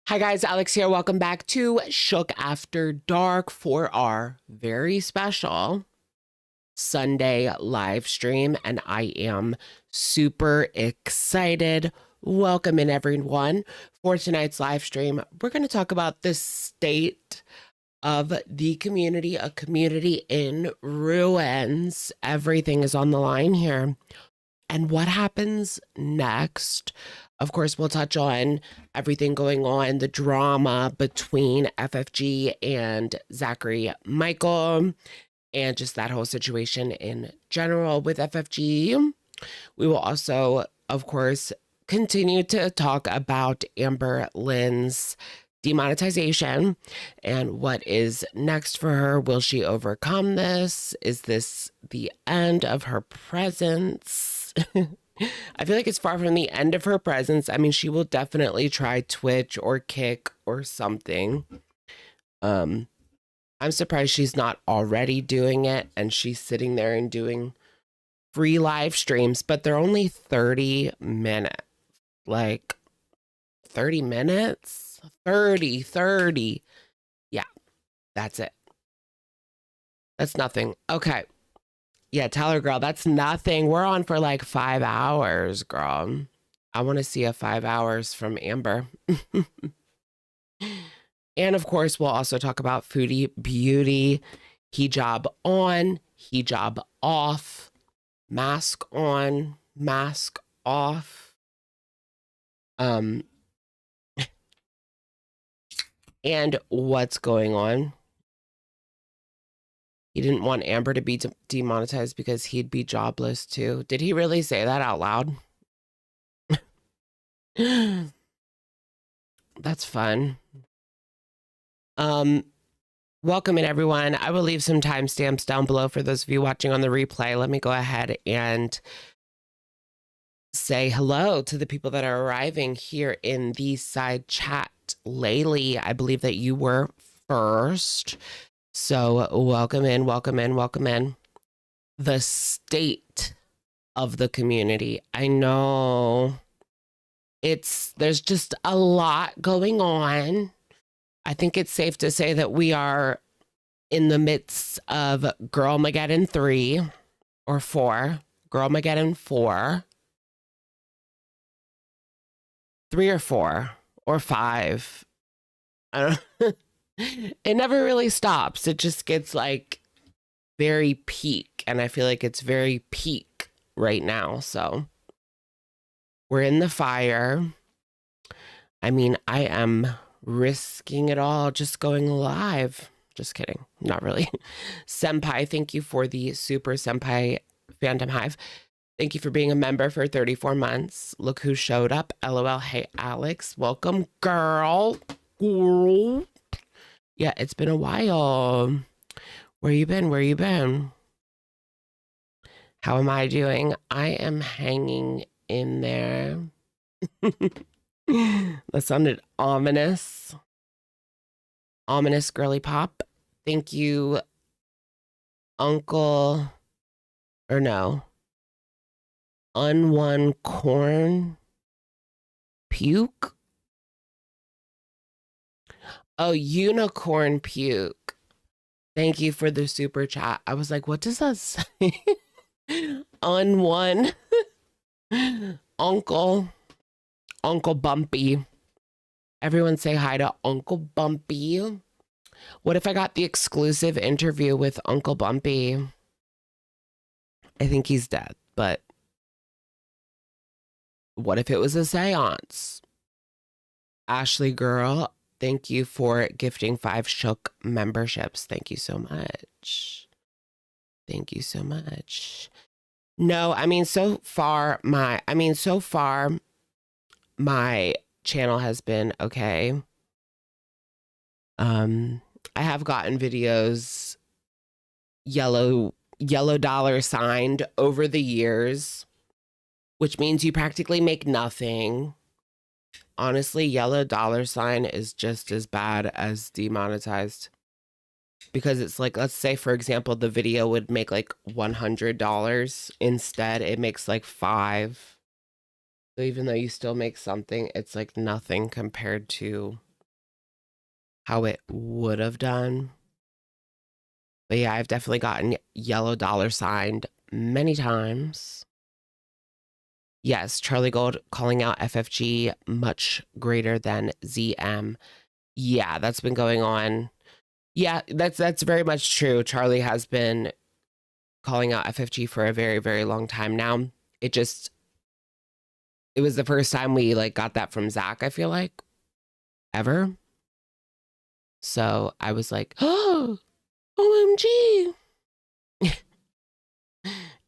Hi guys, Alex here. Welcome back to Shook After Dark for our very special Sunday live stream, and I am super excited. Welcome in everyone for tonight's live stream. We're going to talk about the state of the community, a community in ruins. Everything is on the line here. And what happens next? Of course, we'll touch on everything going on, the drama between FFG and Zachary Michael, and just that whole situation in general with FFG. We will also, of course, continue to talk about Amber Lynn's demonetization and what is next for her. Will she overcome this? Is this the end of her presence? I feel like it's far from the end of her presence. I mean, she will definitely try Twitch or Kick or something. I'm surprised she's not already doing it and she's sitting there and doing free live streams, but they're only 30 minutes. Like 30 minutes? 30. Yeah, that's it. That's nothing. Okay. Yeah, tell her, girl, that's nothing. We're on for like 5 hours, girl. I want to see a 5 hours from Amber. And of course, we'll also talk about foodie beauty, hijab on, hijab off, mask on, mask off. And what's going on? He didn't want Amber to be demonetized because he'd be jobless too. Did he really say that out loud? That's fun. Welcome in everyone. I will leave some timestamps down below for those of you watching on the replay. Let me go ahead and say hello to the people that are arriving here in the side chat. Laylee, I believe that you were first. So welcome in, welcome in, welcome in. The state of the community. I know there's just a lot going on. I think it's safe to say that we are in the midst of Girlmageddon 3 or 4. Girlmageddon 4. 3 or 4 or 5. I don't It never really stops. It just gets like very peak. And I feel like it's very peak right now. So we're in the fire. I mean, I am risking it all just going live. Just kidding. Not really. Senpai, thank you for the super Senpai Phantom Hive. Thank you for being a member for 34 months. Look who showed up. LOL. Hey, Alex. Welcome, girl. Yeah, it's been a while. Where you been? Where you been? How am I doing? I am hanging in there. That sounded ominous. Ominous girly pop. Thank you, Uncle, or no, Unwon Corn Puke. Oh, Unicorn Puke. Thank you for the super chat. I was like, what does that say? Unwon. Uncle Bumpy. Everyone say hi to Uncle Bumpy. What if I got the exclusive interview with Uncle Bumpy? I think he's dead, but what if it was a seance? Ashley girl, thank you for gifting 5 Shook memberships. Thank you so much. Thank you so much. No, I mean, so far my channel has been okay. I have gotten videos yellow dollar signed over the years, which means you practically make nothing. Honestly, yellow dollar sign is just as bad as demonetized, because it's like, let's say for example, the video would make like $100. Instead, it makes like 5. So even though you still make something, it's like nothing compared to how it would have done. But yeah, I've definitely gotten yellow dollar signed many times. Yes, Charlie Gold calling out FFG much greater than ZM. Yeah, that's been going on. Yeah, that's very much true. Charlie has been calling out FFG for a very, very long time now. It was the first time we like got that from Zach, I feel like, ever. So I was like, oh, OMG.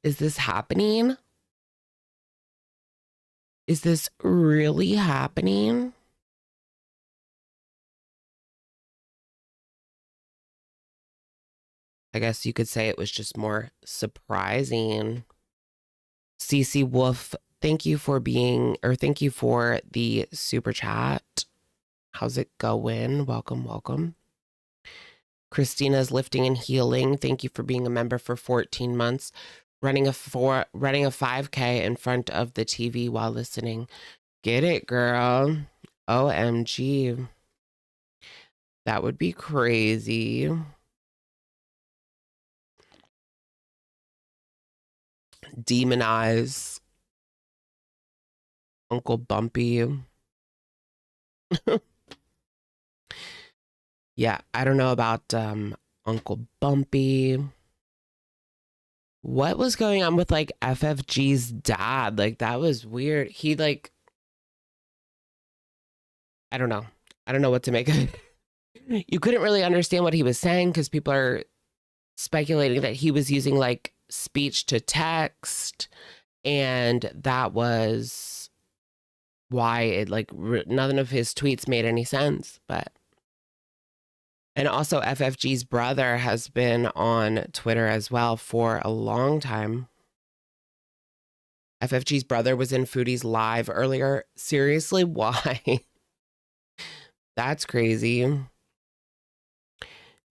Is this happening? Is this really happening? I guess you could say it was just more surprising. CC Wolf, thank you for the super chat. How's it going? Welcome, welcome. Christina's lifting and healing. Thank you for being a member for 14 months. Running a 5K in front of the TV while listening. Get it, girl. OMG. That would be crazy. Demonize Uncle Bumpy. Yeah, I don't know about Uncle Bumpy. What was going on with like FFG's dad? Like that was weird. He like I don't know. I don't know what to make of it. You couldn't really understand what he was saying because people are speculating that he was using like speech to text, and that was why it like none of his tweets made any sense. But and also FFG's brother has been on Twitter as well for a long time. FFG's brother was in Foodie's live earlier. Seriously, why? That's crazy.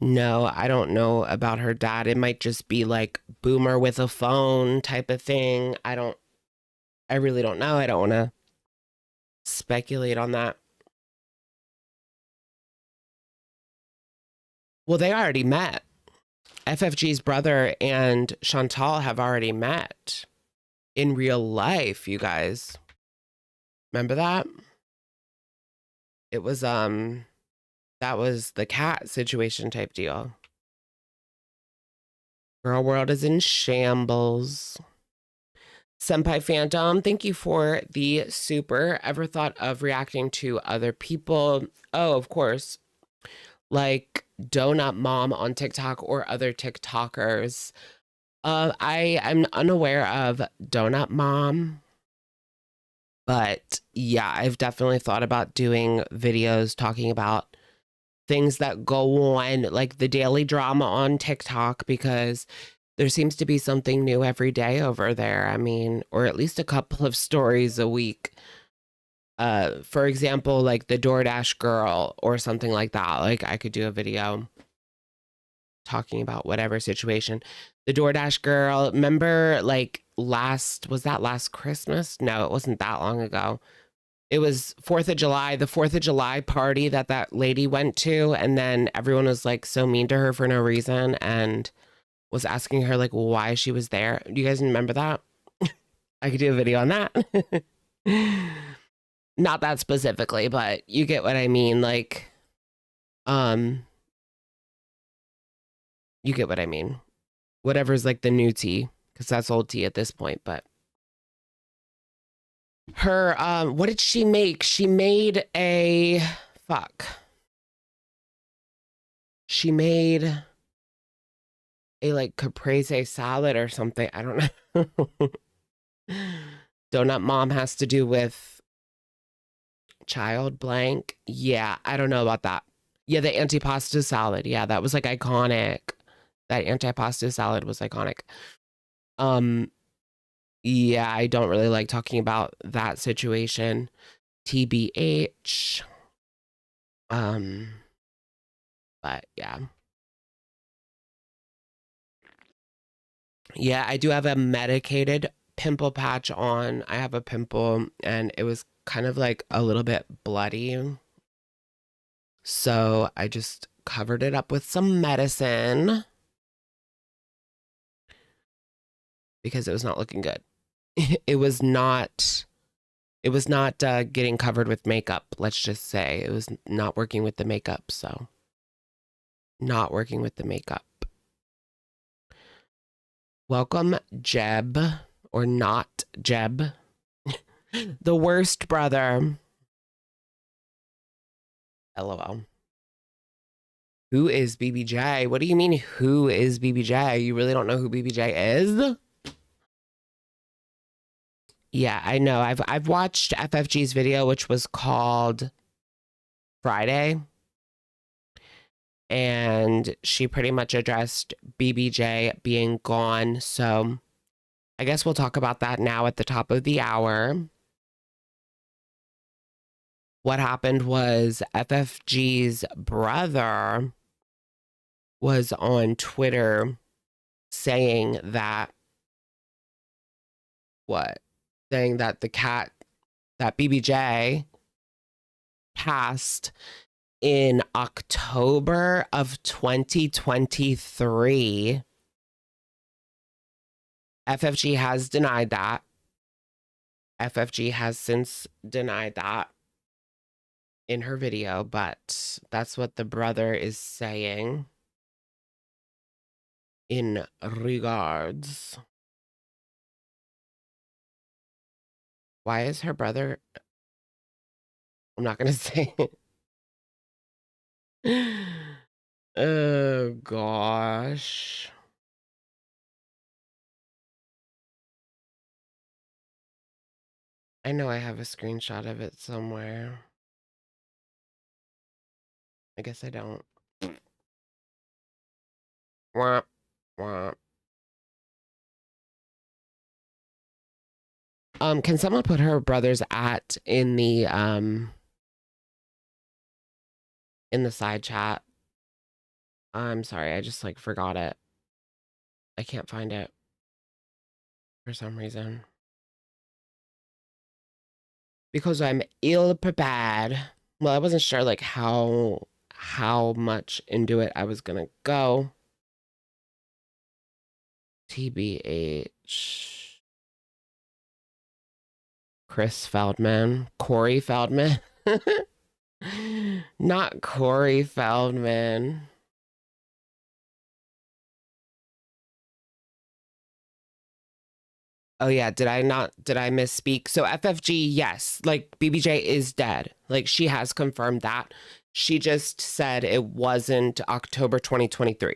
No, I don't know about her dad. It might just be like boomer with a phone type of thing. I really don't know. I don't want to speculate on that. Well, they already met. FFG's brother and Chantal have already met in real life, you guys. Remember that? It was that was the cat situation type deal. Girl World is in shambles. Senpai Phantom, thank you for the super. Ever thought of reacting to other people? Oh, of course. Like Donut Mom on TikTok or other TikTokers. I am unaware of Donut Mom. But yeah, I've definitely thought about doing videos talking about things that go on, like the daily drama on TikTok, because there seems to be something new every day over there. I mean, or at least a couple of stories a week. For example, like the DoorDash girl or something like that. Like I could do a video talking about whatever situation. The DoorDash girl, remember like was that last Christmas? No, it wasn't that long ago. It was 4th of July, the 4th of July party that lady went to. And then everyone was like so mean to her for no reason and was asking her like why she was there. Do you guys remember that? I could do a video on that. Not that specifically, but you get what I mean. Like, you get what I mean. Whatever's like the new tea, because that's old tea at this point. But her, what did she make? She made a She made a like caprese salad or something. I don't know. Donut Mom has to do with child blank. Yeah, I don't know about that. Yeah, the antipasta salad. Yeah, that was like iconic. That antipasta salad was iconic. Yeah, I don't really like talking about that situation. TBH. But yeah. Yeah, I do have a medicated pimple patch on. I have a pimple and it was kind of like a little bit bloody. So I just covered it up with some medicine because it was not looking good. It was not getting covered with makeup. Let's just say it was not working with the makeup. So not working with the makeup. Welcome, Jeb, or not Jeb. The worst brother. LOL. Who is BBJ? What do you mean, who is BBJ? You really don't know who BBJ is? Yeah, I know. I've watched FFG's video, which was called Friday. And she pretty much addressed BBJ being gone. So I guess we'll talk about that now at the top of the hour. What happened was FFG's brother was on Twitter saying that saying that the cat, that BBJ passed in October of 2023. FFG has denied that. FFG has since denied that in her video, but that's what the brother is saying in regards. Why is her brother? I'm not going to say it. Oh, gosh. I know I have a screenshot of it somewhere. I guess I don't. Womp, womp. Can someone put her brother's at in the side chat? I'm sorry, I just like forgot it. I can't find it for some reason. Because I'm ill prepared. Well, I wasn't sure like how much into it I was gonna go. TBH. Chris Feldman. Corey Feldman. Not Corey Feldman. Oh yeah, did I misspeak? So FFG, yes, like BBJ is dead. Like she has confirmed that. She just said it wasn't October 2023.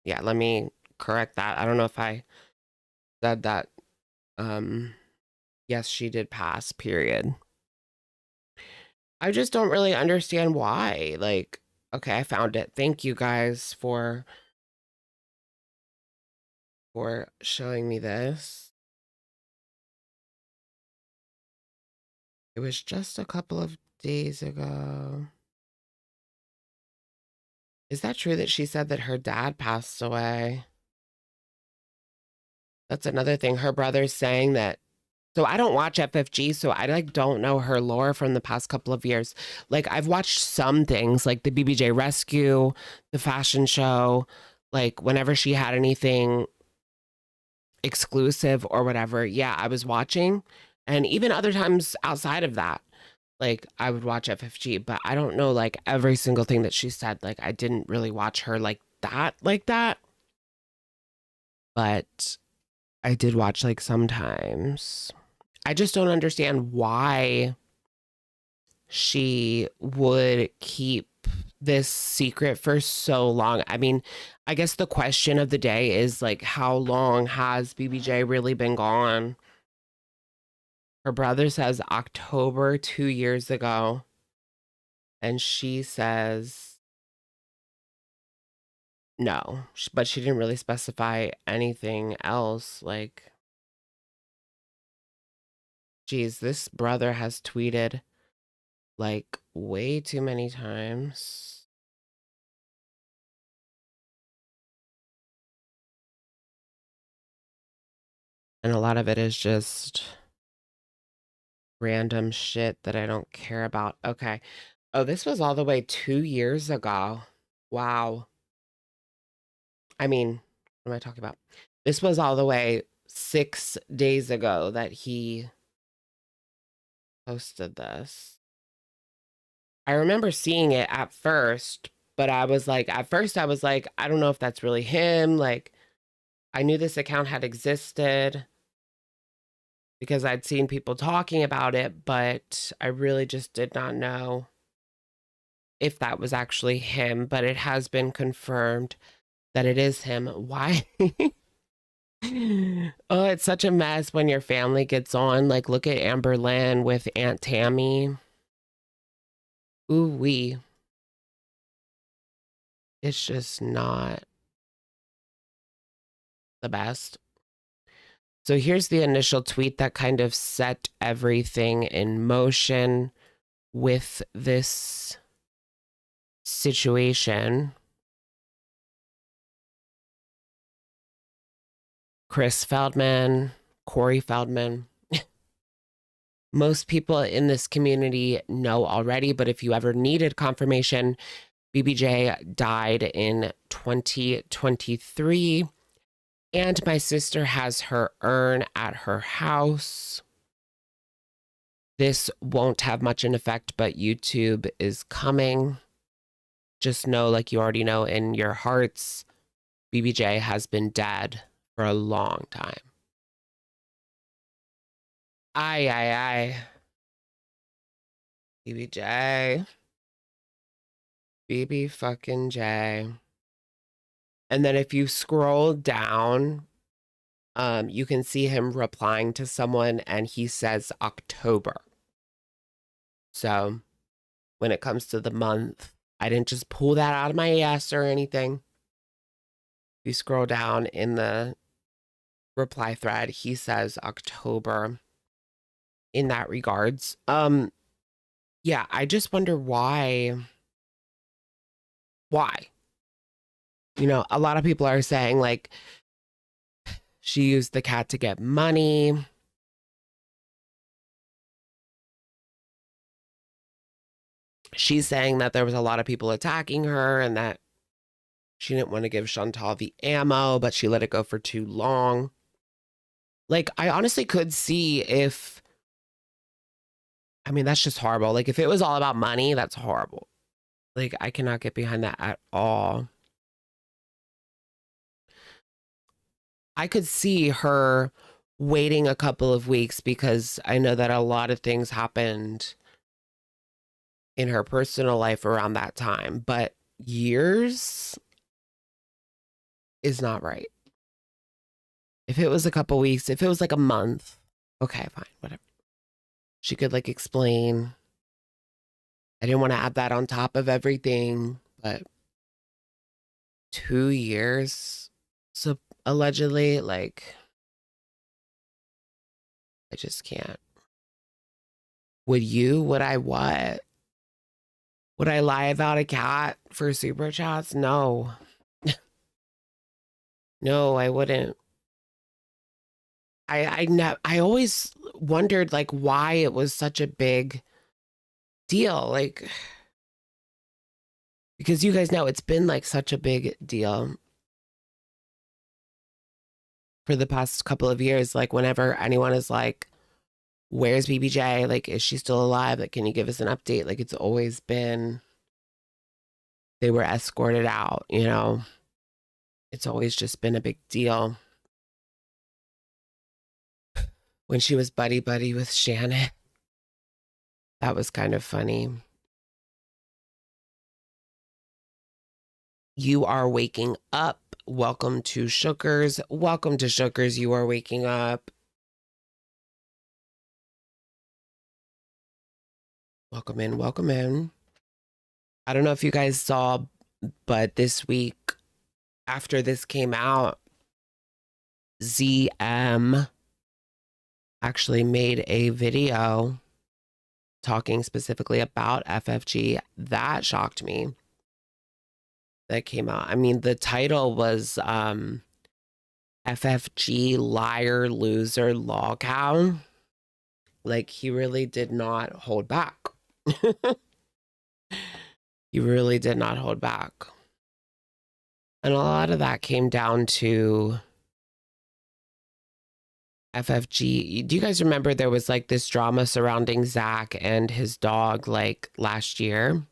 Yeah, let me correct that. I don't know if I said that. Yes, she did pass, period. I just don't really understand why. Like, okay, I found it. Thank you guys for showing me this. It was just a couple of days ago. Is that true that she said that her dad passed away? That's another thing. Her brother's saying that. So I don't watch FFG, so I like don't know her lore from the past couple of years. Like I've watched some things like the BBJ Rescue, the fashion show, like whenever she had anything exclusive or whatever. Yeah, I was watching. And even other times outside of that, like I would watch FFG, but I don't know like every single thing that she said. Like I didn't really watch her like that. But I did watch like sometimes. I just don't understand why she would keep this secret for so long. I mean, I guess the question of the day is like, how long has BBJ really been gone? Her brother says October 2 years ago. And she says no, but she didn't really specify anything else. Like, geez, this brother has tweeted like way too many times. And a lot of it is just random shit that I don't care about. Okay. Oh, this was all the way 2 years ago. Wow. I mean, what am I talking about? This was all the way 6 days ago that he posted this. I remember seeing it at first, but at first I was like, I don't know if that's really him. Like, I knew this account had existed because I'd seen people talking about it, but I really just did not know if that was actually him. But it has been confirmed that it is him. Why? Oh, it's such a mess when your family gets on. Like, look at Amber Lynn with Aunt Tammy. Ooh wee. It's just not the best. So here's the initial tweet that kind of set everything in motion with this situation. Chris Feldman, Corey Feldman. Most people in this community know already, but if you ever needed confirmation, BBJ died in 2023, and my sister has her urn at her house. This won't have much in effect, but YouTube is coming. Just know, like you already know in your hearts, BBJ has been dead for a long time. Aye. BBJ. BB fucking J. And then if you scroll down, you can see him replying to someone and he says October. So when it comes to the month, I didn't just pull that out of my ass or anything. If you scroll down in the reply thread, he says October in that regards. Yeah, I just wonder why. Why? You know, a lot of people are saying like she used the cat to get money. She's saying that there was a lot of people attacking her and that she didn't want to give Chantal the ammo, but she let it go for too long. Like, I honestly could see if, I mean, that's just horrible. Like, if it was all about money, that's horrible. Like, I cannot get behind that at all. I could see her waiting a couple of weeks because I know that a lot of things happened in her personal life around that time, but years is not right. If it was a couple weeks, if it was like a month, okay, fine, whatever. She could like explain. I didn't want to add that on top of everything, but 2 years, so allegedly, like, I just can't. Would you? Would I what? Would I lie about a cat for super chats? No. No, I wouldn't. I always wondered like why it was such a big deal. Like, because you guys know it's been like such a big deal for the past couple of years. Like, whenever anyone is like, where's BBJ? Like, is she still alive? Like, can you give us an update? Like, it's always been they were escorted out, you know? It's always just been a big deal. When she was buddy buddy with Shannon, that was kind of funny. You are waking up. Welcome to Shookers. Welcome to Shookers. You are waking up. Welcome in. Welcome in. I don't know if you guys saw, but this week after this came out, ZM actually made a video talking specifically about FFG. That shocked me. That came out. I mean, the title was FFG Liar, Loser, Lolcow. Like, he really did not hold back. You really did not hold back. And a lot of that came down to FFG. Do you guys remember there was like this drama surrounding Zach and his dog like last year?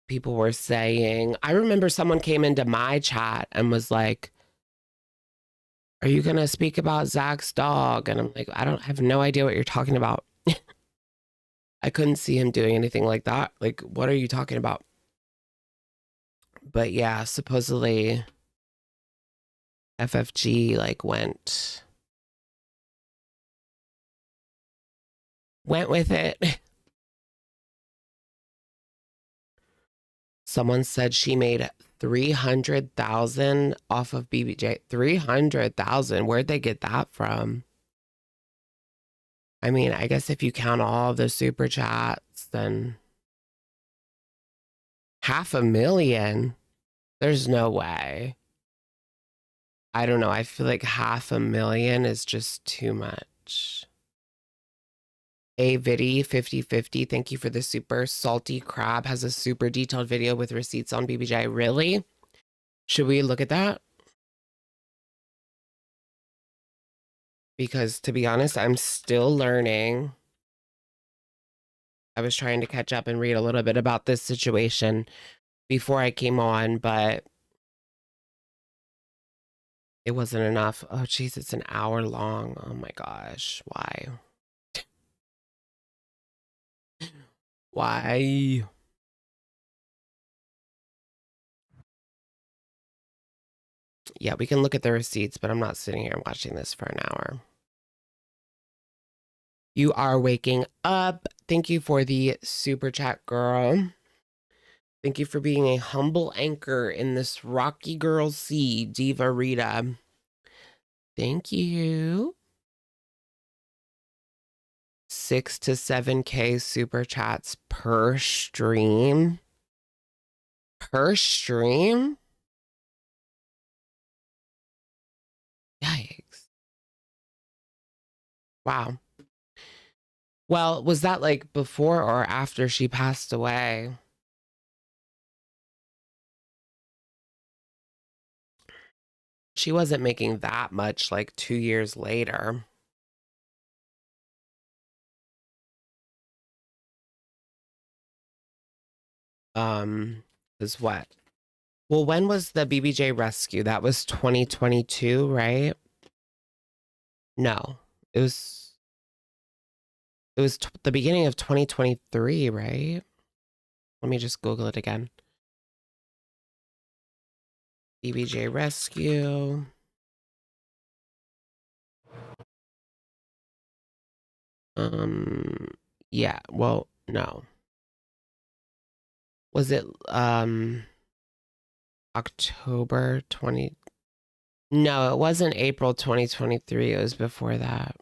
People were saying, I remember someone came into my chat and was like, are you going to speak about Zach's dog? And I'm like, I have no idea what you're talking about. I couldn't see him doing anything like that. Like, what are you talking about? But yeah, supposedly FFG like went with it. Someone said she made 300,000 off of BBJ. 300,000. Where'd they get that from? I mean, I guess if you count all the super chats, then 500,000. There's no way. I don't know. I feel like 500,000 is just too much. A Viddy 5050, thank you for the super. Salty Crab has a super detailed video with receipts on BBJ. Really? Should we look at that? Because to be honest, I'm still learning. I was trying to catch up and read a little bit about this situation before I came on, but it wasn't enough. Oh, geez, it's an hour long. Oh my gosh. Why? Why? Yeah, we can look at the receipts, but I'm not sitting here watching this for an hour. You are waking up. Thank you for the super chat, girl. Thank you for being a humble anchor in this rocky girl sea, Diva Rita. Thank you. 6 to 7K super chats per stream. Per stream? Yikes. Wow. Well, was that like before or after she passed away? She wasn't making that much like 2 years later. Is what? Well, when was the BBJ rescue? That was 2022, right? No, it was the beginning of 2023, right? Let me just Google it again. BBJ rescue. Yeah, well, no. Was it October 20? No, it wasn't April 2023. It was before that.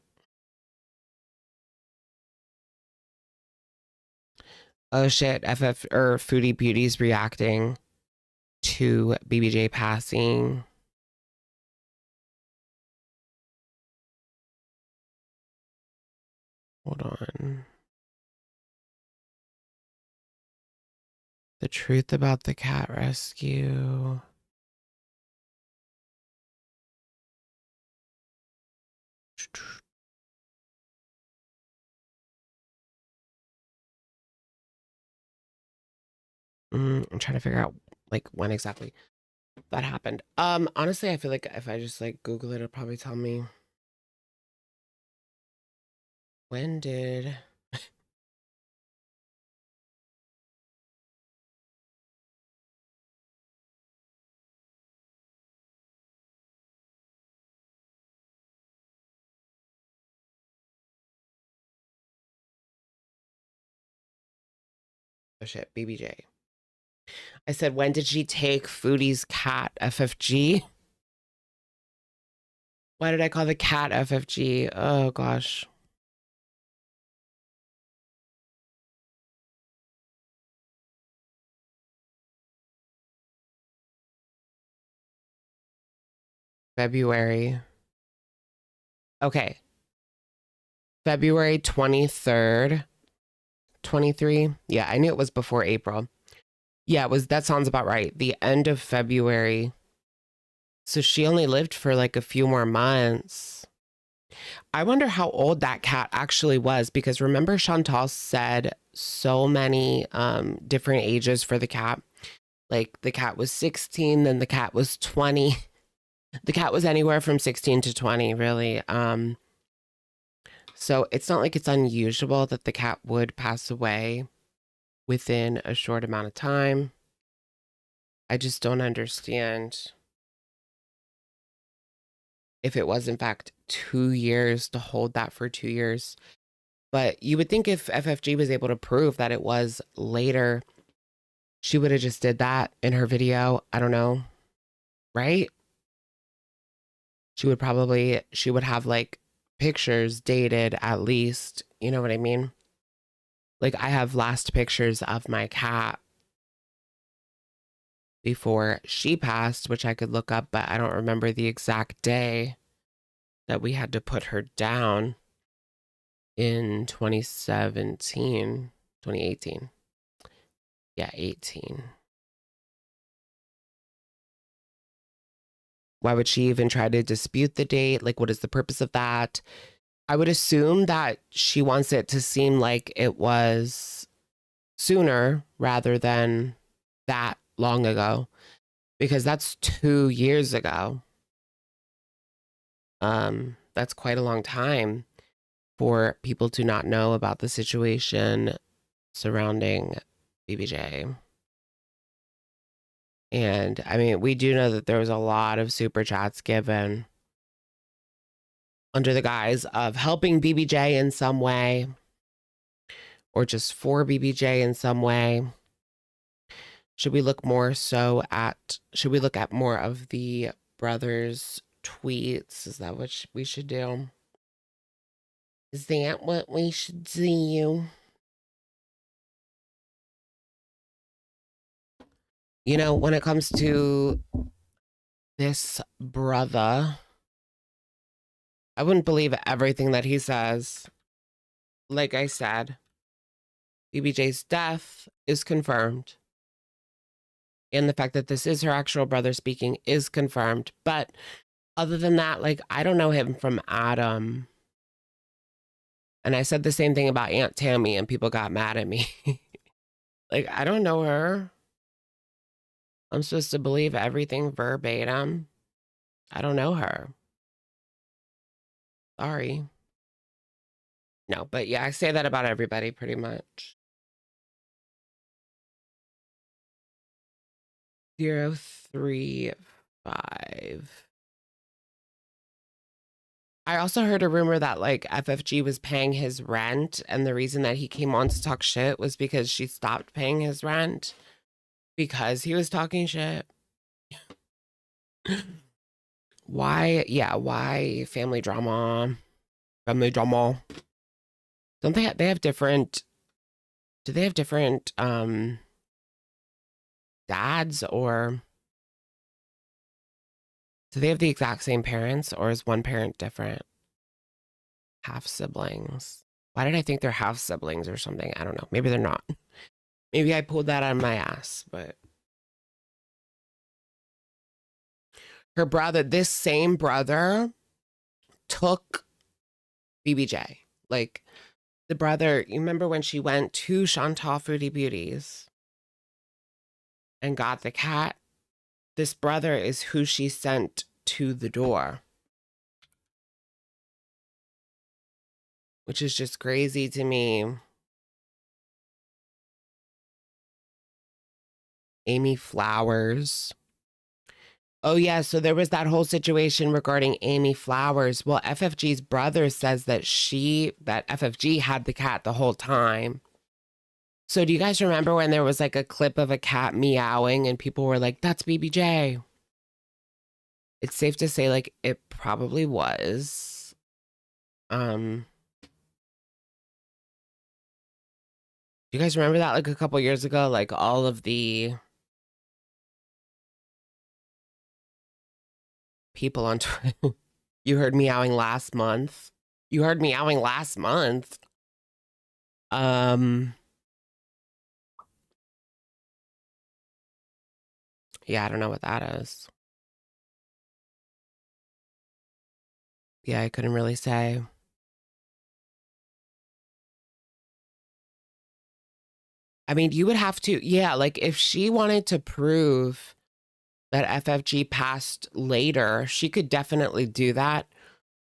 Oh shit, FF or Foodie Beauty's reacting to BBJ passing. Hold on. The truth about the cat rescue. I'm trying to figure out like when exactly that happened. Honestly, I feel like if I just like Google it, it'll probably tell me. When did oh shit, BBJ. I said, when did she take Foodie's cat FFG? Why did I call the cat FFG? Oh gosh. February. Okay. February 23rd, 23. Yeah, I knew it was before April. Yeah, it was, that sounds about right. The end of February. So she only lived for like a few more months. I wonder how old that cat actually was, because remember Chantal said so many different ages for the cat. Like the cat was 16, then the cat was 20. The cat was anywhere from 16 to 20, really. So it's not like it's unusual that the cat would pass away within a short amount of time. I just don't understand if it was in fact 2 years, to hold that for 2 years. But you would think if FFG was able to prove that it was later, she would have just did that in her video. I don't know. Right? She would have like pictures dated at least. You know what I mean? Like I have last pictures of my cat before she passed, which I could look up, but I don't remember the exact day that we had to put her down in 2017, 2018. Yeah, 18. Why would she even try to dispute the date? Like, what is the purpose of that? I would assume that she wants it to seem like it was sooner rather than that long ago, because that's 2 years ago. That's quite a long time for people to not know about the situation surrounding BBJ. And I mean, we do know that there was a lot of super chats given under the guise of helping BBJ in some way, or just for BBJ in some way. Should we look more so at, should we look at more of the brothers' tweets? Is that what we should do? Is that what we should do? You know, when it comes to this brother, I wouldn't believe everything that he says. Like I said, BBJ's death is confirmed. And the fact that this is her actual brother speaking is confirmed. But other than that, like, I don't know him from Adam. And I said the same thing about Aunt Tammy and people got mad at me. Like, I don't know her. I'm supposed to believe everything verbatim. I don't know her. Sorry. No, but yeah, I say that about everybody pretty much. 035. I also heard a rumor that like FFG was paying his rent, and the reason that he came on to talk shit was because she stopped paying his rent because he was talking shit. Why? Yeah, why family drama? Family drama. Don't they have different, do they have different dads, or do they have the exact same parents, or is one parent different? Half siblings. Why did I think they're half siblings or something? I don't know. Maybe they're not. Maybe I pulled that out of my ass, but her brother, this same brother, took BBJ. Like, the brother, you remember when she went to Chantal Fruity Beauties and got the cat? This brother is who she sent to the door, which is just crazy to me. Amy Flowers. Oh, yeah. So there was that whole situation regarding Amy Flowers. Well, FFG's brother says that that FFG had the cat the whole time. So do you guys remember when there was like a clip of a cat meowing and people were like, that's BBJ? It's safe to say like it probably was. Do you guys remember that like a couple years ago? Like all of the people on Twitter. You heard meowing last month. You heard meowing last month. Yeah, I don't know what that is. Yeah, I couldn't really say. I mean, you would have to, yeah, like if she wanted to prove that FFG passed later, she could definitely do that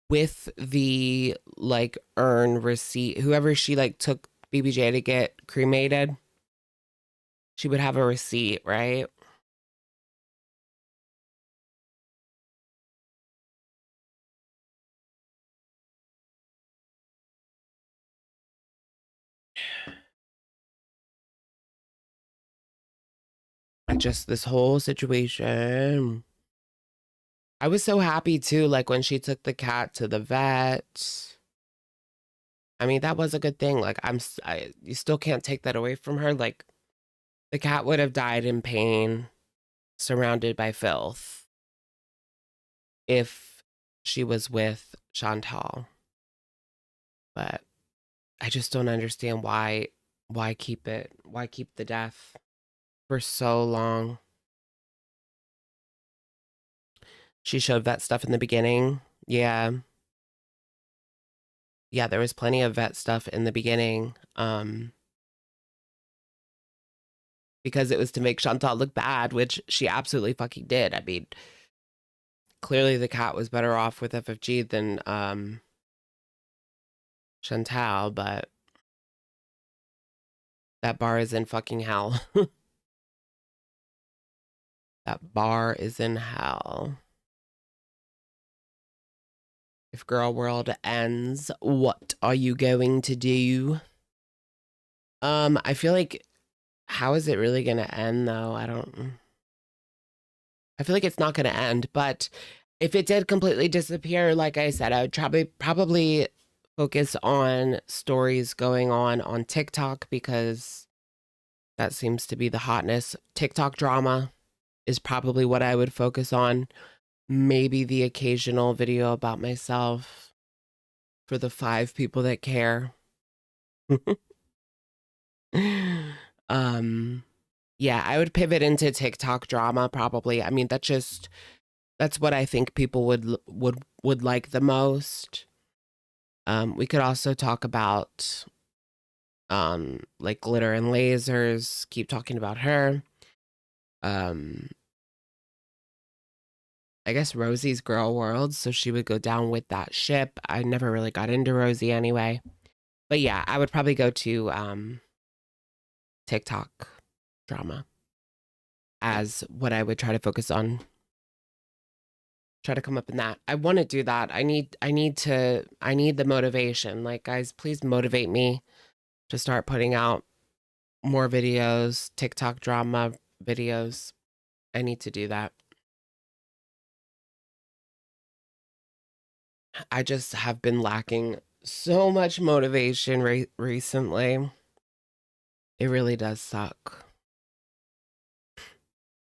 with the like urn receipt. Whoever she like took BBJ to get cremated, she would have a receipt, right? And just this whole situation. I was so happy too, like when she took the cat to the vet. I mean, that was a good thing. Like you still can't take that away from her. Like the cat would have died in pain, surrounded by filth, if she was with Chantal. But I just don't understand why keep it? Why keep the death for so long? She showed vet stuff in the beginning. Yeah. Yeah, there was plenty of vet stuff in the beginning. Because it was to make Chantal look bad, which she absolutely fucking did. I mean, clearly the cat was better off with FFG than Chantal, but that bar is in fucking hell. That bar is in hell. If Girl World ends, what are you going to do? I feel like how is it really gonna end though? I feel like it's not gonna end, but if it did completely disappear, like I said, I would probably focus on stories going on TikTok because that seems to be the hotness. TikTok drama is probably what I would focus on. Maybe the occasional video about myself for the 5 people that care. um yeah, I would pivot into TikTok drama probably. I mean, that's what I think people would like the most. We could also talk about like glitter and lasers, keep talking about her. Um I guess Rosie's Girl World, so she would go down with that ship. I never really got into Rosie anyway. But yeah, I would probably go to TikTok drama as what I would try to focus on. Try to come up in that. I want to do that. I need the motivation. Like, guys, please motivate me to start putting out more videos, TikTok drama videos. I need to do that. I just have been lacking so much motivation recently. It really does suck.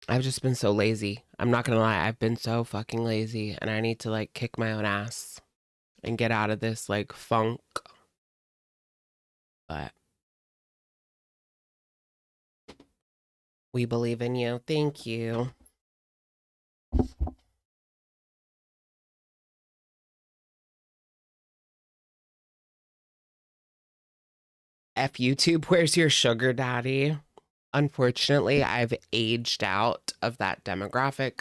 I've just been so lazy. I'm not gonna lie, I've been so fucking lazy and I need to like kick my own ass and get out of this like funk. But we believe in you. Thank you. F YouTube, where's your sugar daddy? Unfortunately, I've aged out of that demographic.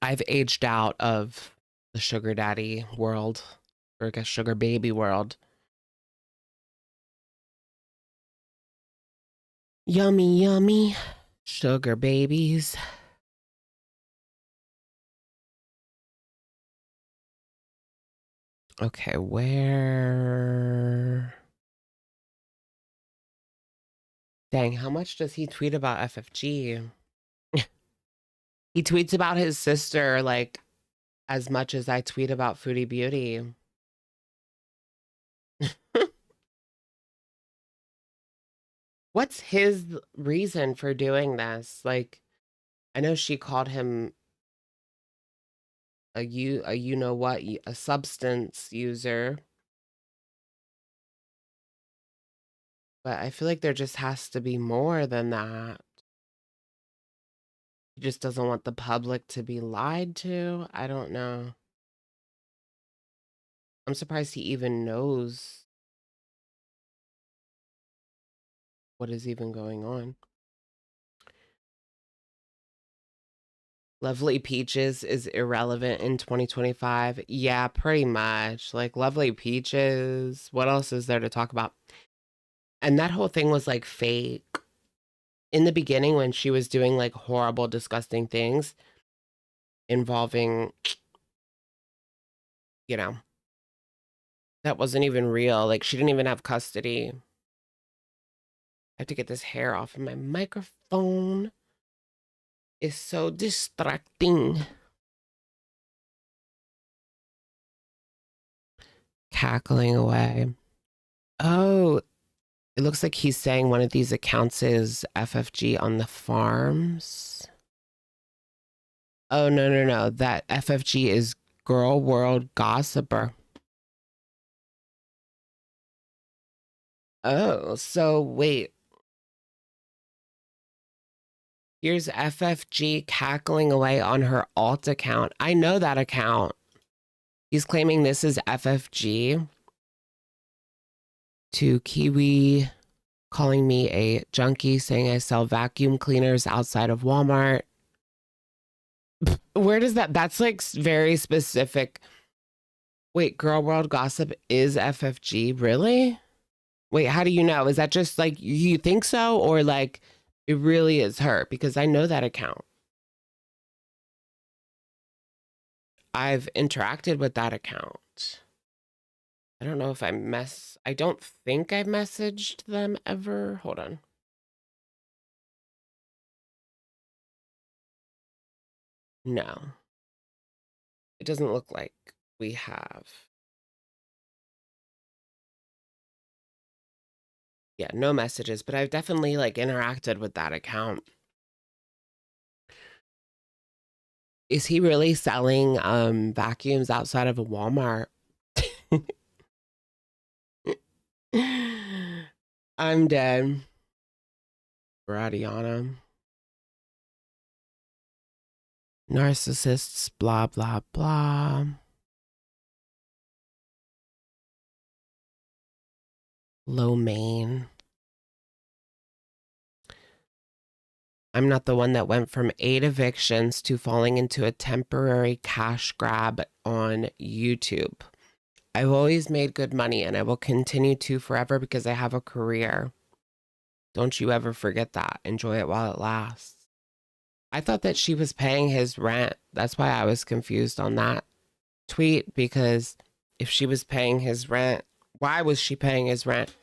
I've aged out of the sugar daddy world, or I guess sugar baby world. Yummy, yummy. Sugar babies. Okay, where? Dang, how much does he tweet about FFG? He tweets about his sister like as much as I tweet about Foodie Beauty. What's his reason for doing this? Like, I know she called him a you know what, a substance user. But I feel like there just has to be more than that. He just doesn't want the public to be lied to. I don't know. I'm surprised he even knows what is even going on. Lovely Peaches is irrelevant in 2025. Yeah, pretty much. Like Lovely Peaches. What else is there to talk about? And that whole thing was like fake. In the beginning, when she was doing like horrible, disgusting things involving, you know, that wasn't even real. Like she didn't even have custody. I have to get this hair off of my microphone. It's so distracting. Cackling away. Oh, it looks like he's saying one of these accounts is FFG on the farms. Oh, no, no, no. That FFG is Girl World Gossiper. Oh, so wait. Here's FFG cackling away on her alt account. I know that account. He's claiming this is FFG. To Kiwi calling me a junkie, saying I sell vacuum cleaners outside of Walmart. Where does that's like very specific. Wait, Girl World Gossip is FFG? Really? Wait, how do you know? Is that just like you think so, or like it really is her? Because I know that account. I've interacted with that account. I don't know if I don't think I messaged them ever. Hold on. No. It doesn't look like we have. Yeah, no messages, but I've definitely like interacted with that account. Is he really selling vacuums outside of a Walmart? I'm dead. Bradiana. Narcissists, blah, blah, blah. Low main. I'm not the one that went from 8 evictions to falling into a temporary cash grab on YouTube. I've always made good money and I will continue to forever because I have a career. Don't you ever forget that. Enjoy it while it lasts. I thought that she was paying his rent. That's why I was confused on that tweet, because if she was paying his rent, why was she paying his rent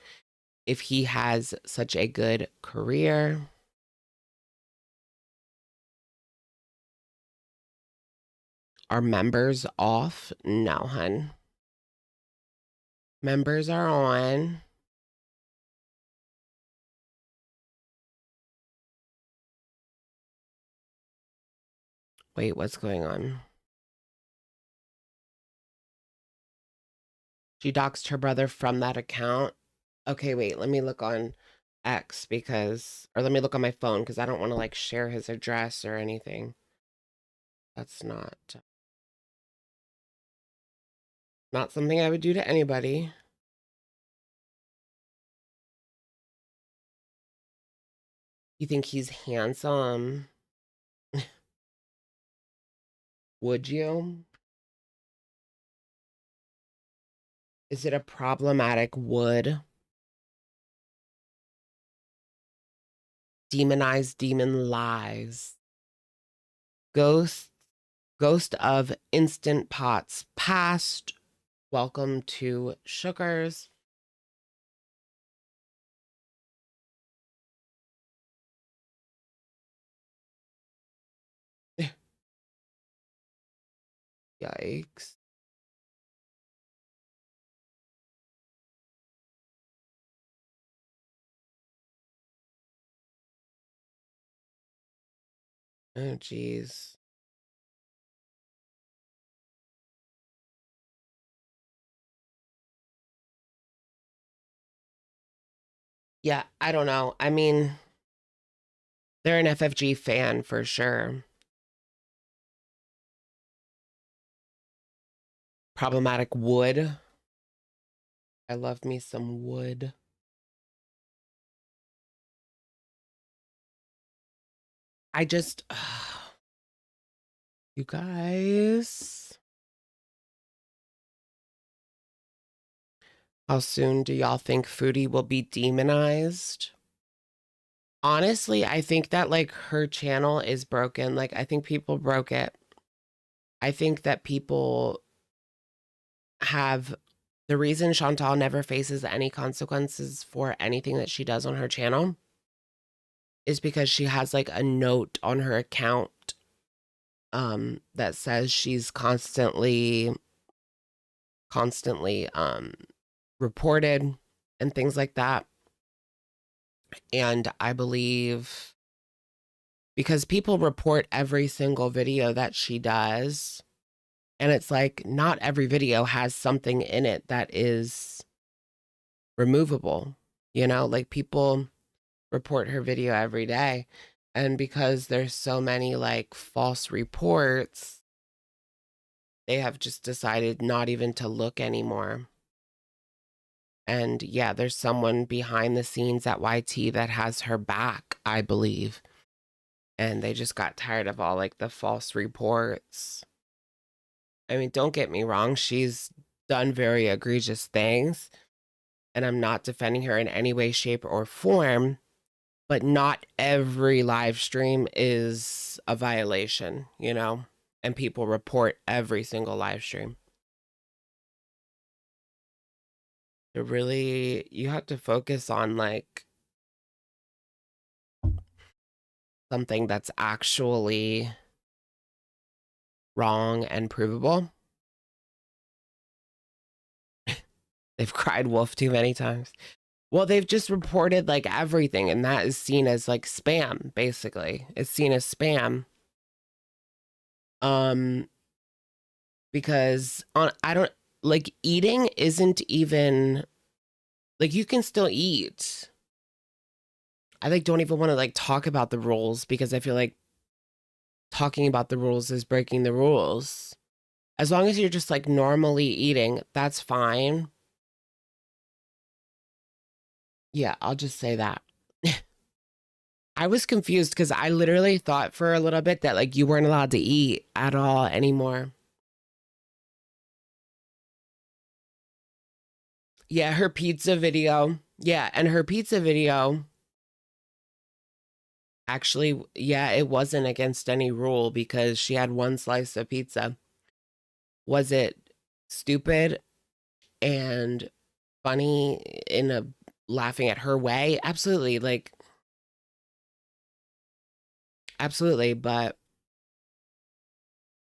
if he has such a good career? Are members off? No, hun. Members are on. Wait, what's going on? She doxed her brother from that account. Okay, wait, let me look on X or let me look on my phone because I don't want to like share his address or anything. That's not something I would do to anybody. You think he's handsome? Would you? Is it a problematic would? Demonized demon lies. Ghost, ghost of instant pots past. Welcome to Sugars. Yikes. Oh, geez. Yeah, I don't know. I mean, they're an FFG fan for sure. Problematic wood. I love me some wood. I just, you guys, how soon do y'all think Foodie will be demonized? Honestly, I think that like her channel is broken. Like, I think people broke it. I think that people have the reason Chantal never faces any consequences for anything that she does on her channel is because she has like a note on her account that says she's constantly reported and things like that. And I believe because people report every single video that she does, and it's like not every video has something in it that is removable. You know, like people report her video every day. And because there's so many like false reports, they have just decided not even to look anymore. And yeah, there's someone behind the scenes at YT that has her back, I believe. And they just got tired of all like the false reports. I mean, don't get me wrong, she's done very egregious things, and I'm not defending her in any way, shape, or form, but not every live stream is a violation, you know? And people report every single live stream. Really, you have to focus on like something that's actually wrong and provable. They've cried wolf too many times. Well, they've just reported like everything, and that is seen as like spam, basically. It's seen as spam. Um, because on I don't like eating isn't even like you can still eat. I like don't even want to like talk about the rules because I feel like talking about the rules is breaking the rules. As long as you're just like normally eating, that's fine. Yeah, I'll just say that. I was confused because I literally thought for a little bit that like you weren't allowed to eat at all anymore. Yeah, her pizza video. Yeah, and her pizza video actually, yeah, it wasn't against any rule because she had one slice of pizza. Was it stupid and funny in a laughing at her way? Absolutely, like absolutely, but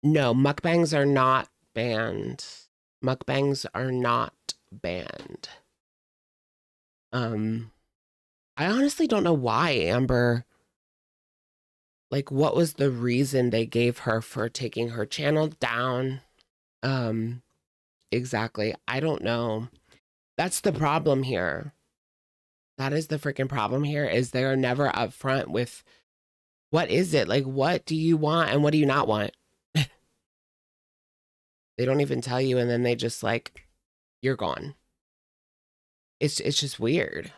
no, mukbangs are not banned. Mukbangs are not banned. Um, I honestly don't know why Amber, like what was the reason they gave her for taking her channel down? Um, exactly. I don't know. That's the problem here. That is the freaking problem here is they're never upfront with what is it? Like what do you want and what do you not want? They don't even tell you and then they just like you're gone. It's just weird.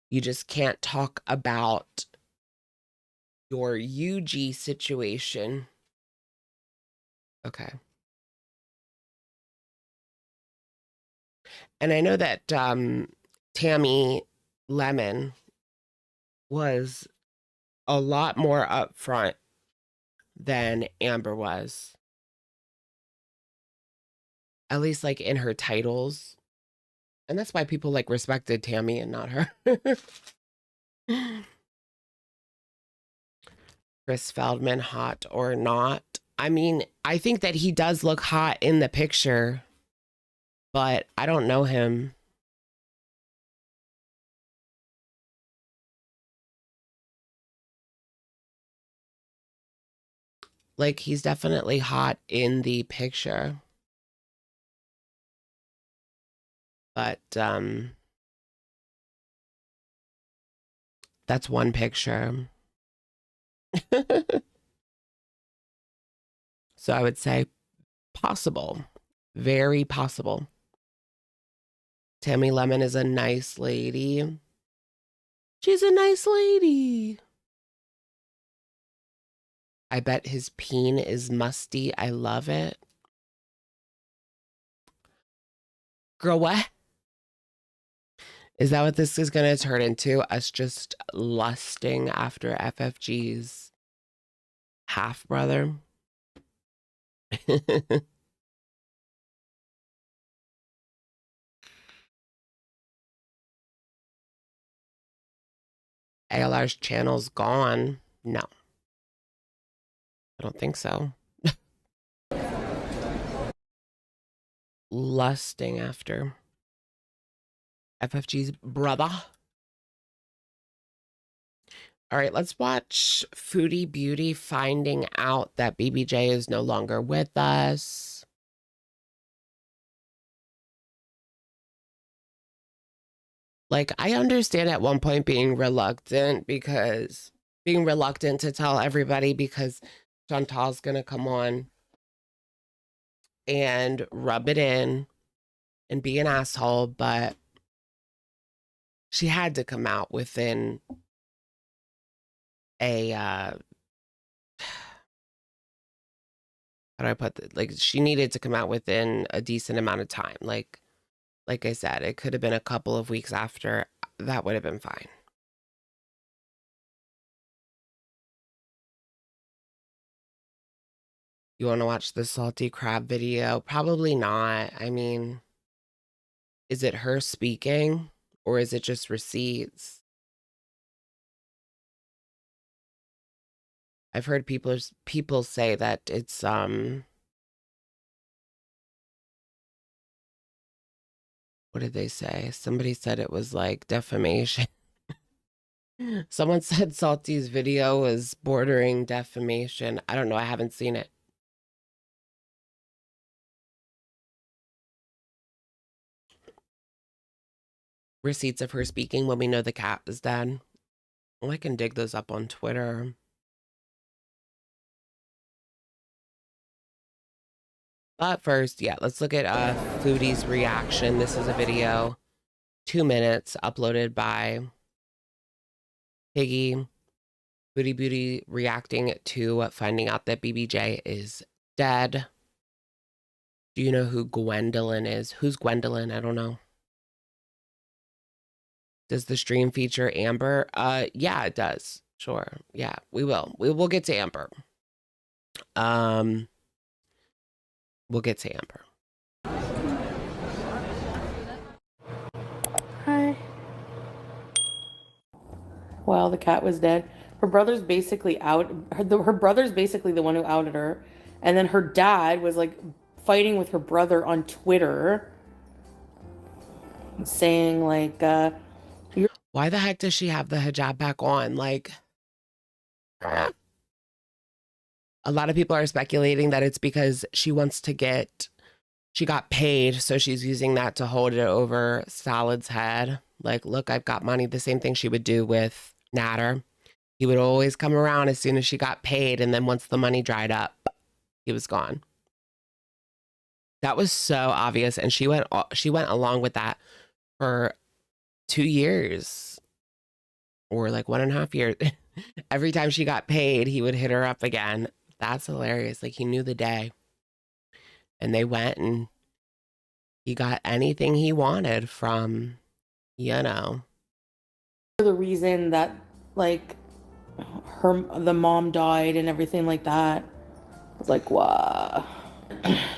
You just can't talk about your UG situation. Okay. And I know that Tammy Lemon was a lot more upfront than Amber was. At least like in her titles. And that's why people like respected Tammy and not her. Chris Feldman, hot or not? I mean, I think that he does look hot in the picture, but I don't know him. Like, he's definitely hot in the picture. But, That's one picture. So I would say possible. Very possible. Tammy Lemon is a nice lady. She's a nice lady. I bet his peen is musty. I love it. Girl, what? Is that what this is going to turn into? Us just lusting after FFG's half brother? ALR's channel's gone. No, I don't think so. Lusting after FFG's brother. All right, let's watch Foodie Beauty finding out that BBJ is no longer with us. Like, I understand at one point being reluctant to tell everybody because Chantal's gonna come on and rub it in and be an asshole, but she had to come out within a how do I put it? Like, she needed to come out within a decent amount of time. Like I said, it could have been a couple of weeks after. That would have been fine. You want to watch the salty crab video? Probably not. I mean, is it her speaking or is it just receipts? I've heard people say that it's what did they say? Somebody said it was like defamation. Someone said Salty's video was bordering defamation. I don't know. I haven't seen it. Receipts of her speaking when we know the cat is dead. Well, I can dig those up on Twitter. But first, yeah, let's look at Foodie's reaction. This is a video, 2 minutes, uploaded by Piggy. Foodie Beauty reacting to finding out that BBJ is dead. Do you know who Gwendolyn is? Who's Gwendolyn? I don't know. Does the stream feature Amber? Yeah, it does. Sure. Yeah, we will. We will get to Amber. We'll get to Amber. Hi. Well, the cat was dead. Her brother's basically out. Her brother's basically the one who outed her. And then her dad was like fighting with her brother on Twitter, saying like, why the heck does she have the hijab back on? Like, a lot of people are speculating that it's because she got paid, so she's using that to hold it over Salad's head. Like, look, I've got money. The same thing she would do with Natter. He would always come around as soon as she got paid, and then once the money dried up, he was gone. That was so obvious, and she went along with that for 2 years or like 1.5 years. Every time she got paid, he would hit her up again. That's hilarious. Like, he knew the day. And they went and he got anything he wanted from, you know. the reason that like the mom died and everything like that. I was like, wow.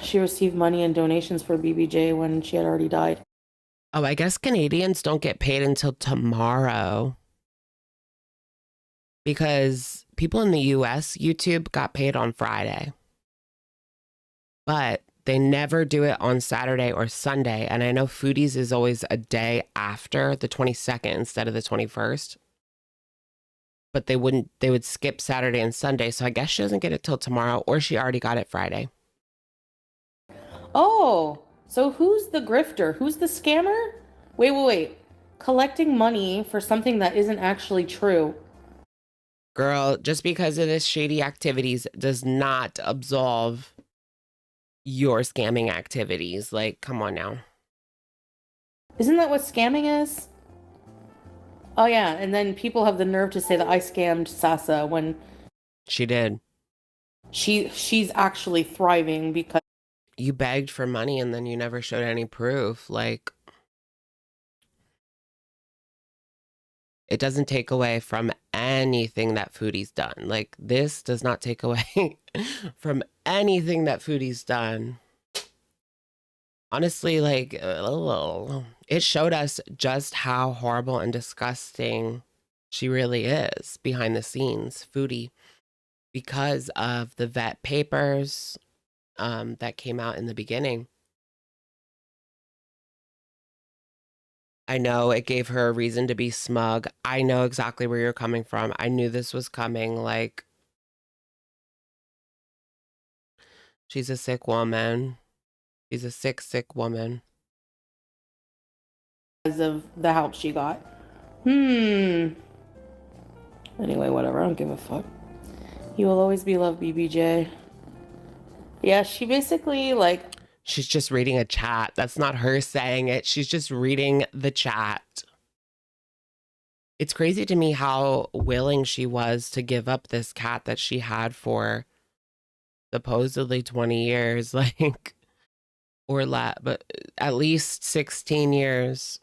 She received money and donations for BBJ when she had already died. Oh, I guess Canadians don't get paid until tomorrow. Because people in the US, YouTube got paid on Friday. But they never do it on Saturday or Sunday. And I know Foodies is always a day after the 22nd instead of the 21st. But they would skip Saturday and Sunday. So I guess she doesn't get it till tomorrow, or she already got it Friday. Oh, so who's the grifter? Who's the scammer? Wait. collecting money for something that isn't actually true. Girl, just because of this shady activities does not absolve your scamming activities. Like, come on now. Isn't that what scamming is? Oh yeah, and then people have the nerve to say that I scammed Sasa when She did. she's actually thriving because You begged for money and then you never showed any proof. Like, it doesn't take away from anything that Foodie's done. Like, this does not take away from anything that Foodie's done. Honestly, like, it showed us just how horrible and disgusting she really is behind the scenes, Foodie, because of the vet papers that came out in the beginning. I know it gave her a reason to be smug. I know exactly where you're coming from. I knew this was coming. Like, she's a sick woman. She's a sick, sick woman. of the help she got. Anyway, whatever. I don't give a fuck. You will always be loved, BBJ. Yeah, she basically like She's just reading a chat. That's not her saying it. She's just reading the chat. It's crazy to me how willing she was to give up this cat that she had for supposedly 20 years, like, but at least 16 years.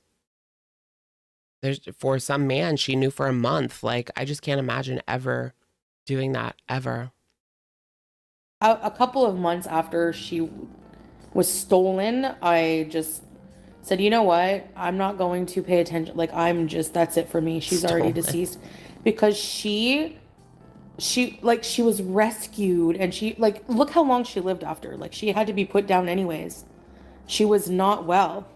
There's for some man she knew for a month. Like, I just can't imagine ever doing that ever. a couple of months after she was stolen, I just said, you know what? I'm not going to pay attention. Like, that's it for me. She's already Stolen. deceased because she was rescued and she, like, look how long she lived after. Like, she had to be put down anyways. She was not well.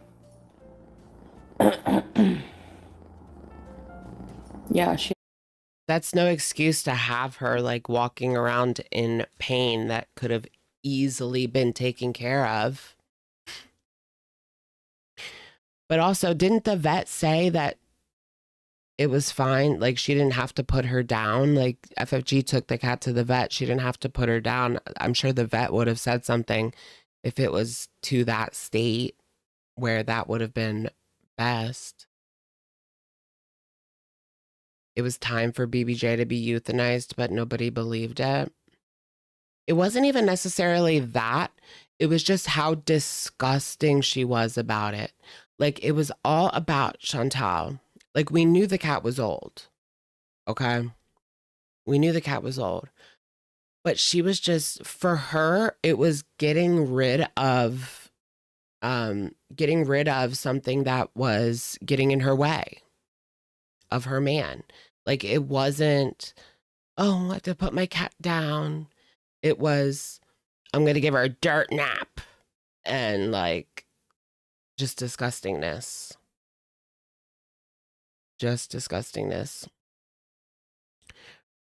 Yeah, That's no excuse to have her like walking around in pain that could have easily been taken care of. But also, didn't the vet say that it was fine? Like, she didn't have to put her down. Like, FFG took the cat to the vet. She didn't have to put her down. I'm sure the vet would have said something if it was to that state where that would have been best. It was time for BBJ to be euthanized, but nobody believed it. It wasn't even necessarily that. It was just how disgusting she was about it. Like, it was all about Chantal. Like, we knew the cat was old. Okay. We knew the cat was old. But she was just, for her, it was getting rid of something that was getting in her way of her man. Like, it wasn't, oh, I have to put my cat down. It was, I'm going to give her a dirt nap. And like, just disgustingness. Just disgustingness.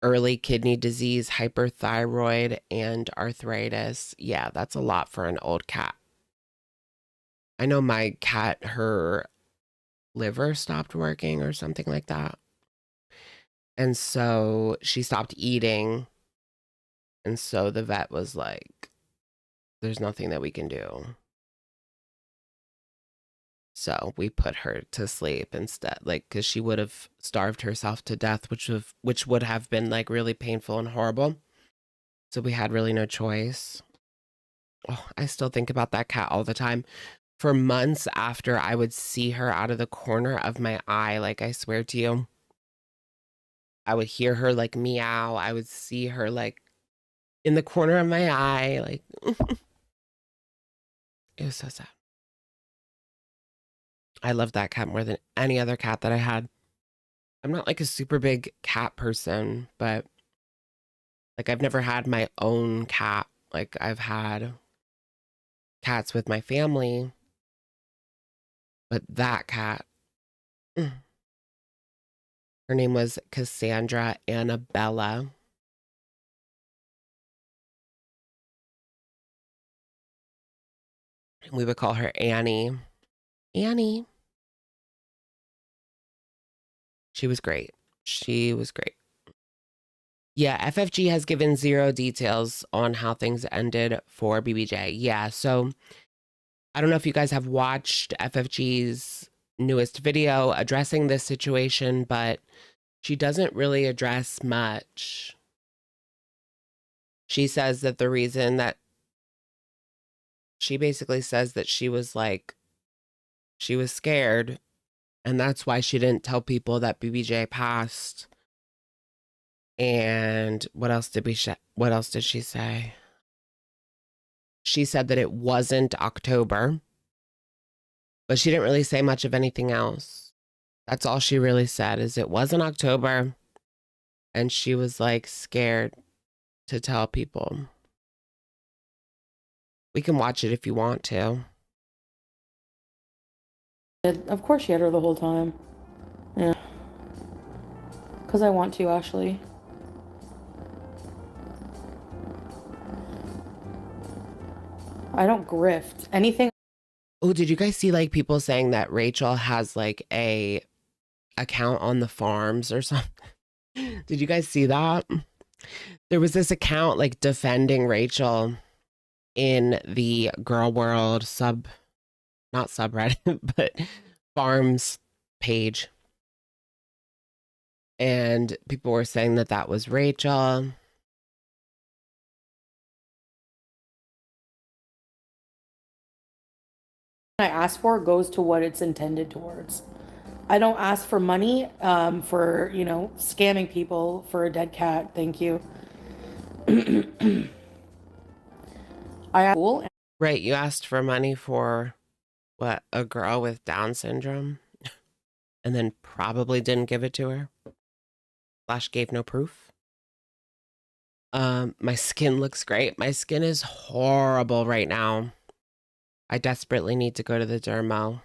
Early kidney disease, hyperthyroid, and arthritis. Yeah, that's a lot for an old cat. I know my cat, her liver stopped working or something like that. And so she stopped eating. And so the vet was like, there's nothing that we can do. So we put her to sleep instead, like, because she would have starved herself to death, which would have been like really painful and horrible. So we had really no choice. Oh, I still think about that cat all the time. For months after, I would see her out of the corner of my eye. Like, I swear to you, I would hear her like meow. I would see her like in the corner of my eye. Like, it was so sad. I loved that cat more than any other cat that I had. I'm not like a super big cat person, but like, I've never had my own cat. Like, I've had cats with my family, but that cat, her name was Cassandra Annabella. We would call her Annie. Annie. She was great. She was great. Yeah, FFG has given zero details on how things ended for BBJ. Yeah, so I don't know if you guys have watched FFG's newest video addressing this situation, but she doesn't really address much. She says that the reason that she basically says that she was scared, and that's why she didn't tell people that BBJ passed. And what else did she say? She said that it wasn't October, but she didn't really say much of anything else. That's all she really said, is it wasn't October, and she was like scared to tell people. We can watch it if you want to. Of course she had her the whole time. Yeah. Because I want to, Ashley. I don't grift. Anything. Oh, did you guys see like people saying that Rachel has like a account on the farms or something? Did you guys see that? There was this account like defending Rachel in the Girl World not subreddit, but farms page. And people were saying that that was Rachel. I ask for goes to what it's intended towards. I don't ask for money for, scamming people for a dead cat. Thank you. Right, you asked for money for what, a girl with Down syndrome, and then probably didn't give it to her. / gave no proof. My skin looks great. My skin is horrible right now. I desperately need to go to the dermo.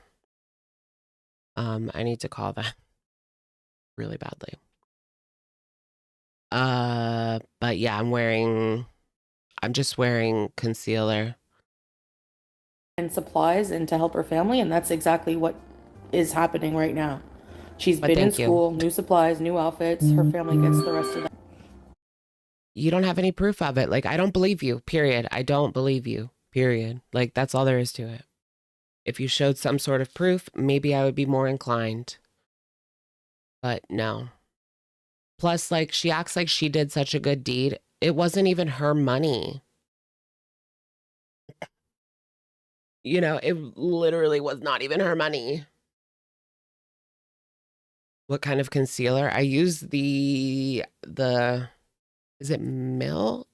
I need to call them really badly. But yeah, I'm just wearing concealer. And supplies and to help her family, and that's exactly what is happening right now. She's been in school, new supplies, new outfits. Her family gets the rest of that. You don't have any proof of it. Like, I don't believe you, period. I don't believe you, period. Like, that's all there is to it. If you showed some sort of proof, maybe I would be more inclined. But no. Plus, like, she acts like she did such a good deed. It wasn't even her money. It literally was not even her money. What kind of concealer? I use is it Milk?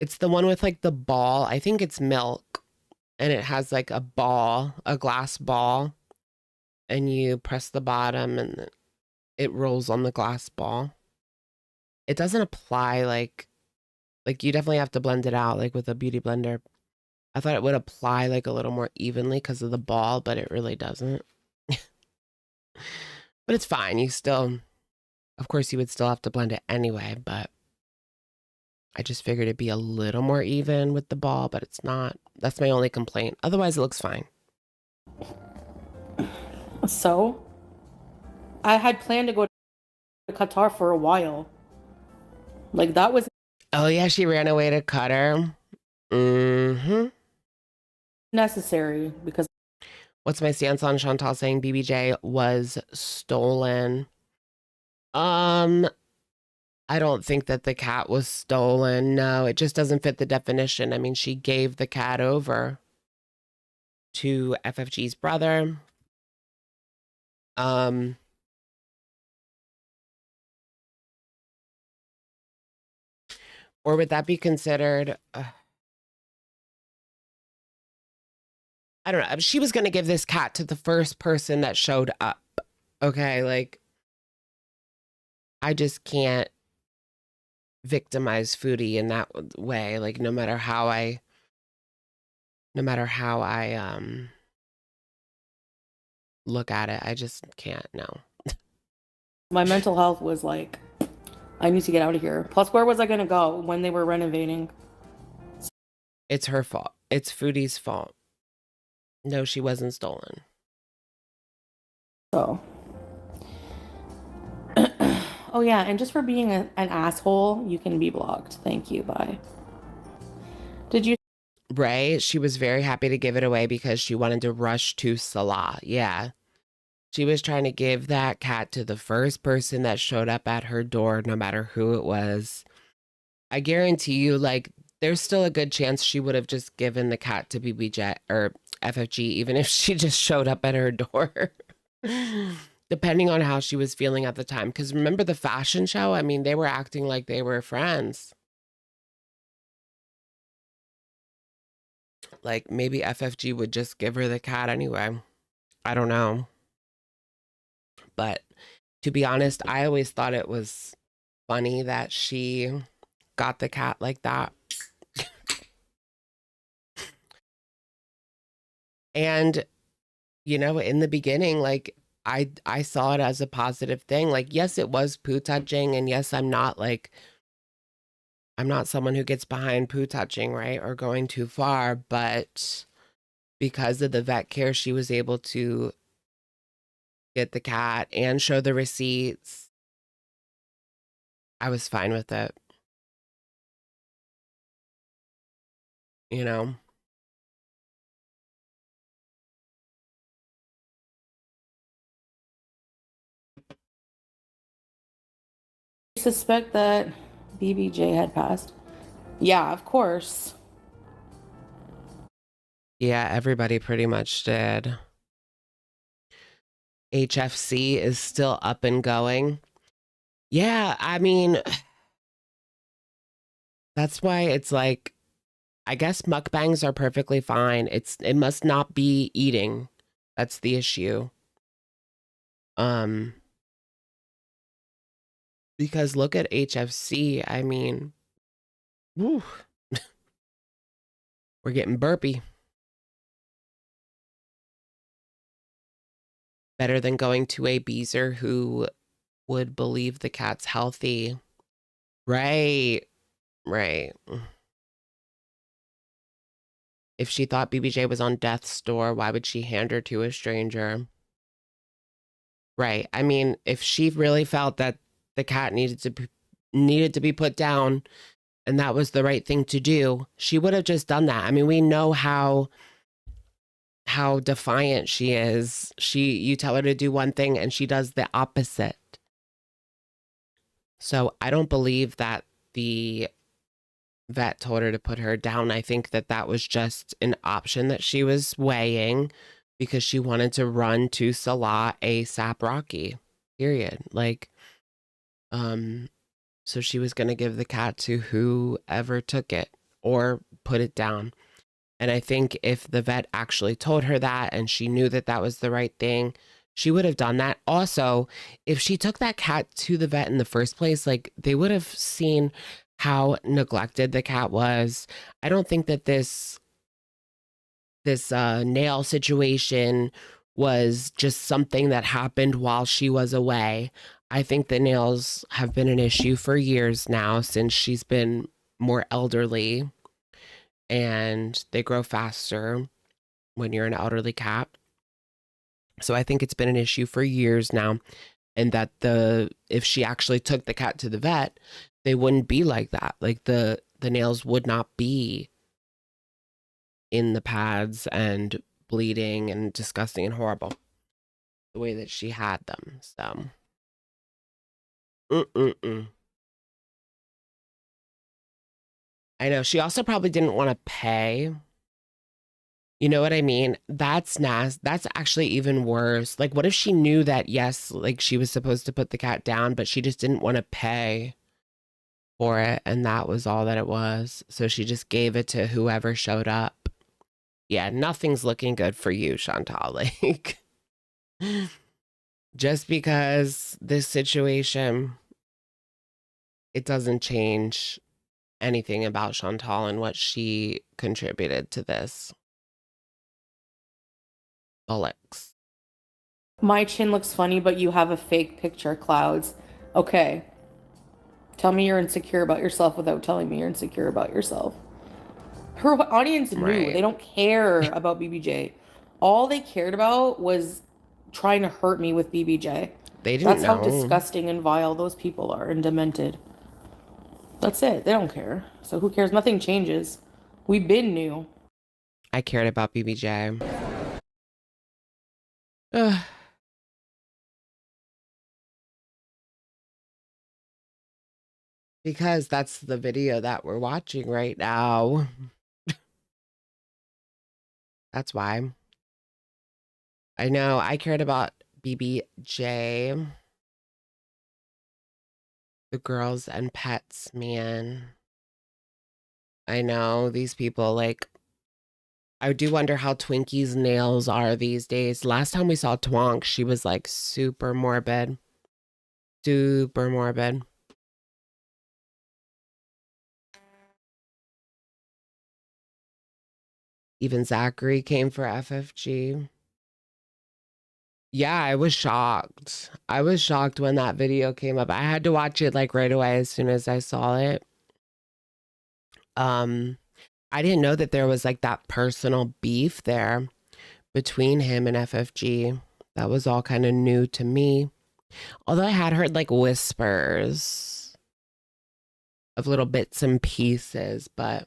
It's the one with like the ball. I think it's Milk. And it has like a glass ball. And you press the bottom and it rolls on the glass ball. It doesn't apply like you definitely have to blend it out like with a beauty blender. I thought it would apply like a little more evenly because of the ball, but it really doesn't. But it's fine. Of course, you would still have to blend it anyway, but I just figured it'd be a little more even with the ball, but it's not. That's my only complaint. Otherwise, it looks fine. So, I had planned to go to Qatar for a while. Like, that was... Oh, yeah, she ran away to Qatar. Mm-hmm. necessary because... What's my stance on Chantal saying BBJ was stolen? I don't think that the cat was stolen. No, it just doesn't fit the definition. I mean, she gave the cat over to FFG's brother. Or would that be considered... I don't know. She was going to give this cat to the first person that showed up. Okay, like, I just can't victimize Foodie in that way. Like, no matter how I look at it, I just can't. No. My mental health was like, I need to get out of here. Plus, where was I going to go when they were renovating? It's her fault. It's Foodie's fault. No, she wasn't stolen. So, Oh yeah, and just for being an asshole, you can be blocked. Thank you. Bye. Did you Right? She was very happy to give it away because she wanted to rush to Salah. Yeah. She was trying to give that cat to the first person that showed up at her door, no matter who it was. I guarantee you, like, there's still a good chance she would have just given the cat to BBJ or FFG, even if she just showed up at her door, depending on how she was feeling at the time. Because remember the fashion show? I mean, they were acting like they were friends. Like, maybe FFG would just give her the cat anyway. I don't know. But to be honest, I always thought it was funny that she got the cat like that. And, you know, in the beginning, like I saw it as a positive thing. Like, yes, it was poo touching, and yes, I'm not someone who gets behind poo touching, right? Or going too far, but because of the vet care, she was able to get the cat and show the receipts. I was fine with it. You know? suspect that BBJ had passed? Yeah, of course. Yeah, everybody pretty much did. HFC is still up and going. Yeah, I mean, that's why it's like, I guess mukbangs are perfectly fine. It must not be eating. That's the issue. Um, because look at HFC. I mean, whew, we're getting burpy. Better than going to a Beezer who would believe the cat's healthy. Right, right. If she thought BBJ was on death's door, why would she hand her to a stranger? Right. I mean, if she really felt that the cat needed to be put down and that was the right thing to do, she would have just done that. I mean, we know how defiant she is. You tell her to do one thing and she does the opposite. So I don't believe that the vet told her to put her down. I think that that was just an option that she was weighing because she wanted to run to Salah ASAP Rocky. Period. Like, so she was going to give the cat to whoever took it or put it down. And I think if the vet actually told her that and she knew that that was the right thing, she would have done that. Also, if she took that cat to the vet in the first place, like they would have seen how neglected the cat was. I don't think that this nail situation was just something that happened while she was away. I think the nails have been an issue for years now since she's been more elderly and they grow faster when you're an elderly cat. So I think it's been an issue for years now, and that if she actually took the cat to the vet, they wouldn't be like that. Like the nails would not be in the pads and bleeding and disgusting and horrible the way that she had them. So, mm-mm-mm. I know she also probably didn't want to pay. You know what I mean? That's nasty. That's actually even worse. Like, what if she knew that, yes, like she was supposed to put the cat down, but she just didn't want to pay for it, and that was all that it was. So she just gave it to whoever showed up. Yeah, nothing's looking good for you, Chantal. Like, just because this situation, it doesn't change anything about Chantal and what she contributed to this. Bullocks. My chin looks funny, but you have a fake picture, Clouds. Okay. Tell me you're insecure about yourself without telling me you're insecure about yourself. Her audience knew. They Right. don't care about BBJ. All they cared about was trying to hurt me with BBJ. They didn't That's how know. disgusting and vile those people are and demented. That's it. They don't care. So who cares? Nothing changes. We been new. I cared about BBJ. Ugh. Because that's the video that we're watching right now. That's why. I know. I cared about BBJ. The girls and pets, man. I know these people, like, I do wonder how Twinkie's nails are these days. Last time we saw Twonk, she was like super morbid. Super morbid. Even Zachary came for FFG. Yeah, I was shocked. I was shocked when that video came up. I had to watch it like right away as soon as I saw it. I didn't know that there was like that personal beef there between him and FFG. That was all kind of new to me. Although I had heard like whispers of little bits and pieces, but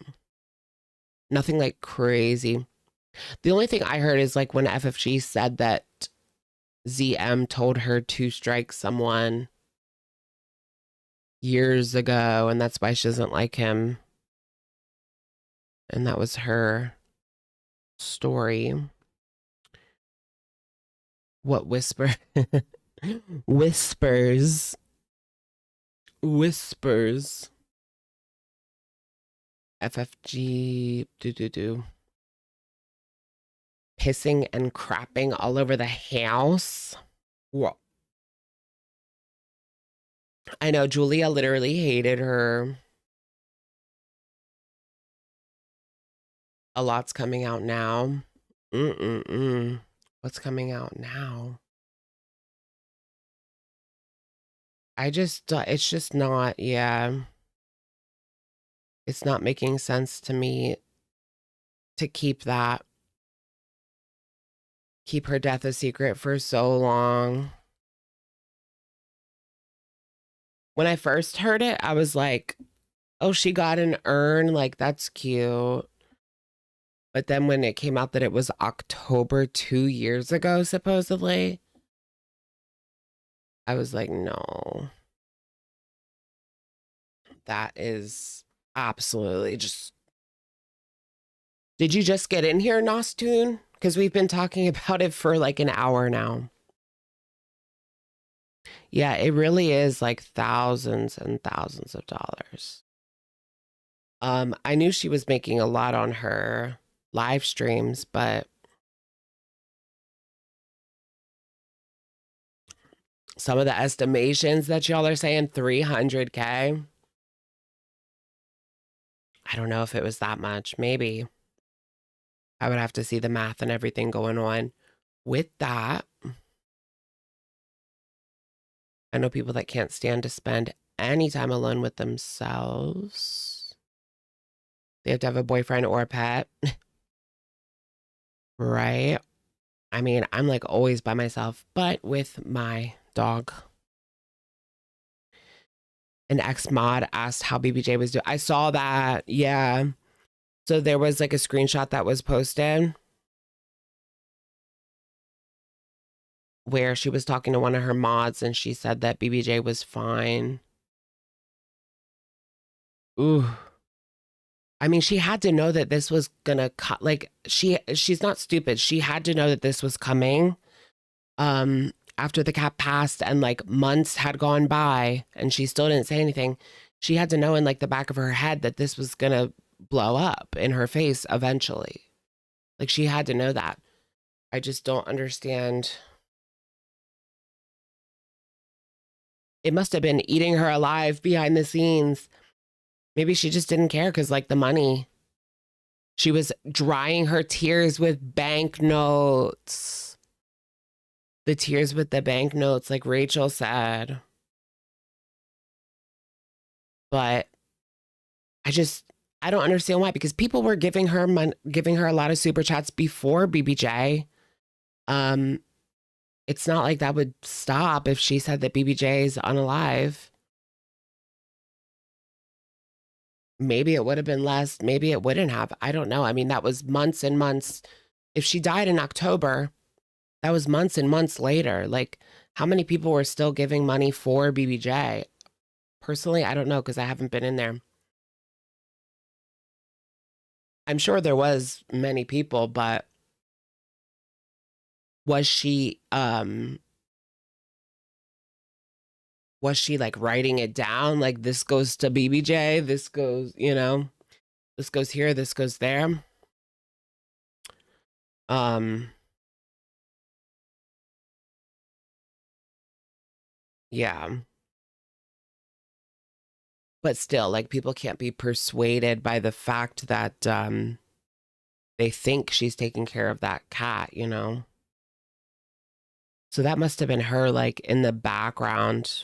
nothing like crazy. The only thing I heard is like when FFG said that ZM told her to strike someone years ago, and that's why she doesn't like him. And that was her story. What whisper? Whispers. Whispers. FFG. Do. Pissing and crapping all over the house. Whoa. I know Julia literally hated her. A lot's coming out now. What's coming out now? It's just not, yeah. It's not making sense to me to keep that. Keep her death a secret for so long. When I first heard it, I was like, oh, she got an urn. Like, that's cute. But then when it came out that it was October 2 years ago, supposedly, I was like, no. That is absolutely just. Did you just get in here, Nostune? Because we've been talking about it for like an hour now. Yeah, it really is like thousands and thousands of dollars. I knew she was making a lot on her live streams, but some of the estimations that y'all are saying 300K. I don't know if it was that much. Maybe. I would have to see the math and everything going on with that. I know people that can't stand to spend any time alone with themselves. They have to have a boyfriend or a pet. Right? I mean, I'm like always by myself, but with my dog. An ex-mod asked how BBJ was doing. I saw that. Yeah. So there was like a screenshot that was posted where she was talking to one of her mods and she said that BBJ was fine. Ooh. I mean, she had to know that this was gonna cut. Like she's not stupid. She had to know that this was coming. After the cap passed and like months had gone by and she still didn't say anything, she had to know in like the back of her head that this was gonna blow up in her face eventually. Like she had to know that. I just don't understand. It must have been eating her alive behind the scenes. Maybe she just didn't care because like the money. She was drying her tears with banknotes. The tears with the banknotes, like Rachel said. But I don't understand why, because people were giving her a lot of super chats before BBJ. It's not like that would stop if she said that BBJ is unalive. Maybe it would have been less. Maybe it wouldn't have. I don't know. I mean, that was months and months. If she died in October, that was months and months later. Like, how many people were still giving money for BBJ? Personally, I don't know because I haven't been in there. I'm sure there was many people, but was she like writing it down like this goes to BBJ, this goes, this goes here, this goes there. Yeah. But still, like people can't be persuaded by the fact that they think she's taking care of that cat. So that must have been her like in the background.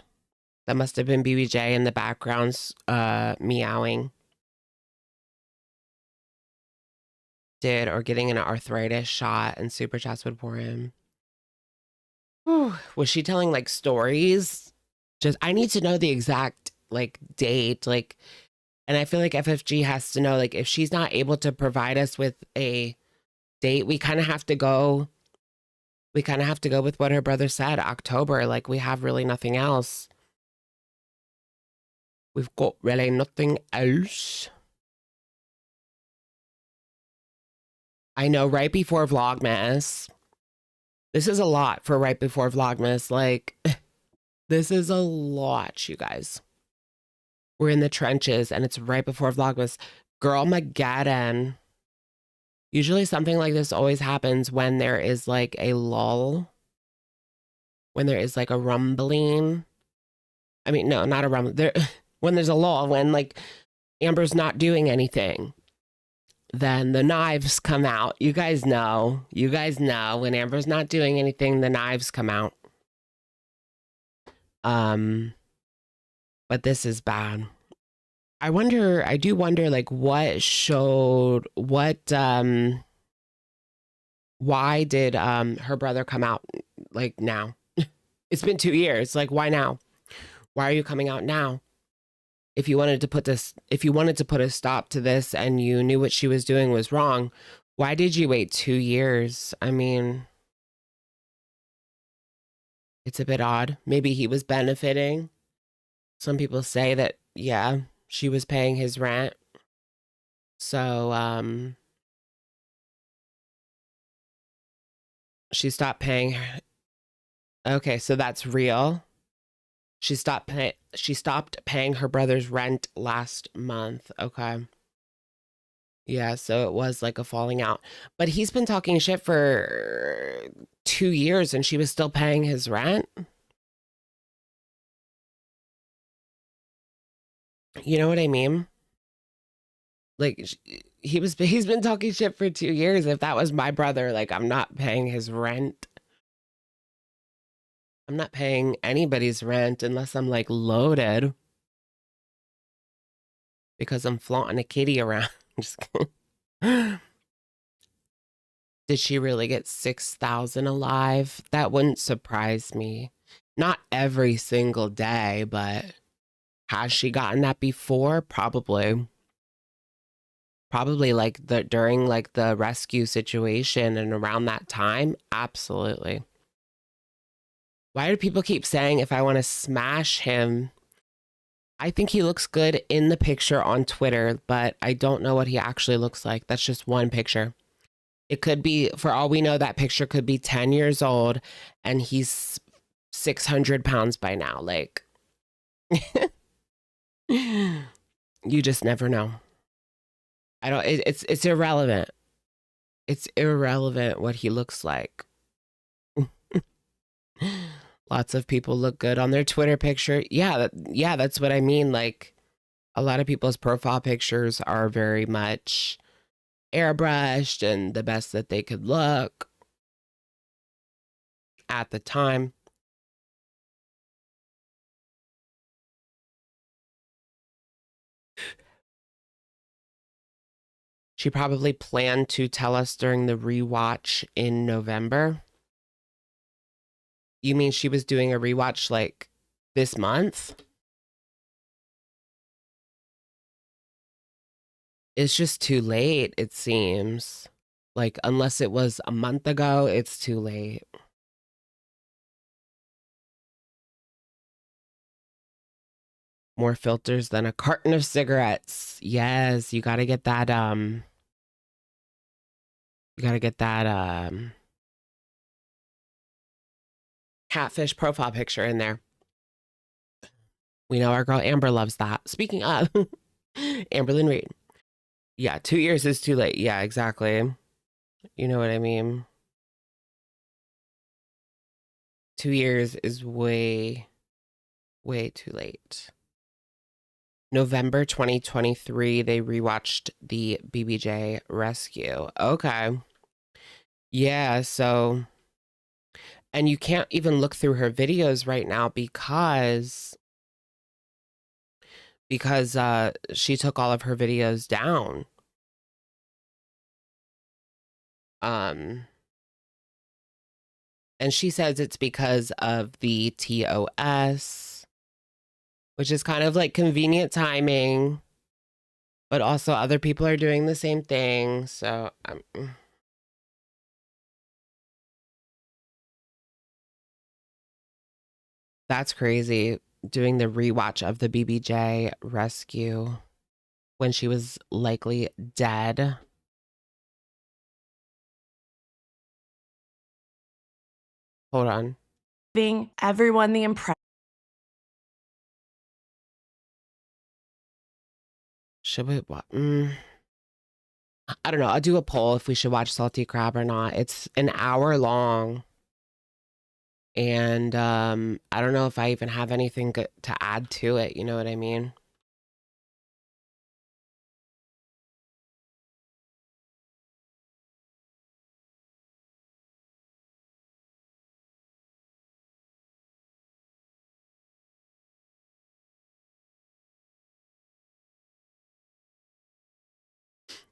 That must have been BBJ in the backgrounds meowing. Or getting an arthritis shot and super chats would pour in. Whew. Was she telling like stories? Just I need to know the exact like date, like, and I feel like FFG has to know like if she's not able to provide us with a date, we kind of have to go. We kind of have to go with what her brother said, October. Like we have really nothing else. We've got really nothing else. I know, right before Vlogmas. This is a lot for right before Vlogmas. Like, this is a lot, you guys. We're in the trenches and it's right before Vlogmas. Girl Mageddon. Usually something like this always happens when there is like a lull. When there is like a rumbling. I mean, no, not a rumble. When there's a lull, when like Amber's not doing anything. Then the knives come out. You guys know. You guys know when Amber's not doing anything, the knives come out. But this is bad. I do wonder like why did her brother come out like now? It's been 2 years. Like why now? Why are you coming out now? If you wanted to put a stop to this and you knew what she was doing was wrong, why did you wait 2 years? I mean, it's a bit odd. Maybe he was benefiting. Some people say that, yeah, she was paying his rent. So, she stopped paying. Okay, so that's real. She stopped paying her brother's rent last month. Okay. Yeah, so it was like a falling out. But he's been talking shit for 2 years and she was still paying his rent. You know what I mean? Like he's been talking shit for 2 years. If that was my brother, like I'm not paying his rent. I'm not paying anybody's rent unless I'm like loaded because I'm flaunting a kitty around. Just kidding. Did she really get 6,000 alive? That wouldn't surprise me. Not every single day, but has she gotten that before? Probably. Probably like during like the rescue situation and around that time. Absolutely. Why do people keep saying if I want to smash him? I think he looks good in the picture on Twitter, but I don't know what he actually looks like. That's just one picture. It could be, for all we know, that picture could be 10 years old and he's 600 pounds by now. Like, you just never know. It's irrelevant. It's irrelevant what he looks like. Lots of people look good on their Twitter picture. Yeah, that's what I mean. Like, a lot of people's profile pictures are very much airbrushed and the best that they could look at the time. She probably planned to tell us during the rewatch in November. You mean she was doing a rewatch like this month? It's just too late, it seems. Like, unless it was a month ago, it's too late. More filters than a carton of cigarettes. Yes, you gotta get that, you gotta get that, catfish profile picture in there. We know our girl Amber loves that. Speaking of, Amberlyn Reed. Yeah, 2 years is too late. Yeah, exactly. You know what I mean? 2 years is way, way too late. November 2023, they rewatched the BBJ rescue. Okay. Yeah, so, and you can't even look through her videos right now because she took all of her videos down. Um and she says it's because of the TOS, which is kind of like convenient timing, but also other people are doing the same thing, so that's crazy, doing the rewatch of the BBJ rescue when she was likely dead. Hold on. Giving everyone the impression. Should we? I don't know. I'll do a poll if we should watch Salty Crab or not. It's an hour long, and I don't know if I even have anything to add to it. You know what I mean?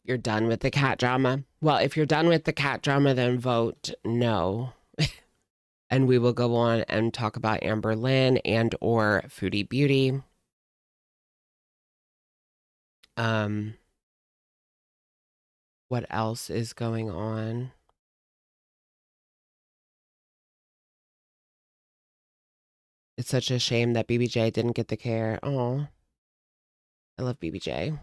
You're done with the cat drama? Well, if you're done with the cat drama, then vote no. And we will go on and talk about Amber Lynn and or Foodie Beauty. What else is going on? It's such a shame that BBJ didn't get the care. Oh, I love BBJ.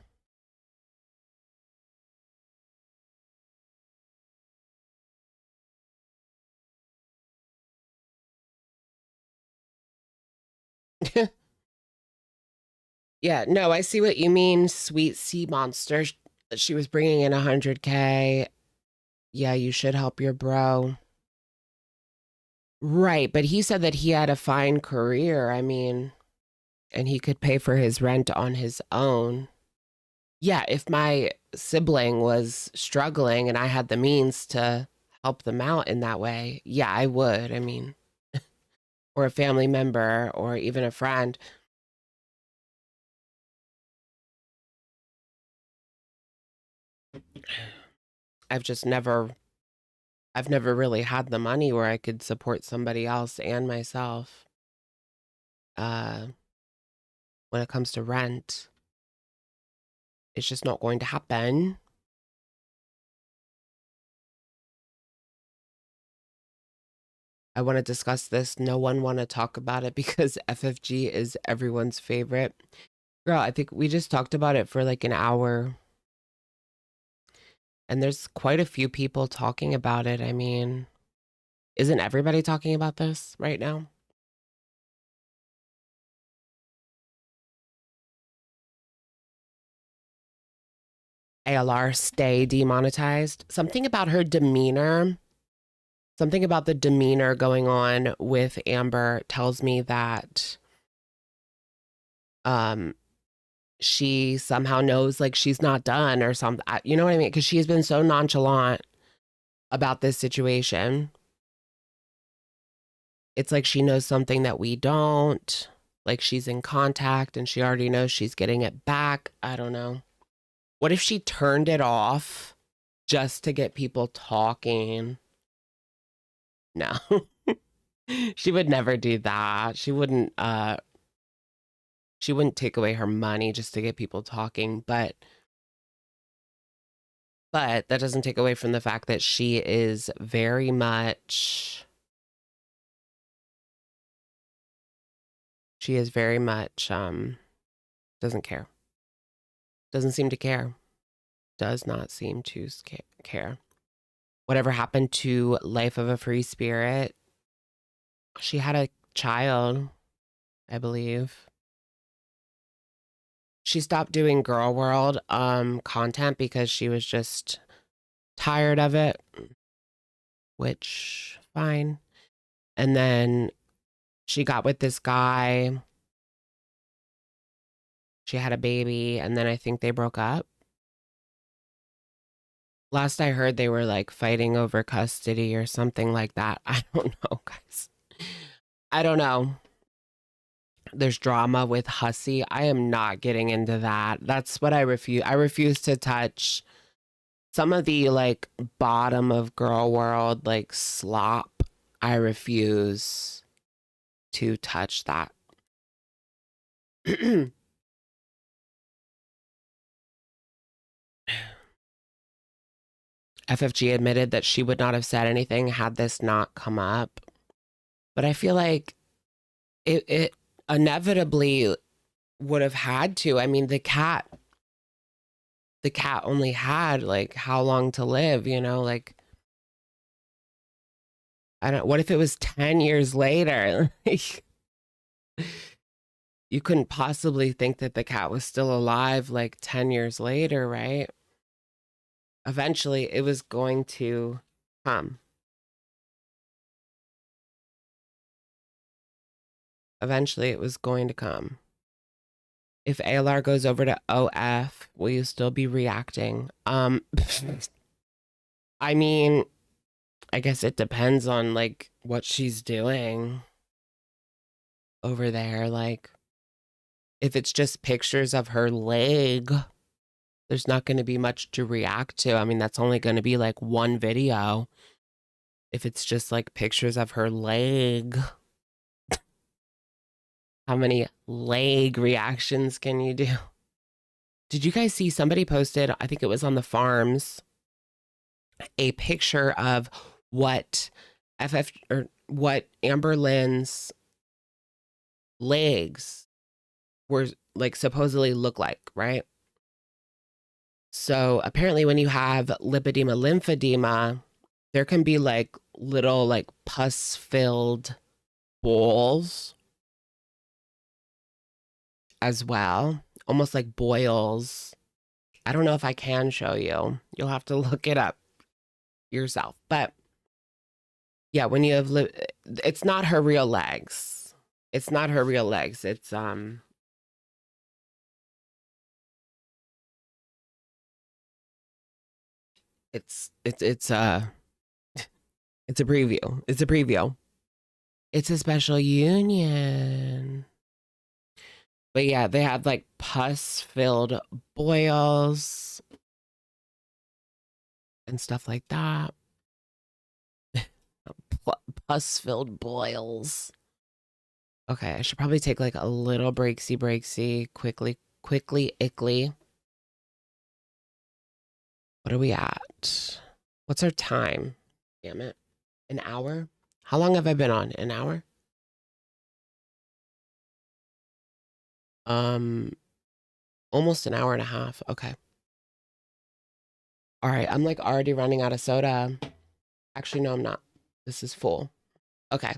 Yeah, no, I see what you mean. Sweet sea monster. She was bringing in 100K. Yeah, you should help your bro. Right, but he said that he had a fine career. I mean, and he could pay for his rent on his own. Yeah, if my sibling was struggling and I had the means to help them out in that way, yeah, I would. I mean, or a family member or even a friend. I've just never I've never really had the money where I could support somebody else and myself. Uh when it comes to rent, it's just not going to happen. I want to discuss this. No one want to talk about it because FFG is everyone's favorite. Girl, I think we just talked about it for like an hour. And there's quite a few people talking about it. I mean, isn't everybody talking about this right now? ALR stay demonetized. Something about her demeanor, something about the demeanor going on with Amber tells me that she somehow knows like she's not done or something. You know what I mean? Because she's been so nonchalant about this situation. It's like she knows something that we don't. Like she's in contact and she already knows she's getting it back. I don't know. What if she turned it off just to get people talking? No. She would never do that. She wouldn't take away her money just to get people talking, but that doesn't take away from the fact that she is very much doesn't care. Doesn't seem to care. Does not seem to care. Whatever happened to Life of a Free Spirit? She had a child, I believe. She stopped doing Girl World content because she was just tired of it, which fine. And then she got with this guy. She had a baby, and then I think they broke up. Last I heard, they were like fighting over custody or something like that. I don't know, guys. I don't know. There's drama with Hussy. I am not getting into that. That's what I refuse. I refuse to touch some of the like bottom of Girl World, like slop. I refuse to touch that. FFG admitted that she would not have said anything had this not come up. But I feel like it inevitably would have had to. I mean, the cat only had like how long to live, you know, like what if it was 10 years later? You couldn't possibly think that the cat was still alive like 10 years later, right? Eventually it was going to come. Eventually it was going to come. If ALR goes over to OF, will you still be reacting? I mean, I guess it depends on like what she's doing over there. Like, if it's just pictures of her leg, there's not going to be much to react to. I mean, that's only going to be like one video. If it's just like pictures of her leg, how many leg reactions can you do? Did you guys see somebody posted, I think it was on the farms, a picture of what what Amber Lynn's legs were like supposedly look like, right? So apparently when you have lipedema, lymphedema, there can be like little like pus filled balls as well, almost like boils. I don't know if I can show you. You'll have to look it up yourself. But yeah, when you have it's not her real legs. It's not her real legs. It's it's a preview. It's a preview. It's a special union. But yeah, they had like pus-filled boils and stuff like that. Pus-filled boils. Okay, I should probably take like a little breaksy, quickly, ickly. What are we at? What's our time? Damn it. An hour? How long have I been on? An hour? Almost an hour and a half. Okay. All right, I'm like already running out of soda. Actually, no, I'm not. This is full. Okay.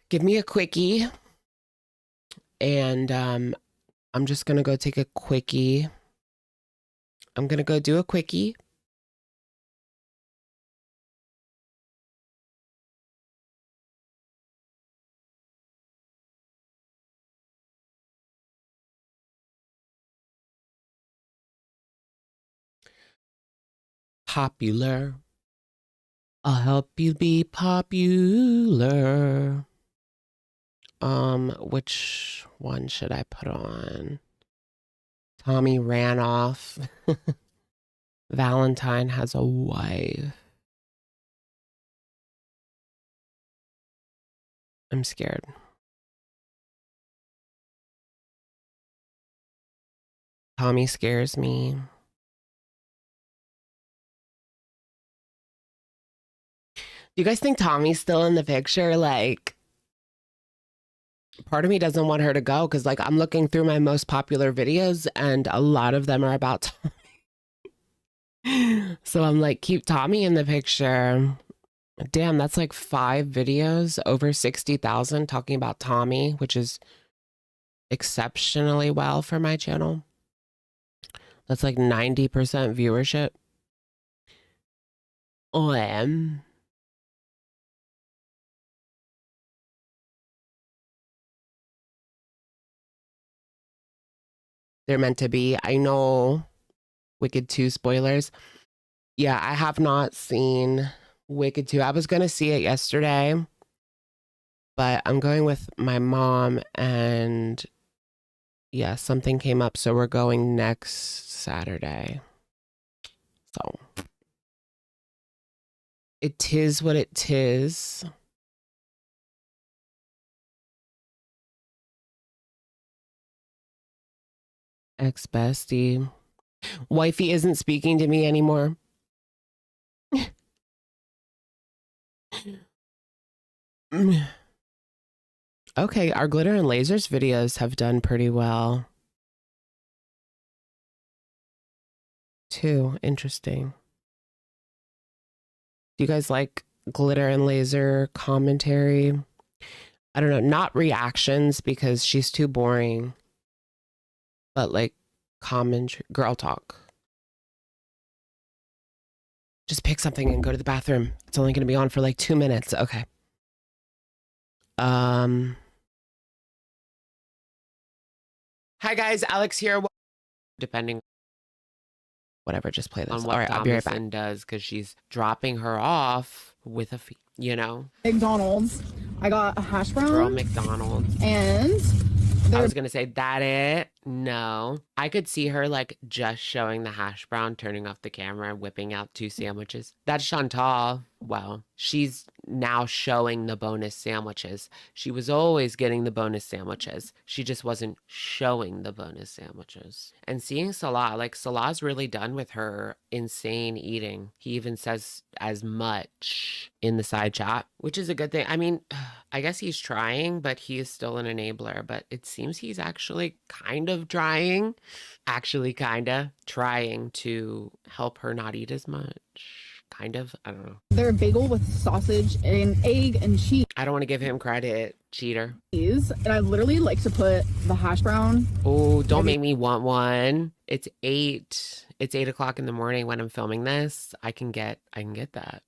Give me a quickie. And I'm just gonna go take a quickie. I'm gonna go do a quickie. Popular. I'll help you be popular. Which one should I put on? Tommy ran off. Valentine has a wife. I'm scared. Tommy scares me. Do you guys think Tommy's still in the picture? Like, part of me doesn't want her to go because, like, I'm looking through my most popular videos and a lot of them are about Tommy. So I'm like, keep Tommy in the picture. Damn, that's like 5 videos, over 60,000 talking about Tommy, which is exceptionally well for my channel. That's like 90% viewership. They're meant to be. I know. Wicked 2 spoilers. Yeah, I have not seen Wicked 2. I was going to see it yesterday, but I'm going with my mom and yeah, something came up. So we're going next Saturday. So it is what it is. Ex-bestie. Wifey isn't speaking to me anymore. Okay, our glitter and lasers videos have done pretty well. Too interesting. Do you guys like glitter and laser commentary? I don't know, not reactions because she's too boring, but like commentary, girl talk. Just pick something and go to the bathroom. It's only going to be on for like 2 minutes. Okay. Hi guys, Alex here. Depending, whatever, just play this. On what All right, I'll be right back. Thomason does, because she's dropping her off with a fee, you know. McDonald's. I got a hash brown. Girl McDonald's. And I was gonna say that it. No, I could see her like just showing the hash brown, turning off the camera, and whipping out 2 sandwiches. That's Chantal. Well, she's now showing the bonus sandwiches. She was always getting the bonus sandwiches. She just wasn't showing the bonus sandwiches. And seeing Salah, like Salah's really done with her insane eating. He even says as much in the side chat, which is a good thing. I mean, I guess he's trying, but he is still an enabler. But it seems he's actually kind of trying to help her not eat as much. Kind of. I don't know. they're a bagel with sausage and egg and cheese. I don't want to give him credit. Cheater. And I literally like to put the hash brown. Oh, don't make me want one. It's 8. It's 8 o'clock in the morning when I'm filming this. I can get that.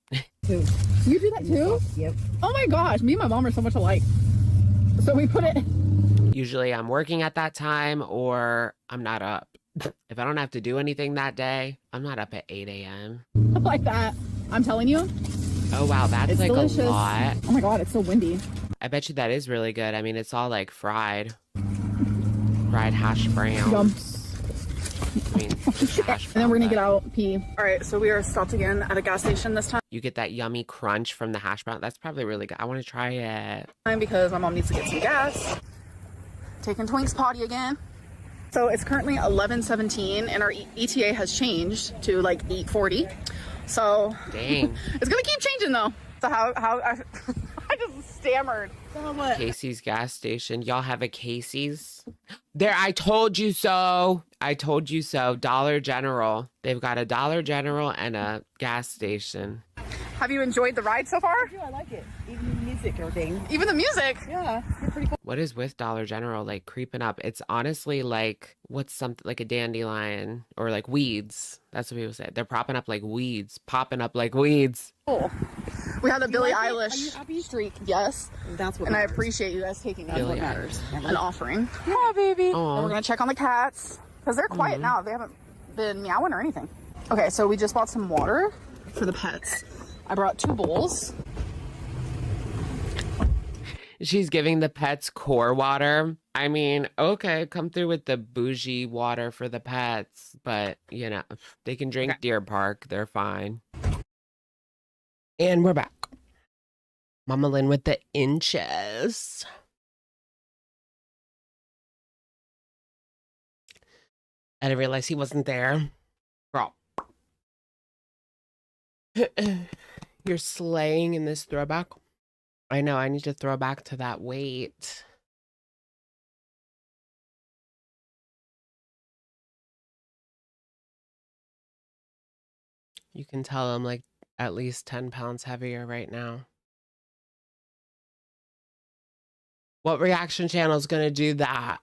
You do that too? Yep. Oh my gosh, me and my mom are so much alike. So we put it. Usually I'm working at that time or I'm not up. If I don't have to do anything that day, I'm not up at 8 a.m. Like that. I'm telling you. Oh wow, that's It's like delicious. a lot. Oh my god, it's so windy. I bet you that is really good. I mean, it's all like fried hash browns. Yum. I mean, just hash And then we're gonna get brown, out, pee. All right, so we are stopped again at a gas station this but you get that yummy crunch from the hash brown. That's probably really good. I want to try it. time because my mom needs to get some gas. Taking Twink's potty again. So it's currently 11:17 and our ETA has changed to like 8:40. So Dang. it's gonna keep changing though. So how I just stammered. Casey's gas station. Y'all have a Casey's? There, I told you so. I told you so. Dollar General. They've got a Dollar General and a gas station. Have you enjoyed the ride so far? I like it. Even the music, everything. Even the music. Yeah, you're pretty cool. What is with Dollar General like creeping up? It's honestly like what's something like a dandelion or like weeds. That's what people say. They're popping up like weeds. Cool. We had the Billie like it? Eilish Are you happy? streak, yes. That's what And I matters. appreciate you guys taking that Billie as Eilish. an offering. Yeah, baby. And Aw. we're gonna check on the cats because they're quiet now. They haven't been meowing or anything. Okay, so we just bought some water for the pets. I brought 2 bowls. She's giving the pets core water. I mean, okay, come through with the bougie water for the pets, but you know, they can drink Deer Park. They're fine. And we're back. Mama Lynn with the inches. I didn't realize he wasn't there. Girl. You're slaying in this throwback. I know, I need to throw back to that weight. You can tell I'm like at least 10 pounds heavier right now. What reaction channel is going to do that?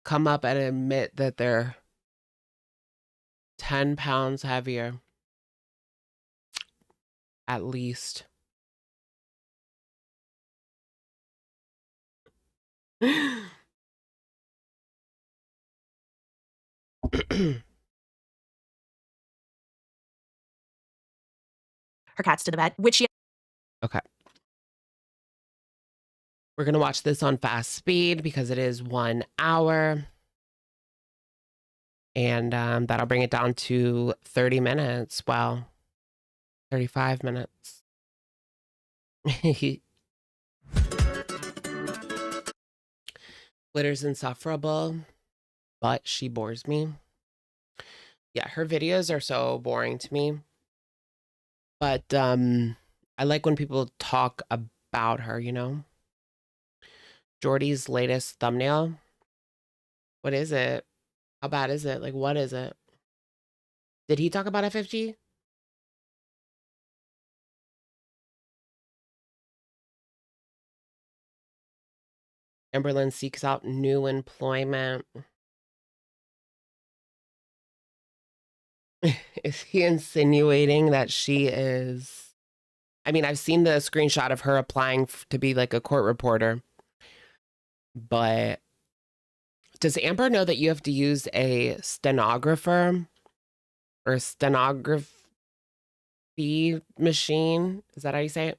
Come up and admit that they're 10 pounds heavier. At least. Her cats to the vet, which she Okay. We're going to watch this on fast speed because it is 1 hour. And that'll bring it down to 30 minutes. Well, 35 minutes. Glitter's insufferable, but she bores me. Yeah, her videos are so boring to me. But I like when people talk about her, you know? Jordy's latest thumbnail. What is it? How bad is it? Like, what is it? Did he talk about F50? Amberlynn seeks out new employment. Is he insinuating that she is... I mean, I've seen the screenshot of her applying to be like a court reporter. But does Amber know that you have to use a stenographer or stenography machine? Is that how you say it?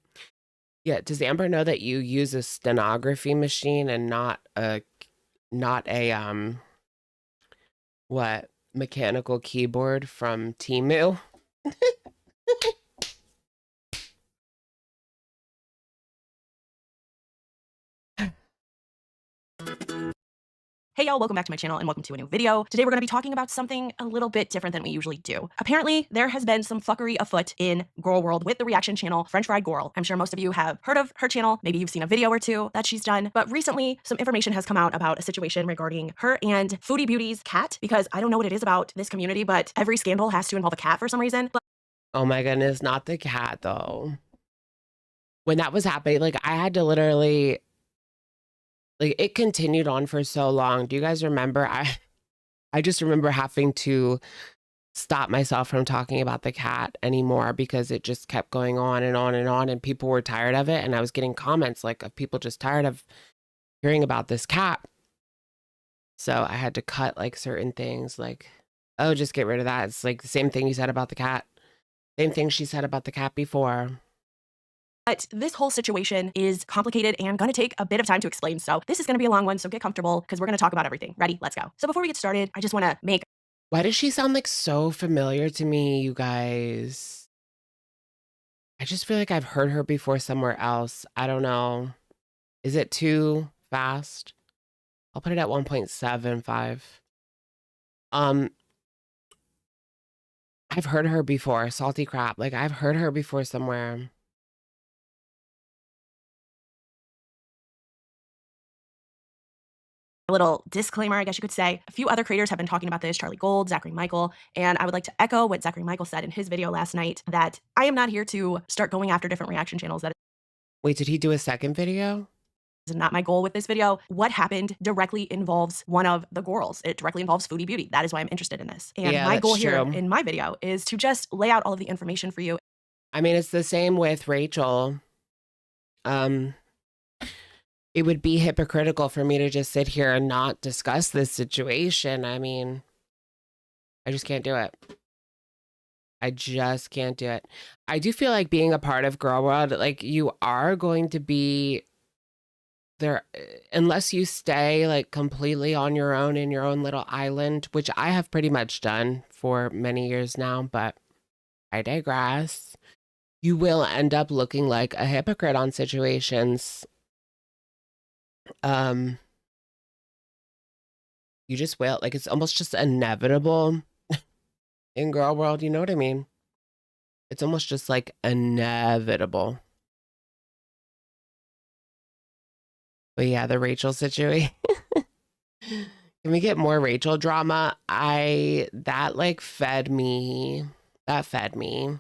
Yeah. Does Amber know that you use a stenography machine and not a what, mechanical keyboard from Temu? Hey y'all, welcome back to my channel and welcome to a new video. Today we're going to be talking about something a little bit different than we usually do. Apparently, there has been some fuckery afoot in Girl World with the reaction channel French Fried Girl. I'm sure most of you have heard of her channel. Maybe you've seen a video or two that she's done. But recently, some information has come out about a situation regarding her and Foodie Beauty's cat, because I don't know what it is about this community, but every scandal has to involve a cat for some reason. But Oh my goodness, not the cat though. When that was happening, like I had to literally... Like it continued on for so long. Do you guys remember? I just remember having to stop myself from talking about the cat anymore because it just kept going on and on and on, and people were tired of it. And I was getting comments like of people just tired of hearing about this cat. So I had to cut like certain things like, oh, just get rid of that. It's like the same thing you said about the cat. Same thing she said about the cat before. But this whole situation is complicated and going to take a bit of time to explain. So this is going to be a long one. So get comfortable because we're going to talk about everything. Ready? Let's go. So before we get started, I just want to make... Why does she sound like so familiar to me, you guys? I just feel like I've heard her before somewhere else. I don't know. Is it too fast? I'll put it at 1.75. I've heard her before. Salty crap. Like I've heard her before somewhere. A little disclaimer, I guess you could say. A few other creators have been talking about this, Charlie Gold, Zachary Michael, and I would like to echo what Zachary Michael said in his video last night, that I am not here to start going after different reaction channels. That Wait, did he do a second video? is not my goal with this video. What happened directly involves one of the girls. It directly involves Foodie Beauty. That is why I'm interested in this. And Yeah, my goal that's here true. in my video is to just lay out all of the information for you. I mean, it's the same with Rachel. It would be hypocritical for me to just sit here and not discuss this situation. I mean, I just can't do it. I just can't do it. I do feel like being a part of Girl World, like you are going to be there unless you stay like completely on your own in your own little island, which I have pretty much done for many years now, but I digress. you will end up looking like a hypocrite on situations. You just will. Like, it's almost just inevitable in girl world. You know what I mean? It's almost just like inevitable. But yeah, the Rachel situation. Can we get more Rachel drama? That like fed me. That fed me.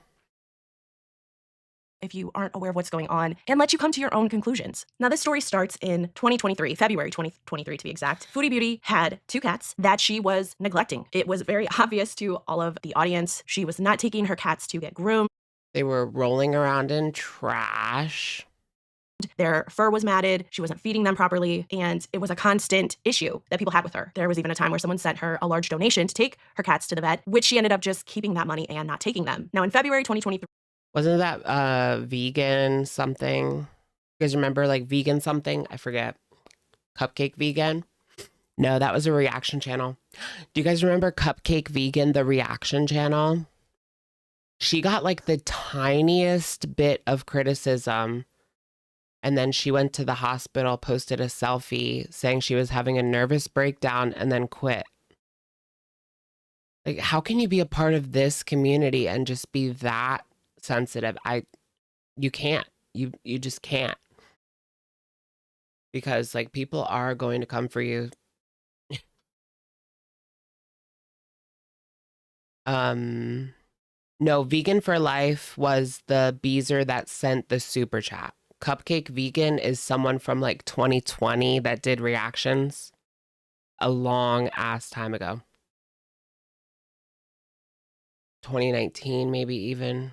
if you aren't aware of what's going on and let you come to your own conclusions. Now, this story starts in 2023, February 2023 to be exact. Foodie Beauty had 2 cats that she was neglecting. It was very obvious to all of the audience. She was not taking her cats to get groomed. They were rolling around in trash. Their fur was matted. She wasn't feeding them properly. And it was a constant issue that people had with her. There was even a time where someone sent her a large donation to take her cats to the vet, which she ended up just keeping that money and not taking them. Now, in February 2023, Wasn't that vegan something? You guys remember like vegan something? I forget. Cupcake vegan? No, that was a reaction channel. Do you guys remember Cupcake Vegan, the reaction channel? She got like the tiniest bit of criticism. And then she went to the hospital, posted a selfie saying she was having a nervous breakdown and then quit. Like, how can you be a part of this community and just be that sensitive? You can't. You just can't. Because like people are going to come for you. No, Vegan for Life was the Beezer that sent the super chat. Cupcake Vegan is someone from like 2020 that did reactions a long ass time ago. 2019, maybe even.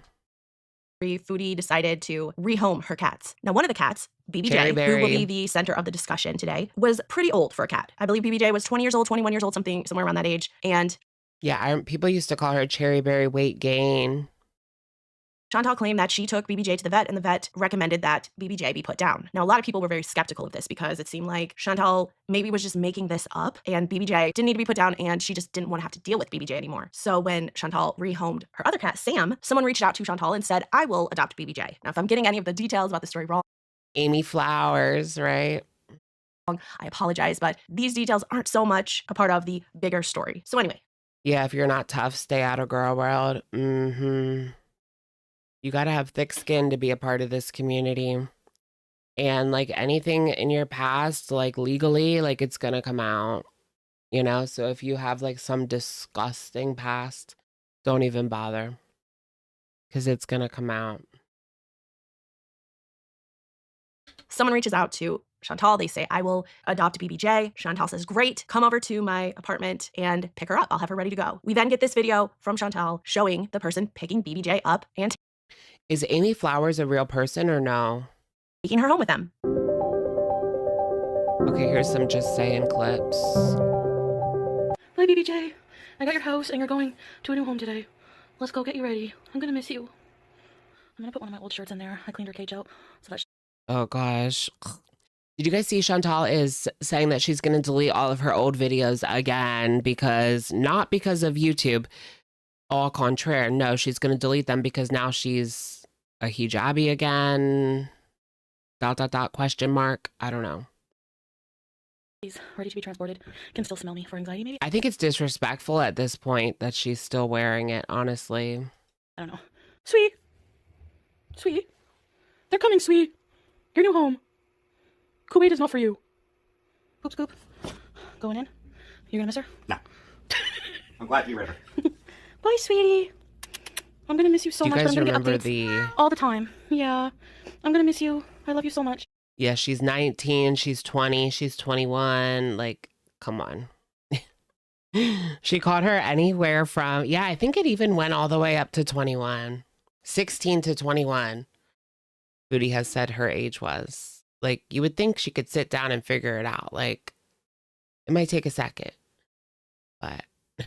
Foodie decided to rehome her cats. Now, one of the cats, BBJ, Cherry who will Berry. be the center of the discussion today, was pretty old for a cat. I believe BBJ was 20 years old, 21 years old, somewhere around that age. And Yeah, people used to call her Cherry Berry weight gain. Chantal claimed that she took BBJ to the vet and the vet recommended that BBJ be put down. Now, a lot of people were very skeptical of this because it seemed like Chantal maybe was just making this up and BBJ didn't need to be put down and she just didn't want to have to deal with BBJ anymore. So when Chantal rehomed her other cat, Sam, someone reached out to Chantal and said, I will adopt BBJ. Now, if I'm getting any of the details about the story wrong, Amy Flowers, right? I apologize, but these details aren't so much a part of the bigger story. So anyway. Yeah, if you're not tough, stay out of girl world. You got to have thick skin to be a part of this community. And like anything in your past, like legally, like it's going to come out, you know? So if you have like some disgusting past, don't even bother because it's going to come out. Someone reaches out to Chantal. They say, I will adopt BBJ. Chantal says, great, come over to my apartment and pick her up. I'll have her ready to go. We then get this video from Chantal showing the person picking BBJ up and Is Amy Flowers a real person or no? taking her home with them. Okay, here's some just saying clips. Bye, BBJ. I got your house and you're going to a new home today. Let's go get you ready. I'm gonna miss you. I'm gonna put one of my old shirts in there. I cleaned her cage out so that Oh gosh. Did you guys see Chantal is saying that she's going to delete all of her old videos again not because of YouTube, au contraire. No, she's going to delete them because now she's a hijabi again. ... question mark. I don't know. she's ready to be transported. Can still smell me for anxiety, maybe? I think it's disrespectful at this point that she's still wearing it, honestly. I don't know. Sweet. Sweet. They're coming, sweet. Your new home. Kuwait is not for you. Poop scoop. Going in. You're gonna miss her? No. I'm glad you read her. Bye, sweetie. I'm gonna miss you so Do you much. guys But I'm gonna remember get updates all the time. Yeah. I'm gonna miss you. I love you so much. Yeah, she's 19, she's 20, she's 21. Like, come on. She caught her anywhere from, yeah, I think it even went all the way up to 21. 16 to 21. Booty has said her age was. Like, you would think she could sit down and figure it out. Like, it might take a second. But I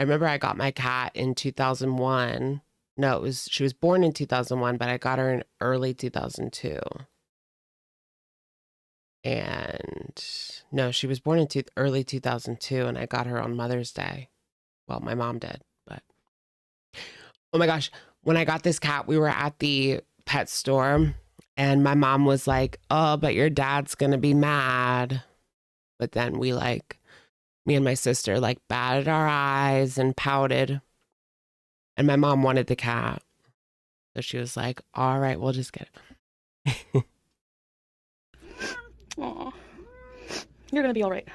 remember I got my cat in 2001. No, she was born in 2001, but I got her in early 2002. And no, she was born in early 2002, and I got her on Mother's Day. Well, my mom did, but oh my gosh, when I got this cat, we were at the pet store and my mom was like, oh, but your dad's going to be mad. But then we like, me and my sister like batted our eyes and pouted. And my mom wanted the cat. So she was like, all right, we'll just get it. Aw. You're gonna be all right.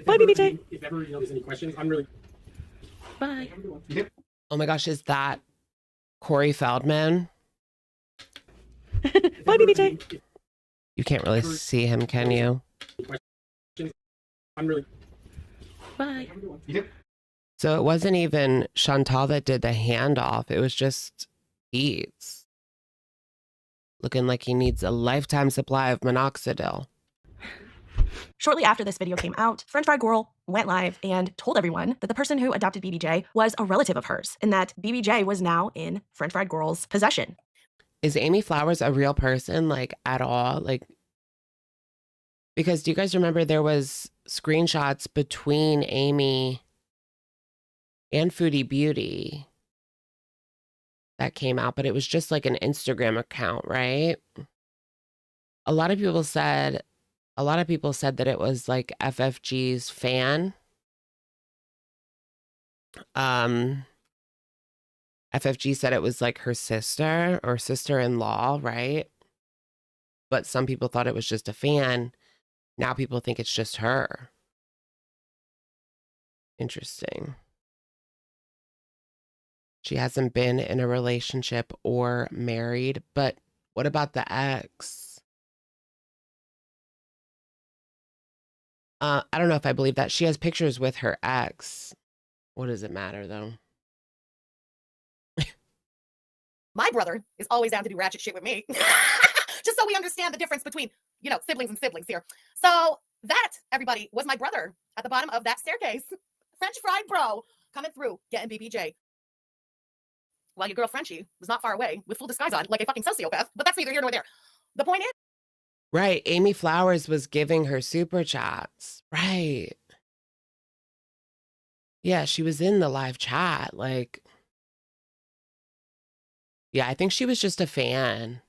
Bye, BBJ. If ever there's any questions, I'm really. Bye. Oh my gosh, is that Corey Feldman? Bye, BBJ. You can't really see him, can you? I'm really. Bye. So it wasn't even Chantal that did the handoff. It was just Beats. Looking like he needs a lifetime supply of minoxidil. Shortly after this video came out, French Fry Girl went live and told everyone that the person who adopted BBJ was a relative of hers and that BBJ was now in French Fried Girl's possession. Is Amy Flowers a real person, like, at all? Like, because do you guys remember there was screenshots between Amy and Foodie Beauty that came out, but it was just like an Instagram account, right? A lot of people said that it was like FFG's fan. FFG said it was like her sister or sister-in-law, right? But some people thought it was just a fan. Now people think it's just her. Interesting. She hasn't been in a relationship or married, but what about the ex? I don't know if I believe that. She has pictures with her ex. What does it matter, though? My brother is always down to do ratchet shit with me. Just so we understand the difference between, siblings and siblings here. So that, everybody, was my brother at the bottom of that staircase. French fried bro coming through, getting BBJ. While your girl Frenchie was not far away with full disguise on, like a fucking sociopath. But that's neither here nor there. The point is, Right. Amy Flowers was giving her super chats. Right. Yeah, she was in the live chat. Like, yeah, I think she was just a fan.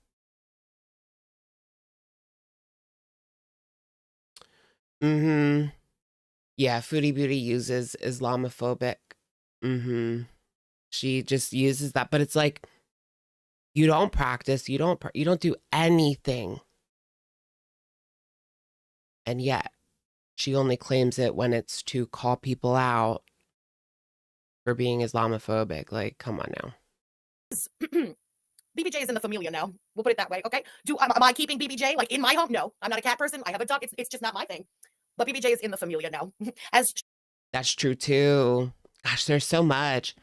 Mm-hmm. Yeah, Foodie Beauty uses Islamophobic. Mm-hmm. She just uses that, but it's like, you don't practice, you don't do anything. And yet, she only claims it when it's to call people out for being Islamophobic. Like, come on now. BBJ is in the familia now. We'll put it that way, okay? Am I keeping BBJ like in my home? No, I'm not a cat person. I have a dog. It's just not my thing. But BBJ is in the familia now. That's true too. Gosh, there's so much.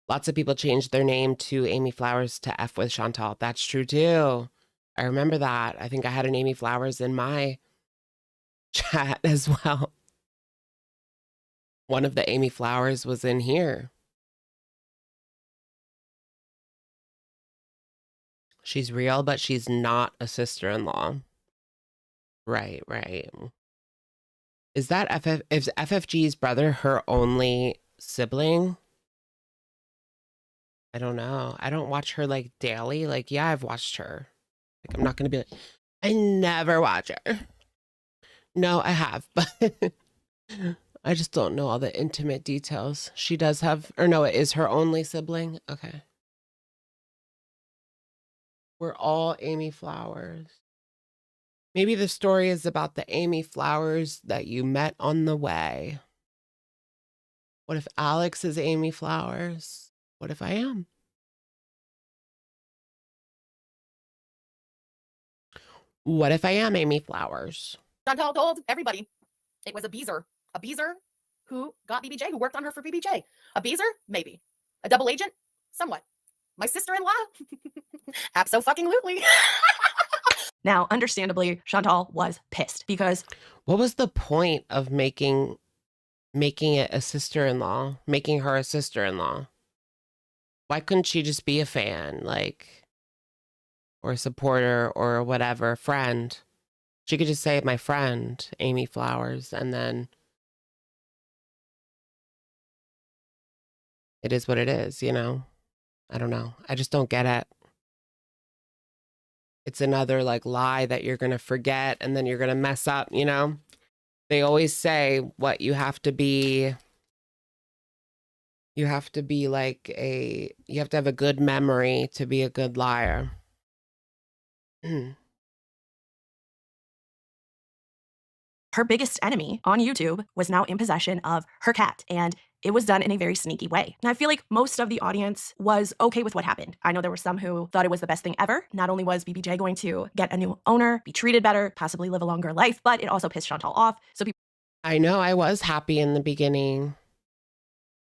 Lots of people changed their name to Amy Flowers to F with Chantal. That's true too. I remember that. I think I had an Amy Flowers in my chat as well. One of the Amy Flowers was in here. She's real, but she's not a sister-in-law. Right, right. Is FFG's brother her only sibling? I don't know. I don't watch her like daily. Like, yeah, I've watched her. Like, I'm not going to be like, I never watch her. No, I have, but I just don't know all the intimate details. She does have, or no, it is her only sibling. Okay. We're all Amy Flowers. Maybe the story is about the Amy Flowers that you met on the way. What if Alex is Amy Flowers? What if I am? What if I am Amy Flowers? Chantal told everybody it was a beezer. A beezer who got BBJ, who worked on her for BBJ. A beezer? Maybe. A double agent? Somewhat. My sister-in-law? Abso-fucking-lutely. Now, understandably, Chantal was pissed because what was the point of making it a sister-in-law, making her a sister-in-law? Why couldn't she just be a fan, like, or a supporter or whatever, friend? She could just say, my friend, Amy Flowers, and then it is what it is, you know? I don't know. I just don't get it. It's another like lie that you're going to forget and then you're going to mess up, you know? They always say what you have to be like you have to have a good memory to be a good liar. Her biggest enemy on YouTube was now in possession of her cat, and it was done in a very sneaky way. And I feel like most of the audience was okay with what happened. I know there were some who thought it was the best thing ever. Not only was BBJ going to get a new owner, be treated better, possibly live a longer life, but it also pissed Chantal off. So people I know, I was happy in the beginning.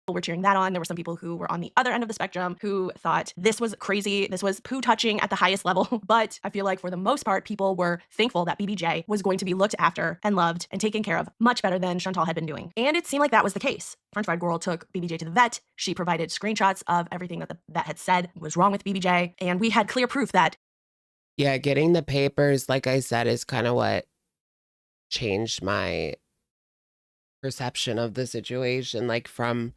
were cheering that on. There were some people who were on the other end of the spectrum who thought this was crazy. This was poo touching at the highest level. But I feel like for the most part, people were thankful that BBJ was going to be looked after and loved and taken care of much better than Chantal had been doing. And it seemed like that was the case. French Fried Girl took BBJ to the vet. She provided screenshots of everything that the vet had said was wrong with BBJ. And we had clear proof that Yeah, getting the papers, like I said, is kind of what changed my perception of the situation. Like from,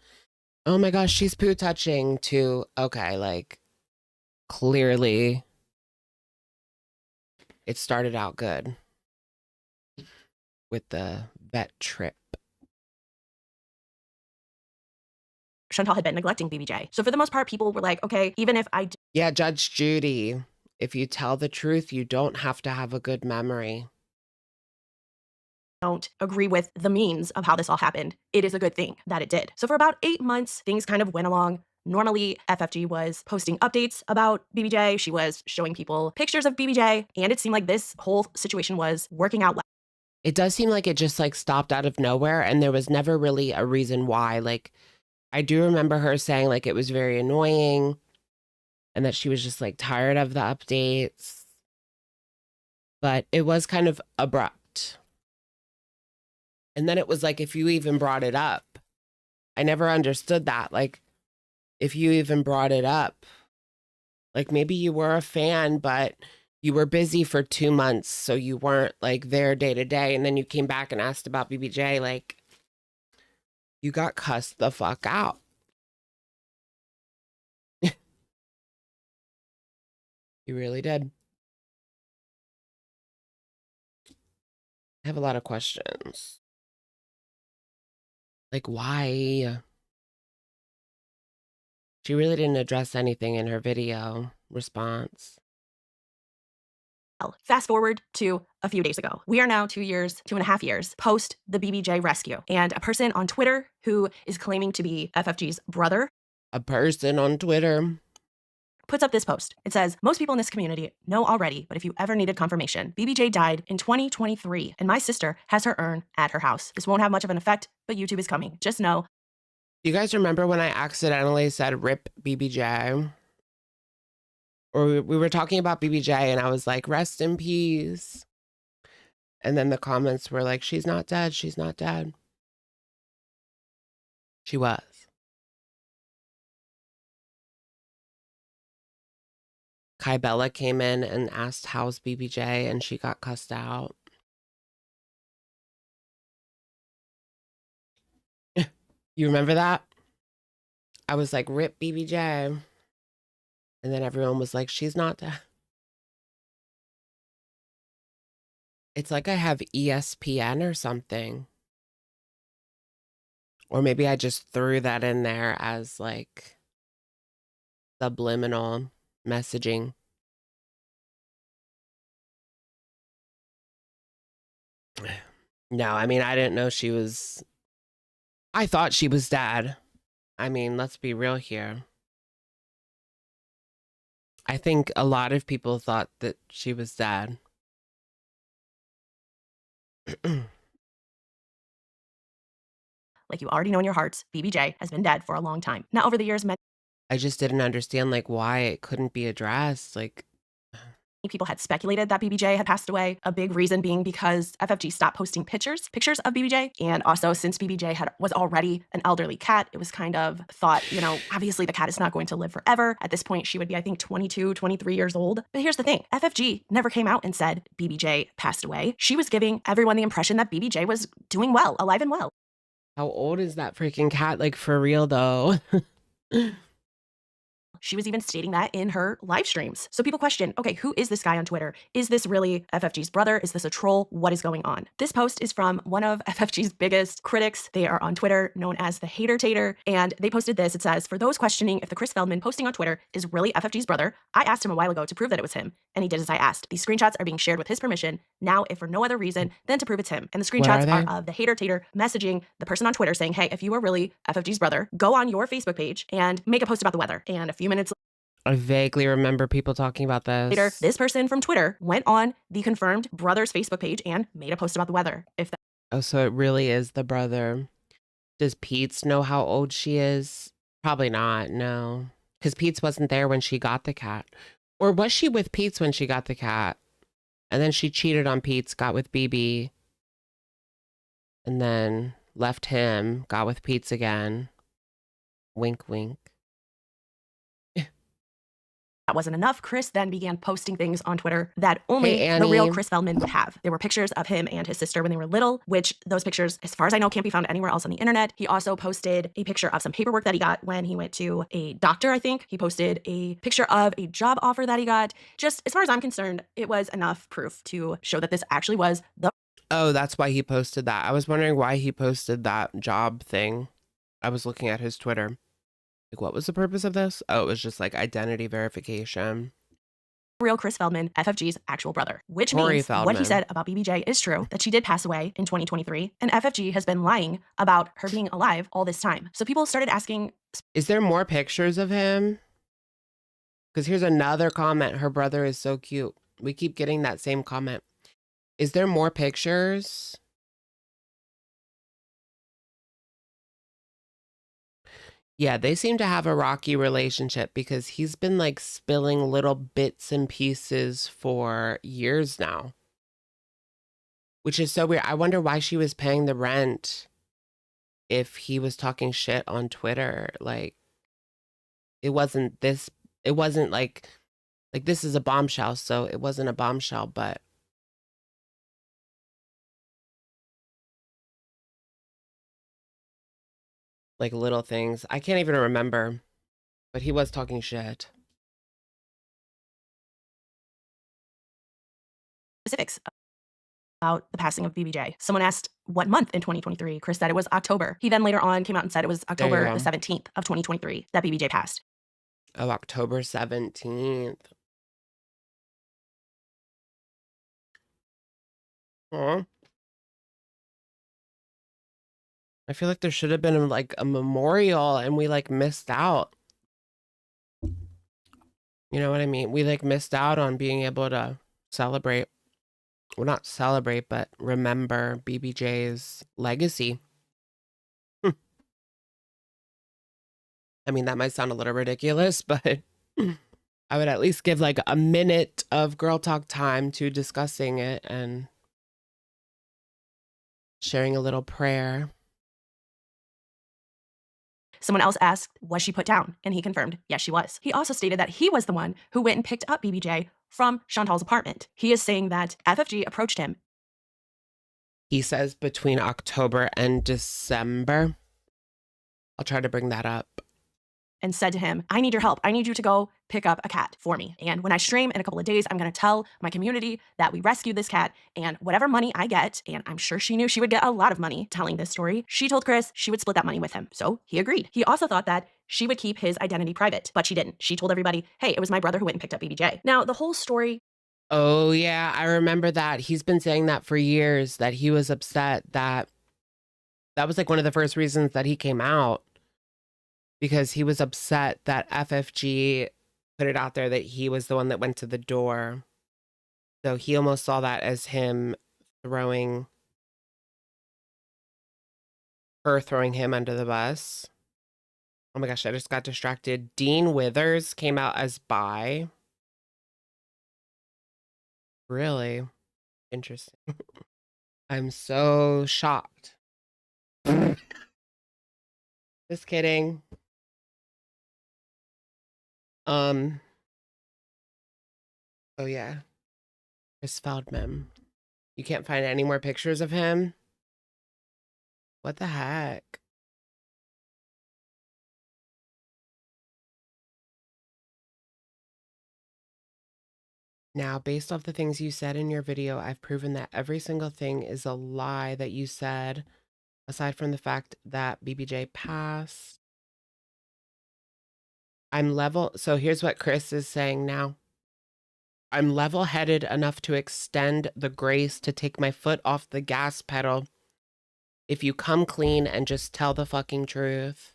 oh my gosh, she's poo touching to, okay, like clearly it started out good with the vet trip. Chantal had been neglecting BBJ. So for the most part, people were like, okay, even if I Yeah, Judge Judy, if you tell the truth, you don't have to have a good memory. don't agree with the means of how this all happened, it is a good thing that it did. So for about 8 months, things kind of went along. Normally, FFG was posting updates about BBJ. She was showing people pictures of BBJ, and it seemed like this whole situation was working out well. It does seem like it just like stopped out of nowhere and there was never really a reason why. Like I do remember her saying like it was very annoying and that she was just like tired of the updates. But it was kind of abrupt. And then it was like if you even brought it up. I never understood that. Like if you even brought it up, like maybe you were a fan, but you were busy for 2 months, so you weren't like there day to day. And then you came back and asked about BBJ, like you got cussed the fuck out. You really did. I have a lot of questions. Like why? She really didn't address anything in her video response. Fast forward to a few days ago. We are now 2.5 years post the BBJ rescue. And a person on Twitter who is claiming to be FFG's brother A person on Twitter puts up this post. It says, most people in this community know already, but if you ever needed confirmation, BBJ died in 2023 and my sister has her urn at her house. This won't have much of an effect, but YouTube is coming. Just know. You guys remember when I accidentally said rip BBJ? Or we were talking about BBJ and I was like, rest in peace. And then the comments were like, she's not dead. She's not dead. She was. Kai Bella came in and asked, how's BBJ? And she got cussed out. You remember that? I was like, rip BBJ. And then everyone was like, she's not dead. It's like I have ESPN or something. Or maybe I just threw that in there as like subliminal messaging. No, I mean, I didn't know she was... I thought she was dead. I mean, let's be real here. I think a lot of people thought that she was dead. Like you already know in your hearts, BBJ has been dead for a long time. Now, over the years, many I just didn't understand like why it couldn't be addressed. Like, people had speculated that BBJ had passed away. A big reason being because FFG stopped posting pictures of BBJ. And also since BBJ was already an elderly cat, it was kind of thought, you know, obviously the cat is not going to live forever. At this point, she would be, I think, 22, 23 years old. But here's the thing. FFG never came out and said BBJ passed away. She was giving everyone the impression that BBJ was doing well, alive and well. how old is that freaking cat? Like, for real, though. She was even stating that in her live streams. So people question, okay, who is this guy on Twitter? Is this really FFG's brother? Is this a troll? What is going on? This post is from one of FFG's biggest critics. They are on Twitter, known as the Hater Tater, and they posted this. It says, for those questioning if the Chris Feldman posting on Twitter is really FFG's brother, I asked him a while ago to prove that it was him, and he did as I asked. These screenshots are being shared with his permission now, if for no other reason than to prove it's him. And the screenshots are of the Hater Tater messaging the person on Twitter saying, hey, if you are really FFG's brother, go on your Facebook page and make a post about the weather. And a few minutes I vaguely remember people talking about this. later, this person from Twitter went on the confirmed brother's Facebook page and made a post about the weather. If that Oh, so it really is the brother. Does Pete's know how old she is? Probably not, no. Because Pete's wasn't there when she got the cat. Or was she with Pete's when she got the cat? And then she cheated on Pete's, got with BB. And then left him, got with Pete's again. Wink, wink. that wasn't enough, Chris then began posting things on Twitter that only Hey, the real Annie. Chris Feldman would have. There were pictures of him and his sister when they were little, which those pictures, as far as I know, can't be found anywhere else on the internet. He also posted a picture of some paperwork that he got when he went to a doctor, I think. He posted a picture of a job offer that he got. Just as far as I'm concerned, it was enough proof to show that this actually was the Oh, that's why he posted that. I was wondering why he posted that job thing. I was looking at his Twitter. Like, what was the purpose of this? Oh, it was just like identity verification. real Chris Feldman, FFG's actual brother, which Corey means what Feldman. he said about BBJ is true, that she did pass away in 2023, and FFG has been lying about her being alive all this time. So people started asking, Is there more pictures of him? Because here's another comment. Her brother is so cute. We keep getting that same comment. Is there more pictures? Yeah, they seem to have a rocky relationship because he's been like spilling little bits and pieces for years now. Which is so weird. I wonder why she was paying the rent if he was talking shit on Twitter. Like, it wasn't like this is a bombshell, so it wasn't a bombshell, but like little things. I can't even remember, but he was talking shit. specifics about the passing of BBJ. Someone asked what month in 2023. Chris said it was October. He then later on came out and said it was October go. the 17th of 2023 that BBJ passed. Oh, October 17th. Huh? I feel like there should have been like a memorial and we like missed out. You know what I mean? We like missed out on being able to celebrate. Well, not celebrate, but remember BBJ's legacy. I mean, that might sound a little ridiculous, but I would at least give like a minute of girl talk time to discussing it and sharing a little prayer. Someone else asked, was she put down? And he confirmed, yes, she was. He also stated that he was the one who went and picked up BBJ from Chantal's apartment. He is saying that FFG approached him. He says between October and December. I'll try to bring that up. And said to him, I need your help. I need you to go pick up a cat for me. And when I stream in a couple of days, I'm going to tell my community that we rescued this cat, and whatever money I get, and I'm sure she knew she would get a lot of money telling this story, she told Chris she would split that money with him. So he agreed. He also thought that she would keep his identity private, but she didn't. She told everybody, hey, it was my brother who went and picked up BBJ. Now, the whole story. Oh, yeah, I remember that. He's been saying that for years, that he was upset that was like one of the first reasons that he came out. Because he was upset that FFG put it out there that he was the one that went to the door. So he almost saw that as him throwing him under the bus. Oh my gosh, I just got distracted. Dean Withers came out as bi. Really? Interesting. I'm so shocked. Just kidding. Oh yeah. Chris Feldman. You can't find any more pictures of him? What the heck? Now, based off the things you said in your video, I've proven that every single thing is a lie that you said, aside from the fact that BBJ passed. I'm level. So here's what Chris is saying now. I'm level-headed enough to extend the grace to take my foot off the gas pedal if you come clean and just tell the fucking truth.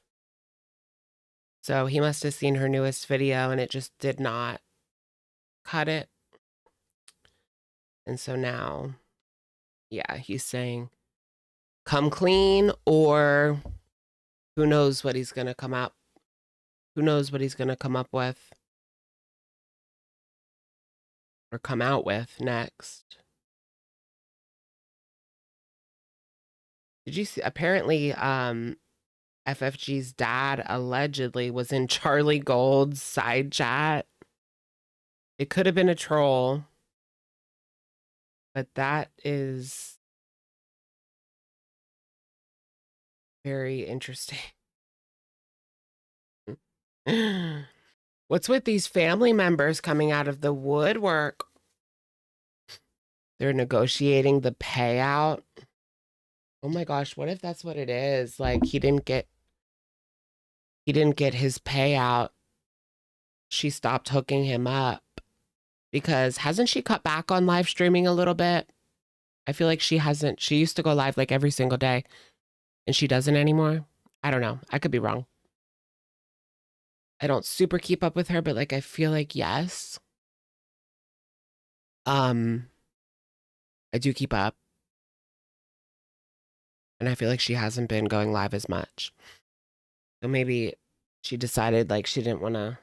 So he must have seen her newest video and it just did not cut it. And so now, yeah, he's saying, come clean, or who knows what he's going to come up. Who knows what he's going to come up with or come out with next. Did you see? Apparently, FFG's dad allegedly was in Charlie Gold's side chat. It could have been a troll, but that is very interesting. What's with these family members coming out of the woodwork? They're negotiating the payout. Oh my gosh, what if that's what it is? Like he didn't get his payout. She stopped hooking him up because hasn't she cut back on live streaming a little bit? I feel like she hasn't. She used to go live like every single day and she doesn't anymore. I don't know. I could be wrong. I don't super keep up with her, but like I feel like yes. I do keep up. And I feel like she hasn't been going live as much. So maybe she decided like she didn't want to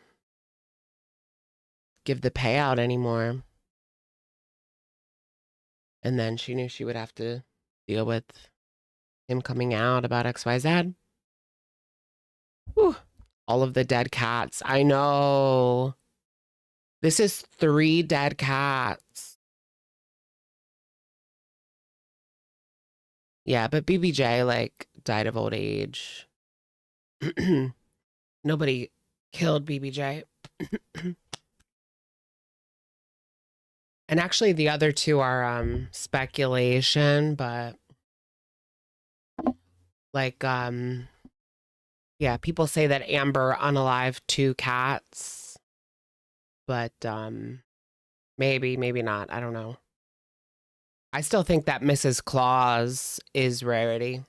give the payout anymore. And then she knew she would have to deal with him coming out about XYZ. Whew. All of the dead cats. I know. This is 3 dead cats. Yeah, but BBJ like died of old age. Nobody killed BBJ. And actually the other 2 are speculation, but like yeah, people say that Amber unalived 2 cats. But maybe not. I don't know. I still think that Mrs. Claus is Rarity.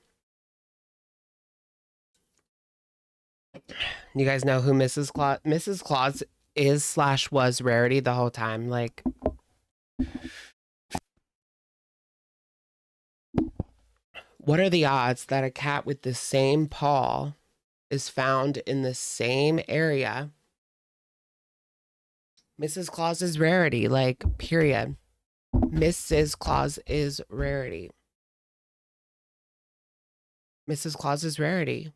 You guys know who Mrs. Claus? Mrs. Claus is / was Rarity the whole time. Like, what are the odds that a cat with the same paw is found in the same area? Mrs. Claus is Rarity, like, period. Mrs. Claus is Rarity. Mrs. Claus is Rarity.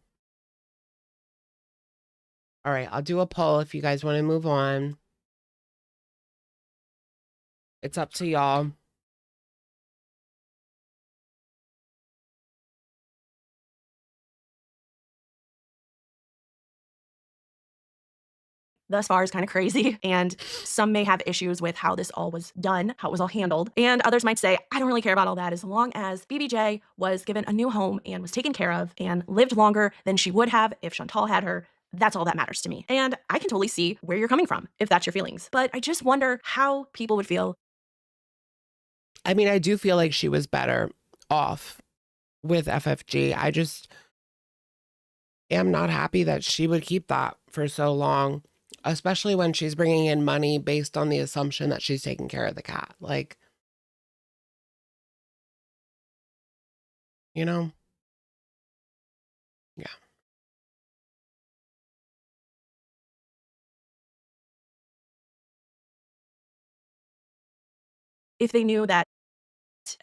All right, I'll do a poll if you guys want to move on. It's up to y'all. Thus far is kind of crazy, and some may have issues with how this all was done, how it was all handled, and others might say, I don't really care about all that as long as BBJ was given a new home and was taken care of and lived longer than she would have if Chantal had her. That's all that matters to me. And I can totally see where you're coming from if that's your feelings, but I just wonder how people would feel. I mean, I do feel like she was better off with FFG. I just am not happy that she would keep that for so long, especially when she's bringing in money based on the assumption that she's taking care of the cat. Like, you know? Yeah. If they knew that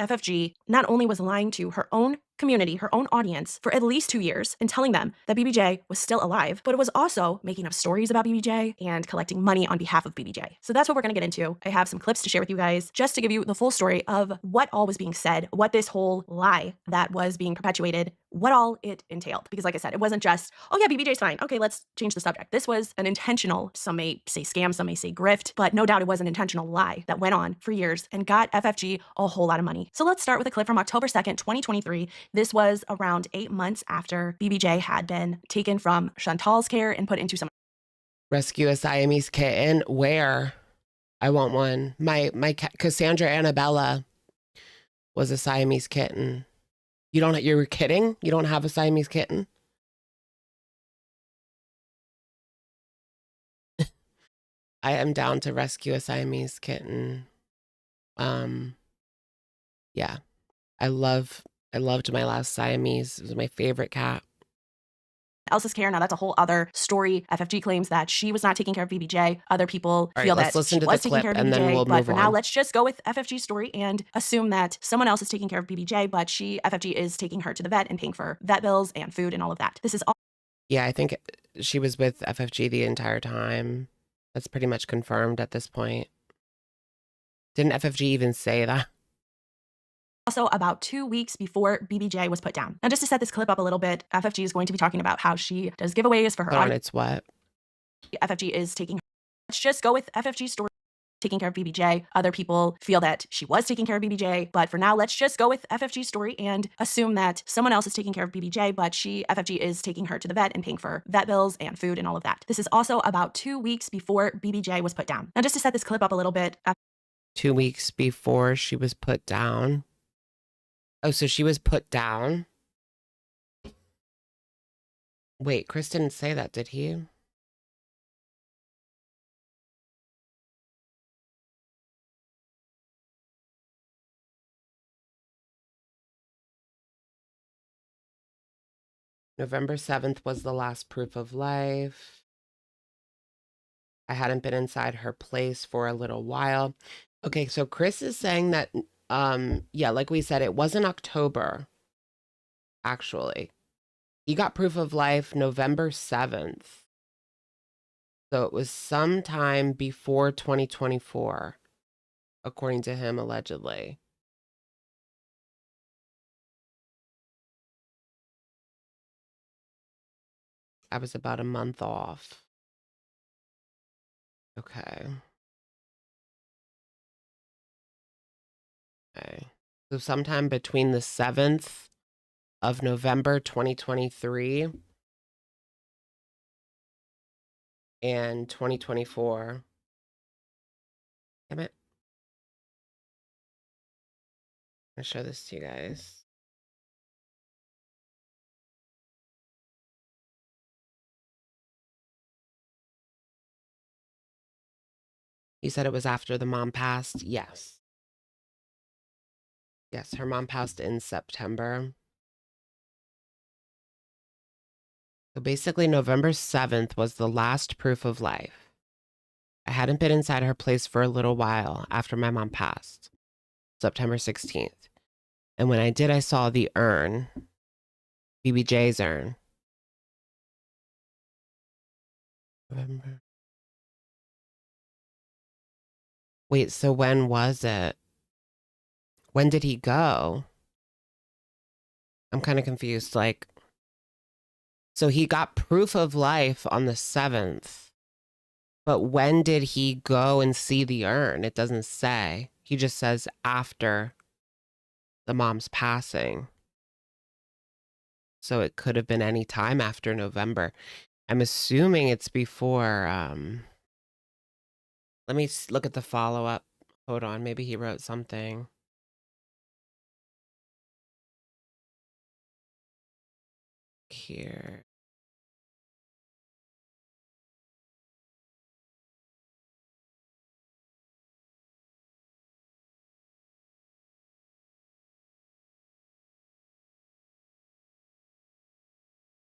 FFG not only was lying to her own community, her own audience, for at least 2 years and telling them that BBJ was still alive, but it was also making up stories about BBJ and collecting money on behalf of BBJ. So that's what we're gonna get into. I have some clips to share with you guys just to give you the full story of what all was being said, what this whole lie that was being perpetuated, what all it entailed. Because like I said, it wasn't just, oh yeah, BBJ's fine. Okay, let's change the subject. This was an intentional, some may say scam, some may say grift, but no doubt it was an intentional lie that went on for years and got FFG a whole lot of money. So let's start with a clip from October 2nd, 2023. This was around 8 months after BBJ had been taken from Chantal's care and put into some Rescue a Siamese kitten. Where? I want one. My Cassandra Annabella was a Siamese kitten. You're kidding? You don't have a Siamese kitten? I am down to rescue a Siamese kitten. Yeah. I loved my last Siamese. It was my favorite cat. else's care. Now that's a whole other story. FFG claims that she was not taking care of BBJ. Other people feel that she was taking care of BBJ. But for now, let's just go with FFG's story and assume that someone else is taking care of BBJ, but FFG is taking her to the vet and paying for vet bills and food and all of that. This is all. Yeah, I think she was with FFG the entire time. That's pretty much confirmed at this point. Didn't FFG even say that? Also, about 2 weeks before BBJ was put down. Now, just to set this clip up a little bit, FFG is going to be talking about how she does giveaways for her audience. It's what? FFG is taking. Let's just go with FFG's story. Taking care of BBJ. Other people feel that she was taking care of BBJ, but for now, let's just go with FFG's story and assume that someone else is taking care of BBJ, but FFG is taking her to the vet and paying for vet bills and food and all of that. This is also about 2 weeks before BBJ was put down. Now, just to set this clip up a little bit. 2 weeks before she was put down. Oh, so she was put down? Wait, Chris didn't say that, did he? November 7th was the last proof of life. I hadn't been inside her place for a little while. Okay, so Chris is saying that, yeah, like we said, it wasn't October, actually. He got proof of life November 7th. So it was sometime before 2024, according to him, allegedly. I was about a month off. Okay. Okay. So sometime between the 7th of November 2023 and 2024. Damn it. I'll show this to you guys. You said it was after the mom passed? Yes. Yes, her mom passed in September. So basically, November 7th was the last proof of life. I hadn't been inside her place for a little while after my mom passed, September 16th. And when I did, I saw the urn, BBJ's urn. November. Wait, so when was it? When did he go? I'm kind of confused. Like, so he got proof of life on the 7th, but when did he go and see the urn? It doesn't say. He just says after the mom's passing. So it could have been any time after November. I'm assuming it's before, let me look at the follow-up. Hold on, maybe he wrote something. Here.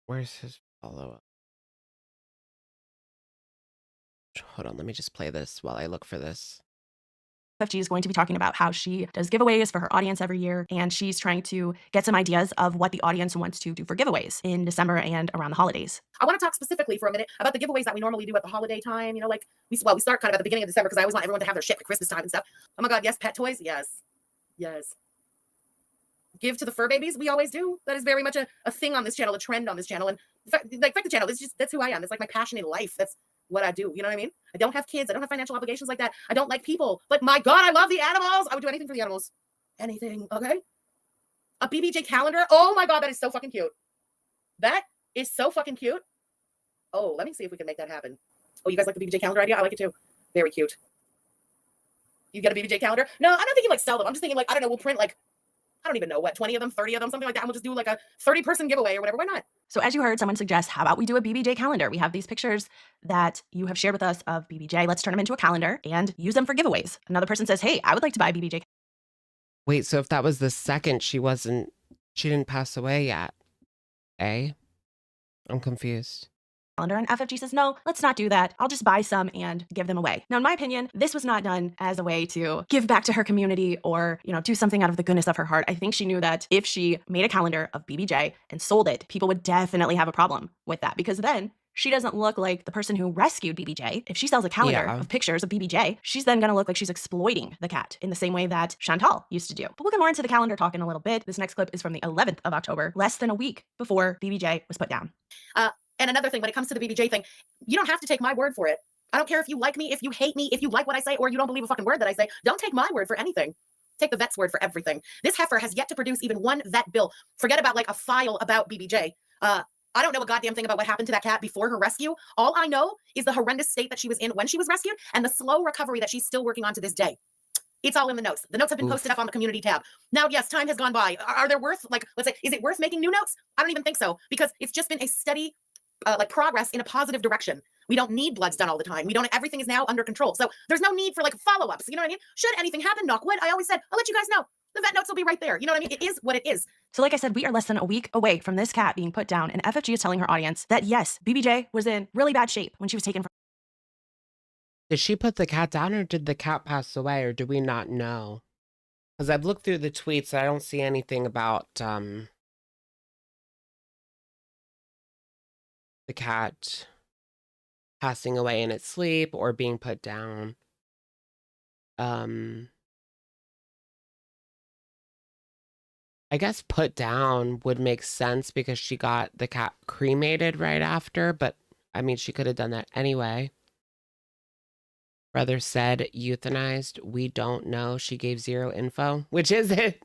Where's his follow-up? Hold on, let me just play this while I look for this. FFG is going to be talking about how she does giveaways for her audience every year, and she's trying to get some ideas of what the audience wants to do for giveaways in December and around the holidays. I want to talk specifically for a minute about the giveaways that we normally do at the holiday time. You know, like we start kind of at the beginning of December because I always want everyone to have their shit at Christmas time and stuff. Oh my God, yes, pet toys, yes. Give to the fur babies, we always do. That is very much a thing on this channel, a trend on this channel, and like the channel, that's who I am. It's like my passion in life. That's what I do. You know what I mean? I don't have kids. I don't have financial obligations like that. I don't like people. But my God, I love the animals. I would do anything for the animals. Anything, okay? A BBJ calendar. Oh my God, that is so fucking cute. That is so fucking cute. Oh, let me see if we can make that happen. Oh, you guys like the BBJ calendar idea? I like it too. Very cute. You get a BBJ calendar? No, I'm not thinking like sell them. I'm just thinking like, I don't know, we'll print like, I don't even know what, 20 of them, 30 of them, something like that. And we'll just do like a 30-person giveaway or whatever. Why not? So as you heard, someone suggest, how about we do a BBJ calendar? We have these pictures that you have shared with us of BBJ. Let's turn them into a calendar and use them for giveaways. Another person says, hey, I would like to buy a BBJ Wait, so if that was the second, she didn't pass away yet, eh? I'm confused. calendar, and FFG says, no, let's not do that. I'll just buy some and give them away. Now, in my opinion, this was not done as a way to give back to her community or, do something out of the goodness of her heart. I think she knew that if she made a calendar of BBJ and sold it, people would definitely have a problem with that, because then she doesn't look like the person who rescued BBJ. If she sells a calendar of pictures of BBJ, she's then going to look like she's exploiting the cat in the same way that Chantal used to do. But we'll get more into the calendar talk in a little bit. This next clip is from the 11th of October, less than a week before BBJ was put down. And another thing, when it comes to the BBJ thing, you don't have to take my word for it. I don't care if you like me, if you hate me, if you like what I say, or you don't believe a fucking word that I say. Don't take my word for anything. Take the vet's word for everything. This heifer has yet to produce even one vet bill. Forget about like a file about BBJ. I don't know a goddamn thing about what happened to that cat before her rescue. All I know is the horrendous state that she was in when she was rescued and the slow recovery that she's still working on to this day. It's all in the notes. The notes have been posted up on the community tab. Now, yes, time has gone by. Are there worth, like, let's say, is it worth making new notes? I don't even think so, because it's just been a steady progress in a positive direction. We don't need bloods done all the time. Everything is now under control. So there's no need for like follow-ups. You know what I mean? Should anything happen, knock wood, I always said, I'll let you guys know. The vet notes will be right there. You know what I mean? It is what it is. So like I said, we are less than a week away from this cat being put down, and FFG is telling her audience that yes, BBJ was in really bad shape when she was taken from. Did she put the cat down, or did the cat pass away, or do we not know? Because I've looked through the tweets, I don't see anything about the cat passing away in its sleep or being put down. I guess put down would make sense because she got the cat cremated right after, but I mean, she could have done that anyway. Brother said euthanized. We don't know. She gave zero info. Which is it?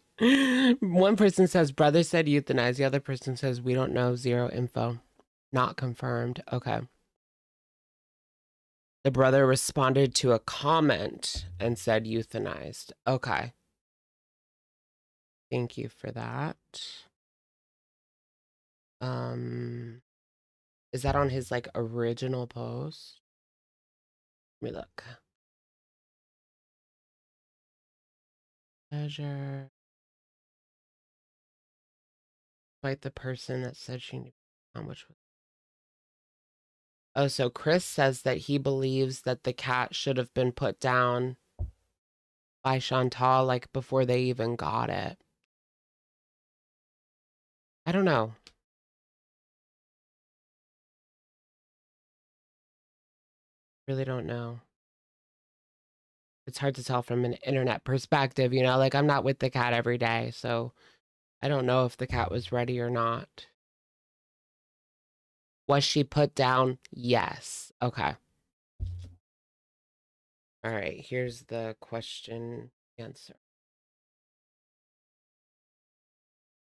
One person says brother said euthanized. The other person says we don't know, zero info. Not confirmed. Okay. The brother responded to a comment and said euthanized. Okay. Thank you for that. Is that on his like original post? Let me look. Pleasure. Quite the person that said she knew how much. Oh, so Chris says that he believes that the cat should have been put down by Chantal like before they even got it. I don't know. Really don't know. It's hard to tell from an internet perspective, like I'm not with the cat every day, so I don't know if the cat was ready or not. Was she put down? Yes. Okay. All right, here's the question answer.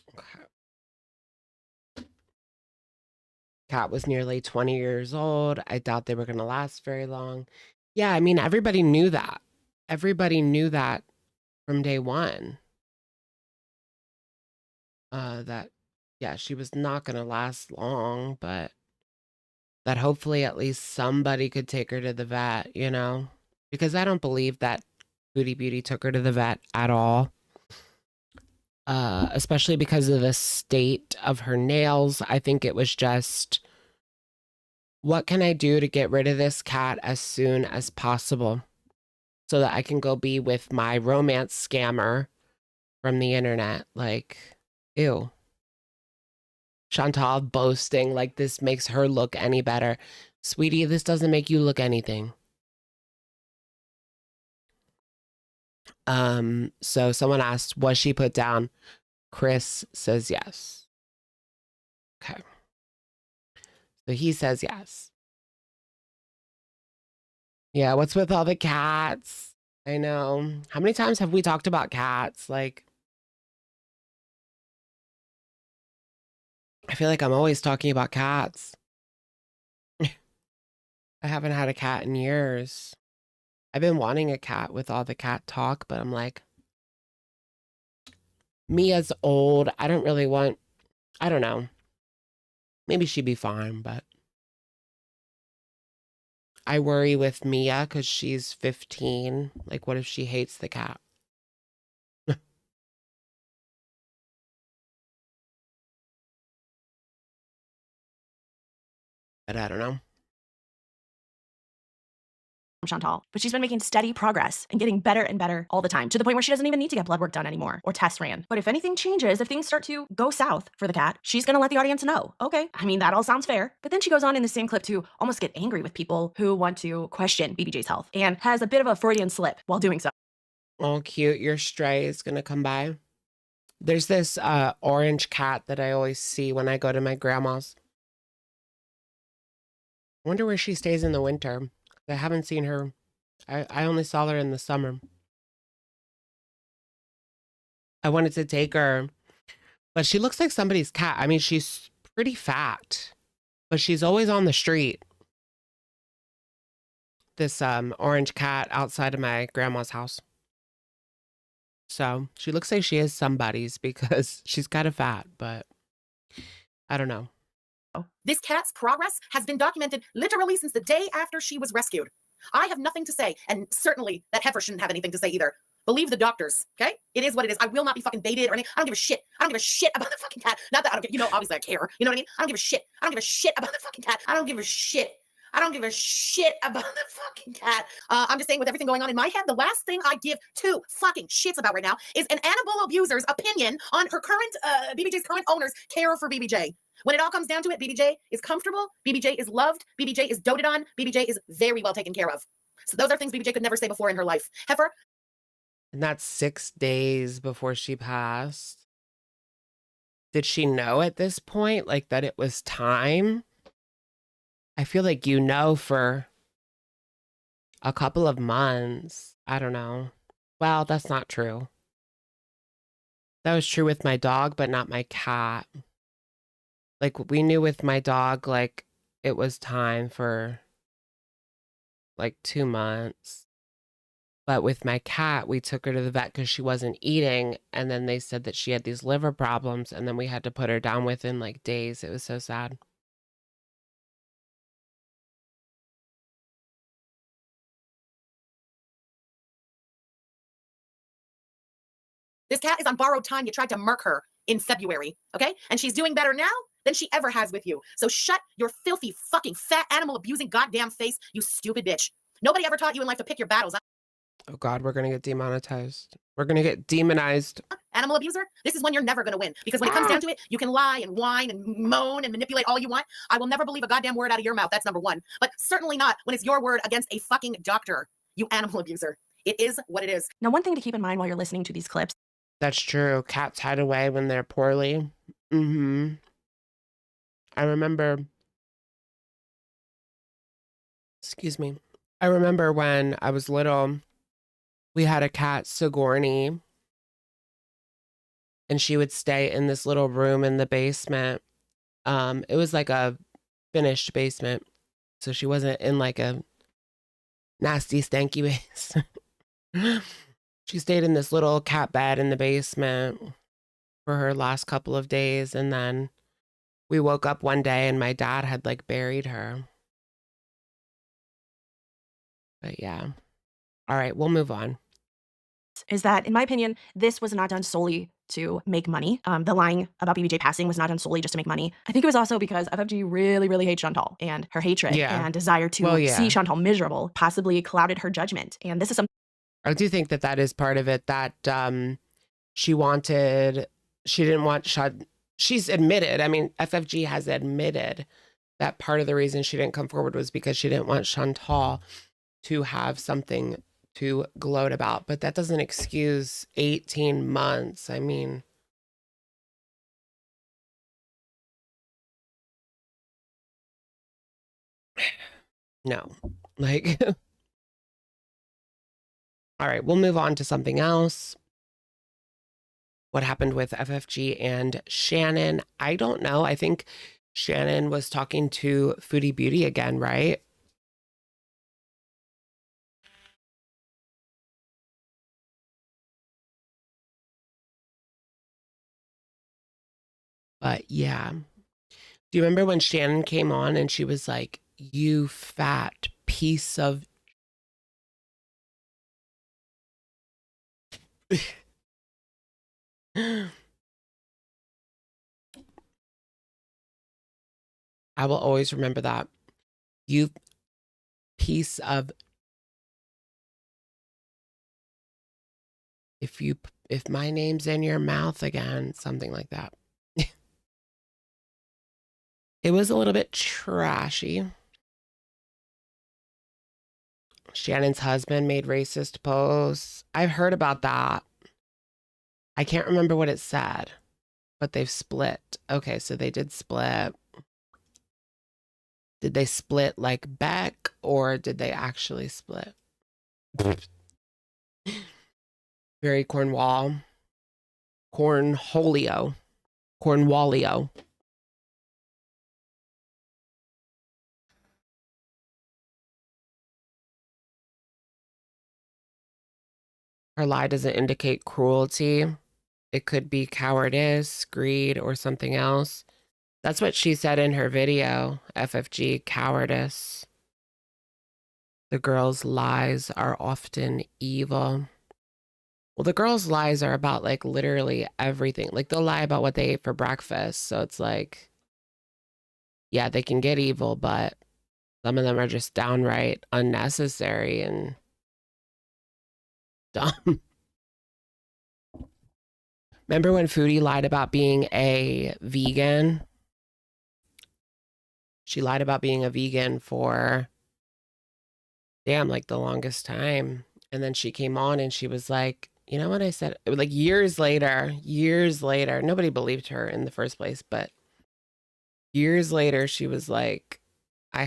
Okay. Cat was nearly 20 years old. I doubt they were going to last very long. Yeah, I mean, everybody knew that. Everybody knew that from day one. That, yeah, she was not going to last long, but that hopefully at least somebody could take her to the vet, Because I don't believe that Booty Beauty took her to the vet at all. Especially because of the state of her nails. I think it was just, what can I do to get rid of this cat as soon as possible? so that I can go be with my romance scammer from the internet. Like, ew. Chantal boasting like this makes her look any better. Sweetie, this doesn't make you look anything. So someone asked, was she put down? Chris says yes. Okay. So he says yes. Yeah, what's with all the cats? I know. How many times have we talked about cats? Like, I feel like I'm always talking about cats. I haven't had a cat in years. I've been wanting a cat with all the cat talk, but I'm like, Mia's old. I don't really want, I don't know. Maybe she'd be fine, but I worry with Mia because she's 15. Like, what if she hates the cat? But I don't know. Chantal, but she's been making steady progress and getting better and better all the time, to the point where she doesn't even need to get blood work done anymore or tests ran. But if anything changes, if things start to go south for the cat, she's gonna let the audience know. Okay, I mean, that all sounds fair. But then she goes on in the same clip to almost get angry with people who want to question BBJ's health and has a bit of a Freudian slip while doing so. Oh, cute. Your stray is gonna come by. There's this orange cat that I always see when I go to my grandma's. I wonder where she stays in the winter. I haven't seen her. I only saw her in the summer. I wanted to take her, but she looks like somebody's cat. I mean, she's pretty fat, but she's always on the street. This orange cat outside of my grandma's house. So she looks like she is somebody's because she's kind of fat, but I don't know. This cat's progress has been documented literally since the day after she was rescued. I have nothing to say, and certainly that heifer shouldn't have anything to say either. Believe the doctors, okay? It is what it is. I will not be fucking baited or anything. I don't give a shit. I don't give a shit about the fucking cat. Not that I don't give, obviously I care. You know what I mean? I don't give a shit. I don't give a shit about the fucking cat. I don't give a shit. I don't give a shit about the fucking cat. I'm just saying, with everything going on in my head, the last thing I give two fucking shits about right now is an animal abuser's opinion on her current, BBJ's current owner's care for BBJ. When it all comes down to it, BBJ is comfortable, BBJ is loved, BBJ is doted on, BBJ is very well taken care of. So those are things BBJ could never say before in her life. Heifer. And that's 6 days before she passed. Did she know at this point, like, that it was time? I feel like you know for a couple of months. I don't know. Well, that's not true. That was true with my dog, but not my cat. Like, we knew with my dog, like, it was time for, like, 2 months. But with my cat, we took her to the vet because she wasn't eating. And then they said that she had these liver problems. And then we had to put her down within, like, days. It was so sad. This cat is on borrowed time. You tried to murk her in February, okay? And she's doing better now than she ever has with you. So shut your filthy, fucking, fat, animal-abusing goddamn face, you stupid bitch. Nobody ever taught you in life to pick your battles. Oh, God, we're going to get demonetized. We're going to get demonized. Animal abuser, this is one you're never going to win. Because when it comes down to it, you can lie and whine and moan and manipulate all you want. I will never believe a goddamn word out of your mouth. That's number one. But certainly not when it's your word against a fucking doctor, you animal abuser. It is what it is. Now, one thing to keep in mind while you're listening to these clips. That's true. Cats hide away when they're poorly. I remember. Excuse me. I remember when I was little, we had a cat, Sigourney, and she would stay in this little room in the basement. It was like a finished basement, so she wasn't in like a nasty, stanky base. She stayed in this little cat bed in the basement for her last couple of days, and then we woke up one day and my dad had like buried her. But yeah. All right, we'll move on. Is that, in my opinion, this was not done solely to make money. The lying about BBJ passing was not done solely just to make money. I think it was also because FFG really, really hates Chantal, and her hatred and desire to see Chantal miserable possibly clouded her judgment. And this is something I do think that that is part of it, that she didn't want she's admitted, I mean, FFG has admitted that part of the reason she didn't come forward was because she didn't want Chantal to have something to gloat about. But that doesn't excuse 18 months. I mean, no, like, all right, we'll move on to something else. What happened with FFG and Shannon? I don't know. I think Shannon was talking to Foodie Beauty again, right? But yeah. Do you remember when Shannon came on and she was like, "You fat piece of..." I will always remember that. "You piece of..." If my name's in your mouth again, something like that. It was a little bit trashy. Shannon's husband made racist posts. I've heard about that. I can't remember what it said, but they've split. Okay, so they did split. Did they split like Beck, or did they actually split? Very Cornwallio. Her lie doesn't indicate cruelty. It could be cowardice, greed, or something else. That's what she said in her video, FFG, cowardice. The girl's lies are often evil. Well, the girl's lies are about like literally everything. Like they'll lie about what they ate for breakfast. So it's like, yeah, they can get evil, but some of them are just downright unnecessary and dumb. Remember when Foodie lied about being a vegan? She lied about being a vegan for, damn, like the longest time. And then she came on and she was like, you know what I said? It was like years later, nobody believed her in the first place, but years later, she was like, I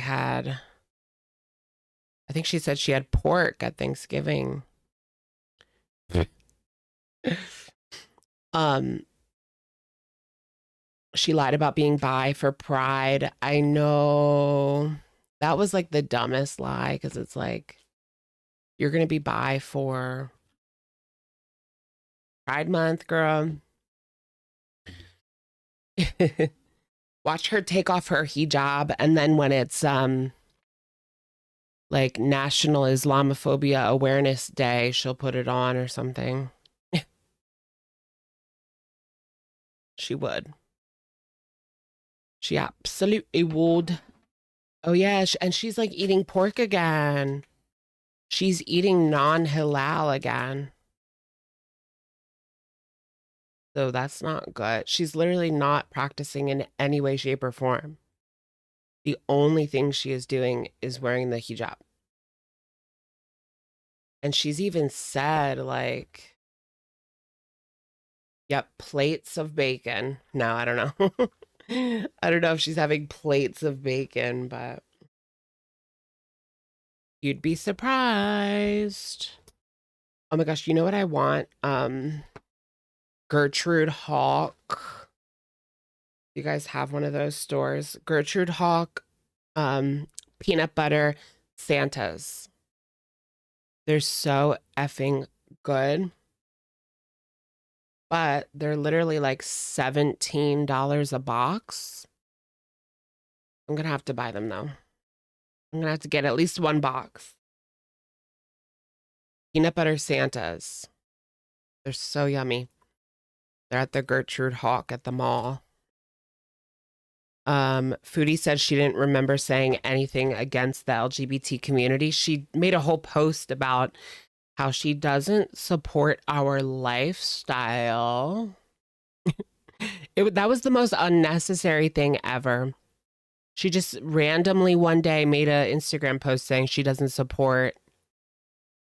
think she said she had pork at Thanksgiving. She lied about being bi for Pride. I know that was like the dumbest lie, because it's like, you're going to be bi for Pride Month, girl. Watch her take off her hijab, and then when it's like National Islamophobia Awareness Day, she'll put it on or something. She would. She absolutely would. Oh yeah, and she's like eating pork again. She's eating non-halal again. So that's not good. She's literally not practicing in any way, shape, or form. The only thing she is doing is wearing the hijab. And she's even said, like, yep, plates of bacon. No, I don't know. I don't know if she's having plates of bacon, but you'd be surprised. Oh my gosh, you know what I want? Gertrude Hawk. You guys have one of those stores? Gertrude Hawk, peanut butter Santas. They're so effing good. But they're literally like $17 a box. I'm going to have to buy them though. I'm going to have to get at least one box. Peanut butter Santas. They're so yummy. They're at the Gertrude Hawk at the mall. Foodie said she didn't remember saying anything against the LGBT community. She made a whole post about how she doesn't support our lifestyle. That was the most unnecessary thing ever. She just randomly one day made an Instagram post saying she doesn't support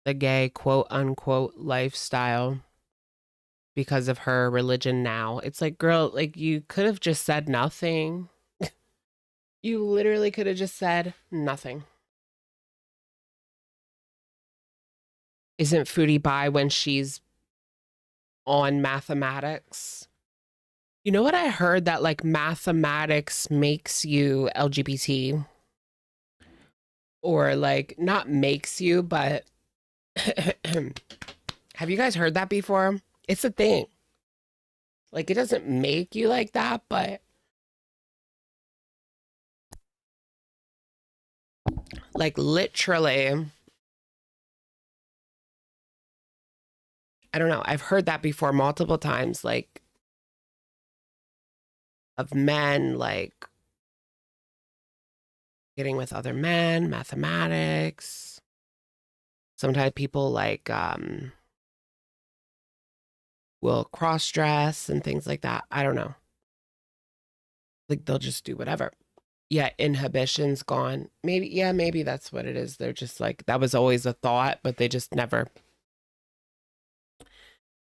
the gay quote unquote lifestyle because of her religion now. It's like, girl, like you could have just said nothing. You literally could have just said nothing. Isn't Foodie bi when she's on mathematics? You know what I heard? That like mathematics makes you LGBT. Or like not makes you, but have you guys heard that before? It's a thing. Like it doesn't make you like that, but like literally, I don't know. I've heard that before multiple times, like of men like getting with other men, mathematics. Sometimes people like will cross dress and things like that. I don't know. Like they'll just do whatever. Yeah, inhibition's gone. Maybe that's what it is. They're just like, that was always a thought, but they just never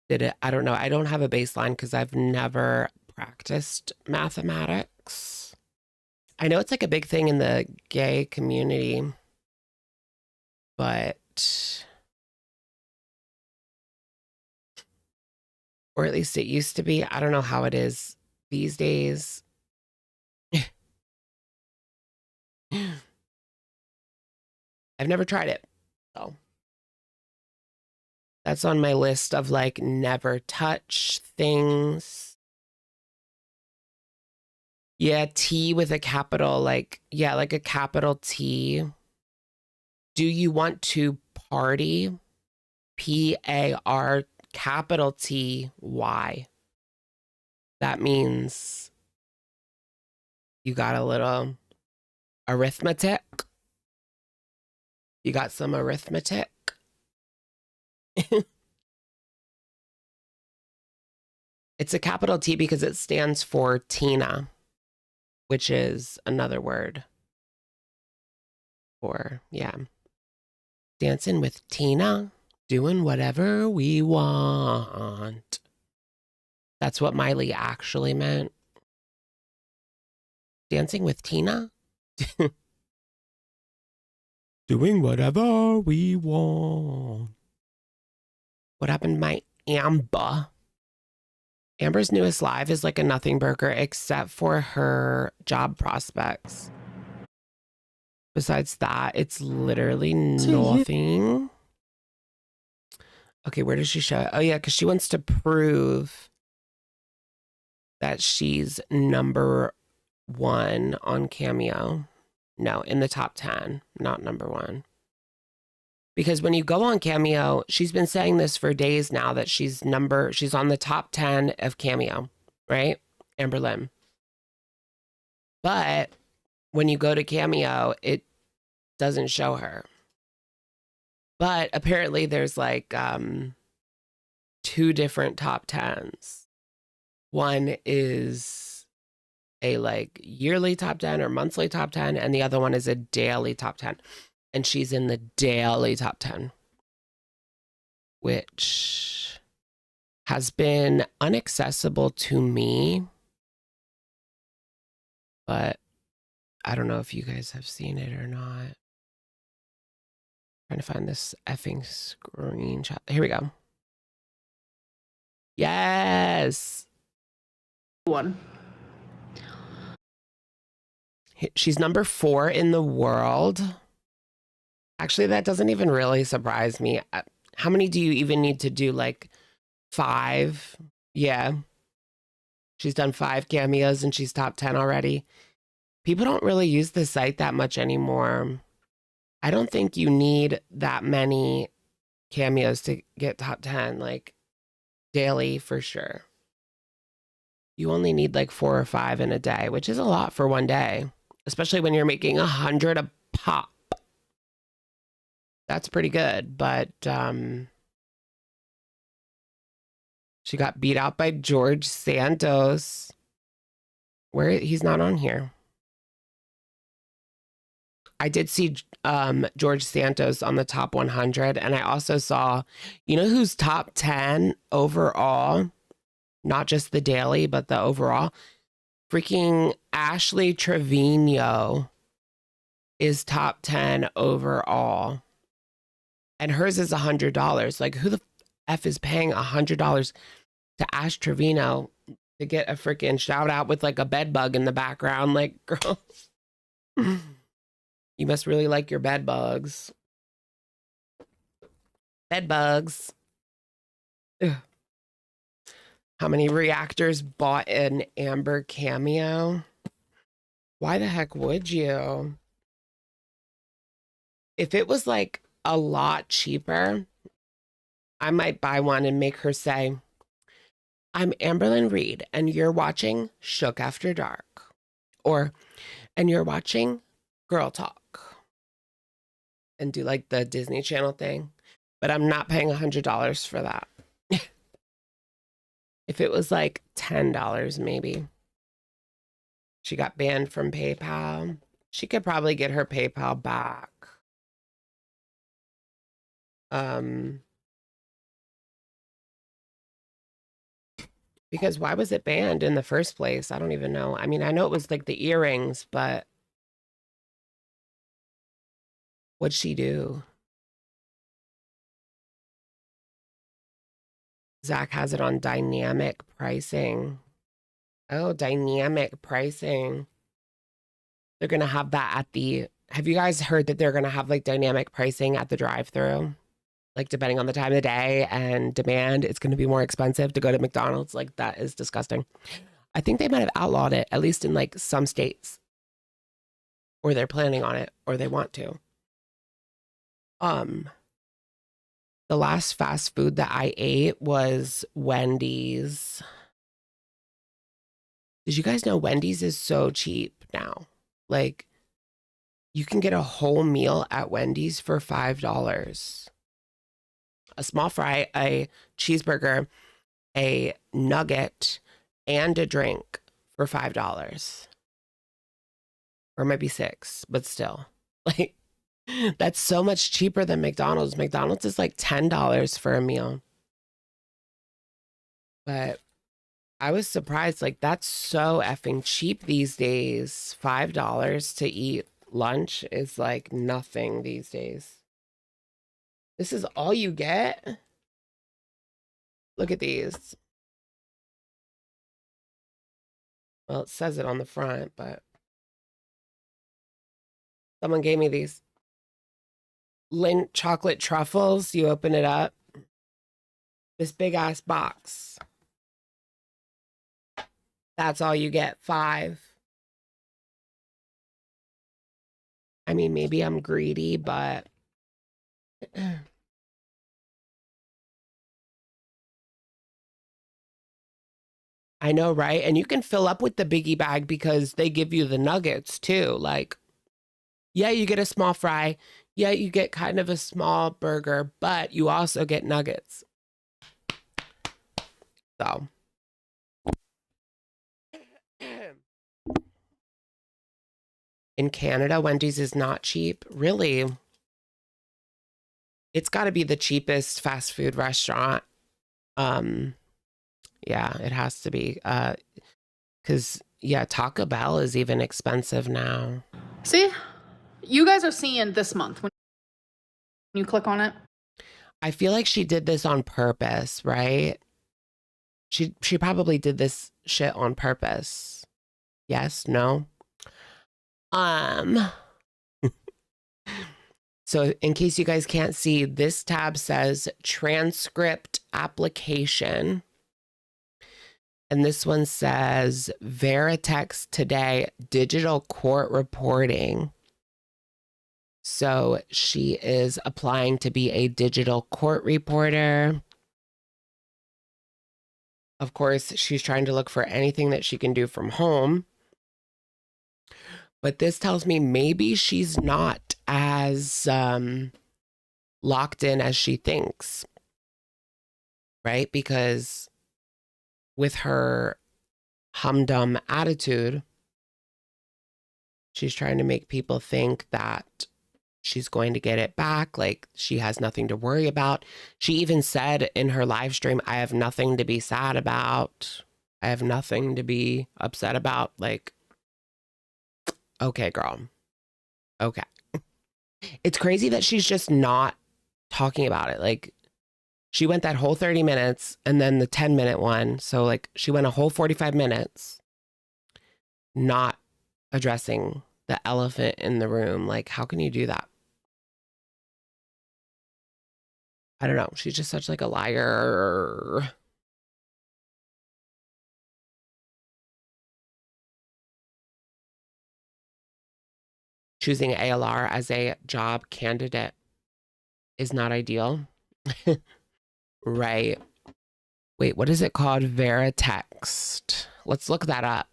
did it. I don't know. I don't have a baseline because I've never practiced mathematics. I know it's like a big thing in the gay community, but, or at least it used to be. I don't know how it is these days. I've never tried it. So that's on my list of like never touch things. Yeah, T with a capital, like, yeah, like a capital T. Do you want to party? P-A-R capital T-Y. That means you got a little arithmetic. You got some arithmetic. It's a capital T because it stands for Tina, which is another word for, yeah. Dancing with Tina, doing whatever we want. That's what Miley actually meant. Dancing with Tina? Doing whatever we want. What happened to my Amber? Amber's newest live is like a nothing burger except for her job prospects. Besides that, it's literally nothing. Okay, where does she show it? Oh yeah, because she wants to prove that she's number 1 on Cameo. No, in the top 10, not number 1. Because when you go on Cameo, she's been saying this for days now that she's on the top 10 of Cameo, right? Amber Lim. But when you go to Cameo, it doesn't show her. But apparently there's like 2 different top 10s. One is a like yearly top 10 or monthly top 10, and the other one is a daily top 10. And she's in the daily top 10, which has been inaccessible to me. But I don't know if you guys have seen it or not. Trying to find this effing screenshot. Here we go. Yes. One. She's number 4 in the world. Actually, that doesn't even really surprise me. How many do you even need to do? Like 5? Yeah. She's done 5 cameos and she's top 10 already. People don't really use the site that much anymore. I don't think you need that many cameos to get top 10, like daily for sure. You only need like 4 or 5 in a day, which is a lot for one day, especially when you're making 100 a pop. That's pretty good. But she got beat out by George Santos. Where he's not on here. I did see George Santos on the top 100, and I also saw, you know who's top 10 overall? Not just the daily, but the overall. Freaking Ashley Trevino is top 10 overall. And hers is $100. Like, who the F is paying $100 to Ash Trevino to get a freaking shout out with like a bed bug in the background? Like, girl, you must really like your bed bugs. Bed bugs. Ugh. How many reactors bought an Amber cameo? Why the heck would you? If it was like a lot cheaper, I might buy one and make her say, I'm Amberlyn Reed and you're watching Shook After Dark. Or, and you're watching Girl Talk. And do like the Disney Channel thing. But I'm not paying $100 for that. If it was like $10 maybe. She got banned from PayPal. She could probably get her PayPal back. Because why was it banned in the first place? I don't even know. I mean, I know it was like the earrings, but what'd she do? Zach has it on dynamic pricing. Oh, dynamic pricing. They're going to have that at the... Have you guys heard that they're going to have like dynamic pricing at the drive-thru? Like depending on the time of the day and demand, it's going to be more expensive to go to McDonald's. Like that is disgusting. I think they might have outlawed it, at least in like some states. Or they're planning on it, or they want to. The last fast food that I ate was Wendy's. Did you guys know Wendy's is so cheap now? Like, you can get a whole meal at Wendy's for $5. A small fry, a cheeseburger, a nugget, and a drink for $5. Or it might be $6, but still. Like, that's so much cheaper than McDonald's. McDonald's is like $10 for a meal. But I was surprised, like that's so effing cheap these days. $5 to eat lunch is like nothing these days. This is all you get? Look at these. Well, it says it on the front, but someone gave me these Lindt chocolate truffles. You open it up. This big ass box. That's all you get, 5. I mean, maybe I'm greedy, but I know, right? And you can fill up with the biggie bag because they give you the nuggets too. Like, yeah, you get a small fry. Yeah, you get kind of a small burger, but you also get nuggets. So. In Canada, Wendy's is not cheap. Really? It's got to be the cheapest fast food restaurant. Yeah, it has to be. Because, yeah, Taco Bell is even expensive now. See? You guys are seeing this month when you click on it. I feel like she did this on purpose, right? She probably did this shit on purpose. Yes? No? So in case you guys can't see, this tab says transcript application. And this one says Veritex Today digital court reporting. So she is applying to be a digital court reporter. Of course, she's trying to look for anything that she can do from home. But this tells me maybe she's not as locked in as she thinks, right? Because with her humdum attitude, she's trying to make people think that she's going to get it back. Like she has nothing to worry about. She even said in her live stream, I have nothing to be sad about. I have nothing to be upset about. Like, okay, girl. Okay. It's crazy that she's just not talking about it. Like she went that whole 30 minutes and then the 10-minute one. So like she went a whole 45 minutes not addressing the elephant in the room. Like, how can you do that? I don't know. She's just such like a liar. Choosing ALR as a job candidate is not ideal. Right. Wait, what is it called? Veritext. Let's look that up.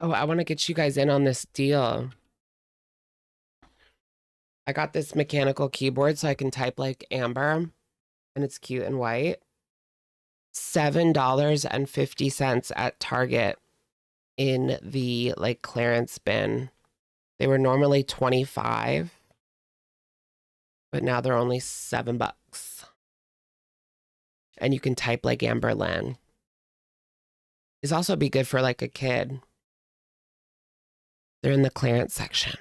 Oh, I want to get you guys in on this deal. I got this mechanical keyboard so I can type like Amber, and it's cute and white. $7.50 at Target in the like clearance bin. They were normally $25, but now they're only $7. And you can type like Amber Lynn. It's also be good for like a kid. They're in the clearance section.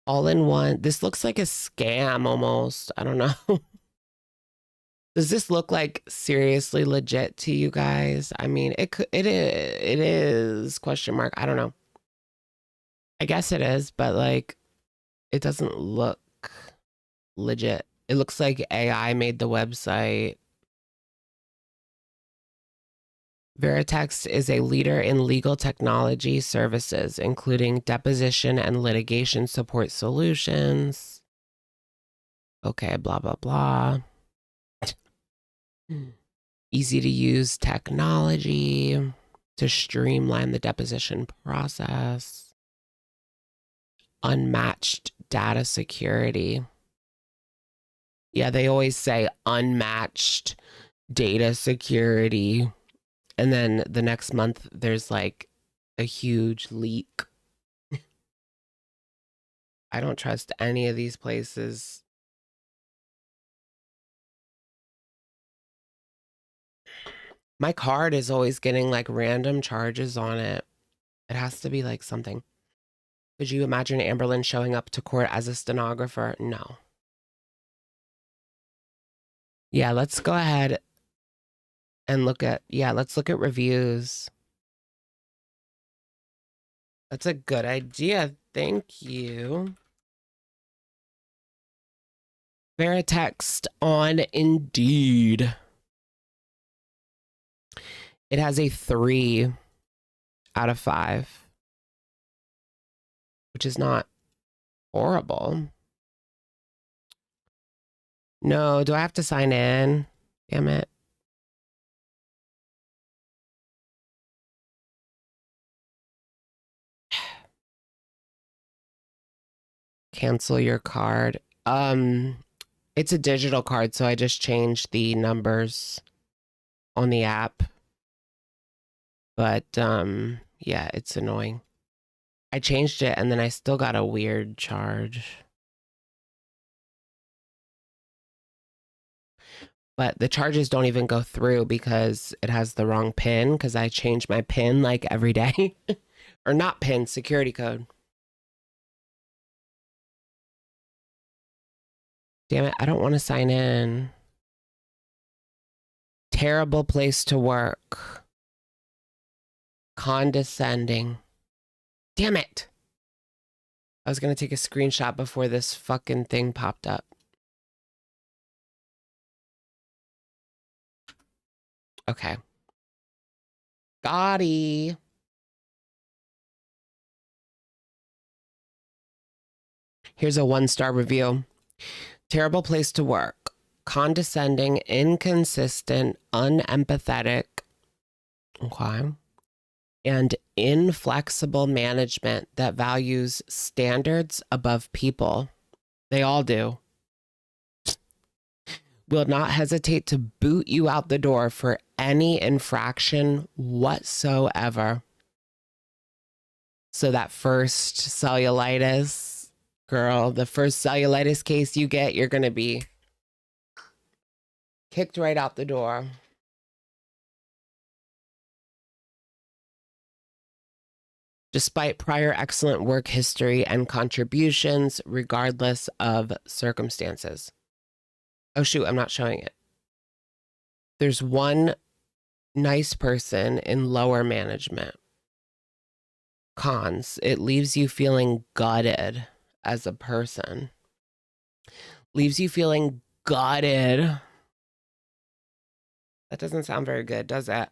All in one. This looks like a scam almost. I don't know. Does this look like seriously legit to you guys? I mean, it is question mark. I don't know. I guess it is, but like it doesn't look legit. It looks like AI made the website. Veritext is a leader in legal technology services, including deposition and litigation support solutions. Okay, blah, blah, blah. Easy to use technology to streamline the deposition process. Unmatched data security. Yeah, they always say unmatched data security. And then the next month, there's like a huge leak. I don't trust any of these places. My card is always getting like random charges on it. It has to be like something. Could you imagine Amberlynn showing up to court as a stenographer? No. Yeah, let's go ahead and let's look at reviews. That's a good idea. Thank you. Veritext on Indeed. It has a 3 out of 5, which is not horrible. No, do I have to sign in? Damn it. Cancel your card. It's a digital card, so I just changed the numbers on the app. But yeah, it's annoying. I changed it and then I still got a weird charge. But the charges don't even go through because it has the wrong PIN, because I change my PIN like every day. Or not PIN, security code. Damn it, I don't want to sign in. Terrible place to work. Condescending. Damn it. I was going to take a screenshot before this fucking thing popped up. Okay. Gotti. Here's a 1-star review. Terrible place to work. Condescending, inconsistent, unempathetic. Okay. and inflexible management that values standards above people. They all do. Will not hesitate to boot you out the door for any infraction whatsoever. So that first cellulitis, girl, the first cellulitis case you get, you're going to be kicked right out the door. Despite prior excellent work history and contributions, regardless of circumstances. Oh, shoot, I'm not showing it. There's one nice person in lower management. Cons, it leaves you feeling gutted as a person. Leaves you feeling gutted. That doesn't sound very good, does it?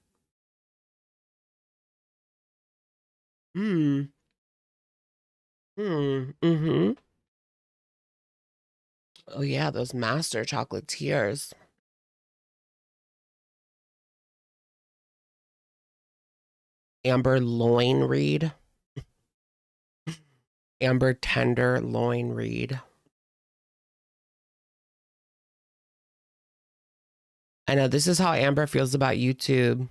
Mm-hmm. Oh yeah, those master chocolatiers. Amber loin read. Amber tender loin read. I know this is how Amber feels about YouTube.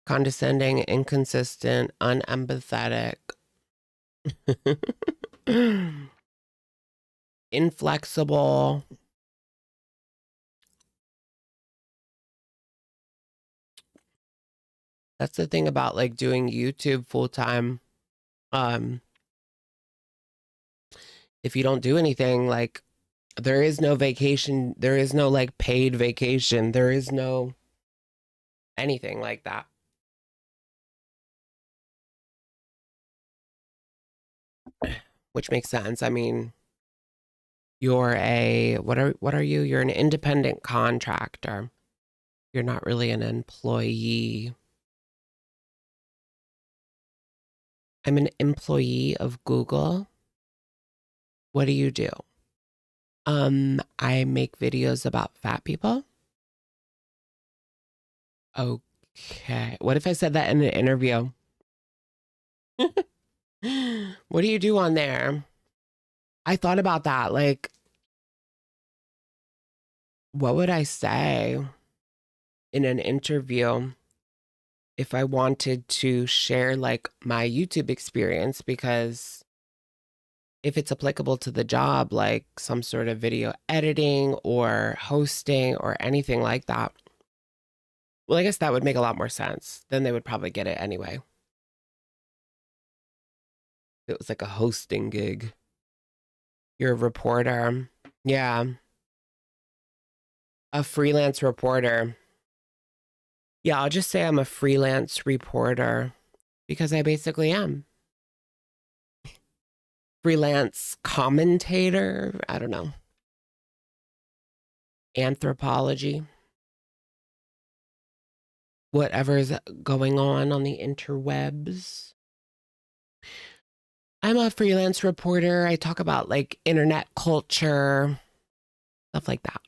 Condescending, inconsistent, unempathetic. Inflexible. That's the thing about like doing YouTube full time. If you don't do anything, like there is no vacation, there is no like paid vacation, there is no anything like that. Which makes sense. I mean, you're a what are you? You're an independent contractor. You're not really an employee. I'm an employee of Google. What do you do? I make videos about fat people. Okay. What if I said that in an interview? What do you do on there? I thought about that. Like, what would I say in an interview if I wanted to share like my YouTube experience? Because if it's applicable to the job, like some sort of video editing or hosting or anything like that, well, I guess that would make a lot more sense. Then they would probably get it anyway. It was like a hosting gig. You're a reporter. Yeah. A freelance reporter. Yeah, I'll just say I'm a freelance reporter because I basically am. Freelance commentator. I don't know. Anthropology. Whatever's going on the interwebs. I'm a freelance reporter. I talk about like internet culture, stuff like that.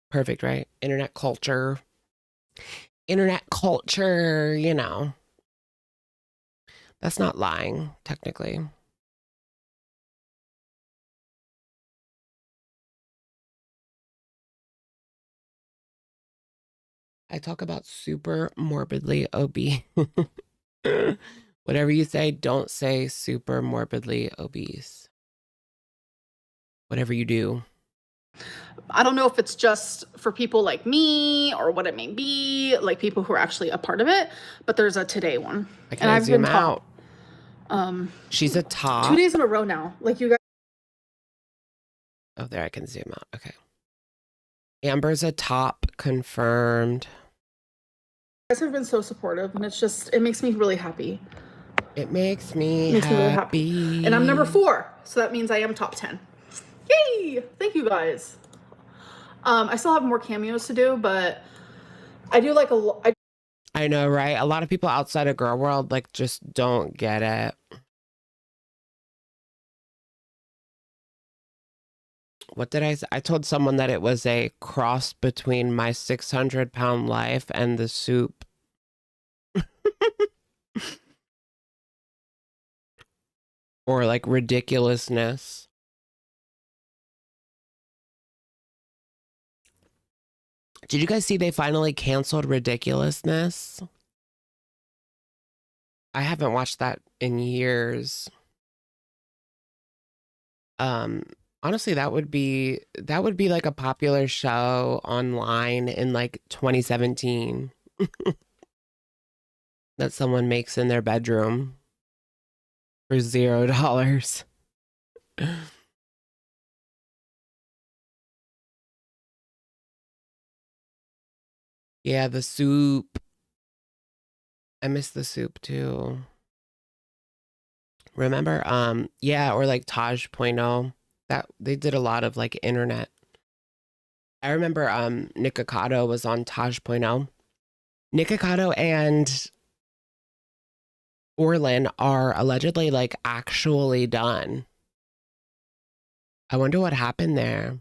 Perfect, right? Internet culture, you know. That's not lying, technically. I talk about super morbidly obese. Whatever you say, don't say super morbidly obese. Whatever you do. I don't know if it's just for people like me or what it may be, like people who are actually a part of it, but there's a today one. And I've been out. She's a top. 2 days in a row now. Like you guys. Oh, there I can zoom out. Okay. Amber's a top confirmed. You guys have been so supportive, and it makes me really happy. It makes me really happy. And I'm number 4, so that means I am top 10. Yay! Thank you guys. I still have more cameos to do, but I do like I know, right? A lot of people outside of Girl World like just don't get it. What did I say? I told someone that it was a cross between my 600-pound life and the soup. or like ridiculousness. Did you guys see they finally canceled Ridiculousness? I haven't watched that in years. Honestly, that would be like a popular show online in like 2017 that someone makes in their bedroom for $0. Yeah, the soup. I miss the soup too. Remember? Yeah, or like Taj.0. That they did a lot of like internet. I remember Nikocado was on Taj.0. Nikocado and Orlin are allegedly like actually done. I wonder what happened there.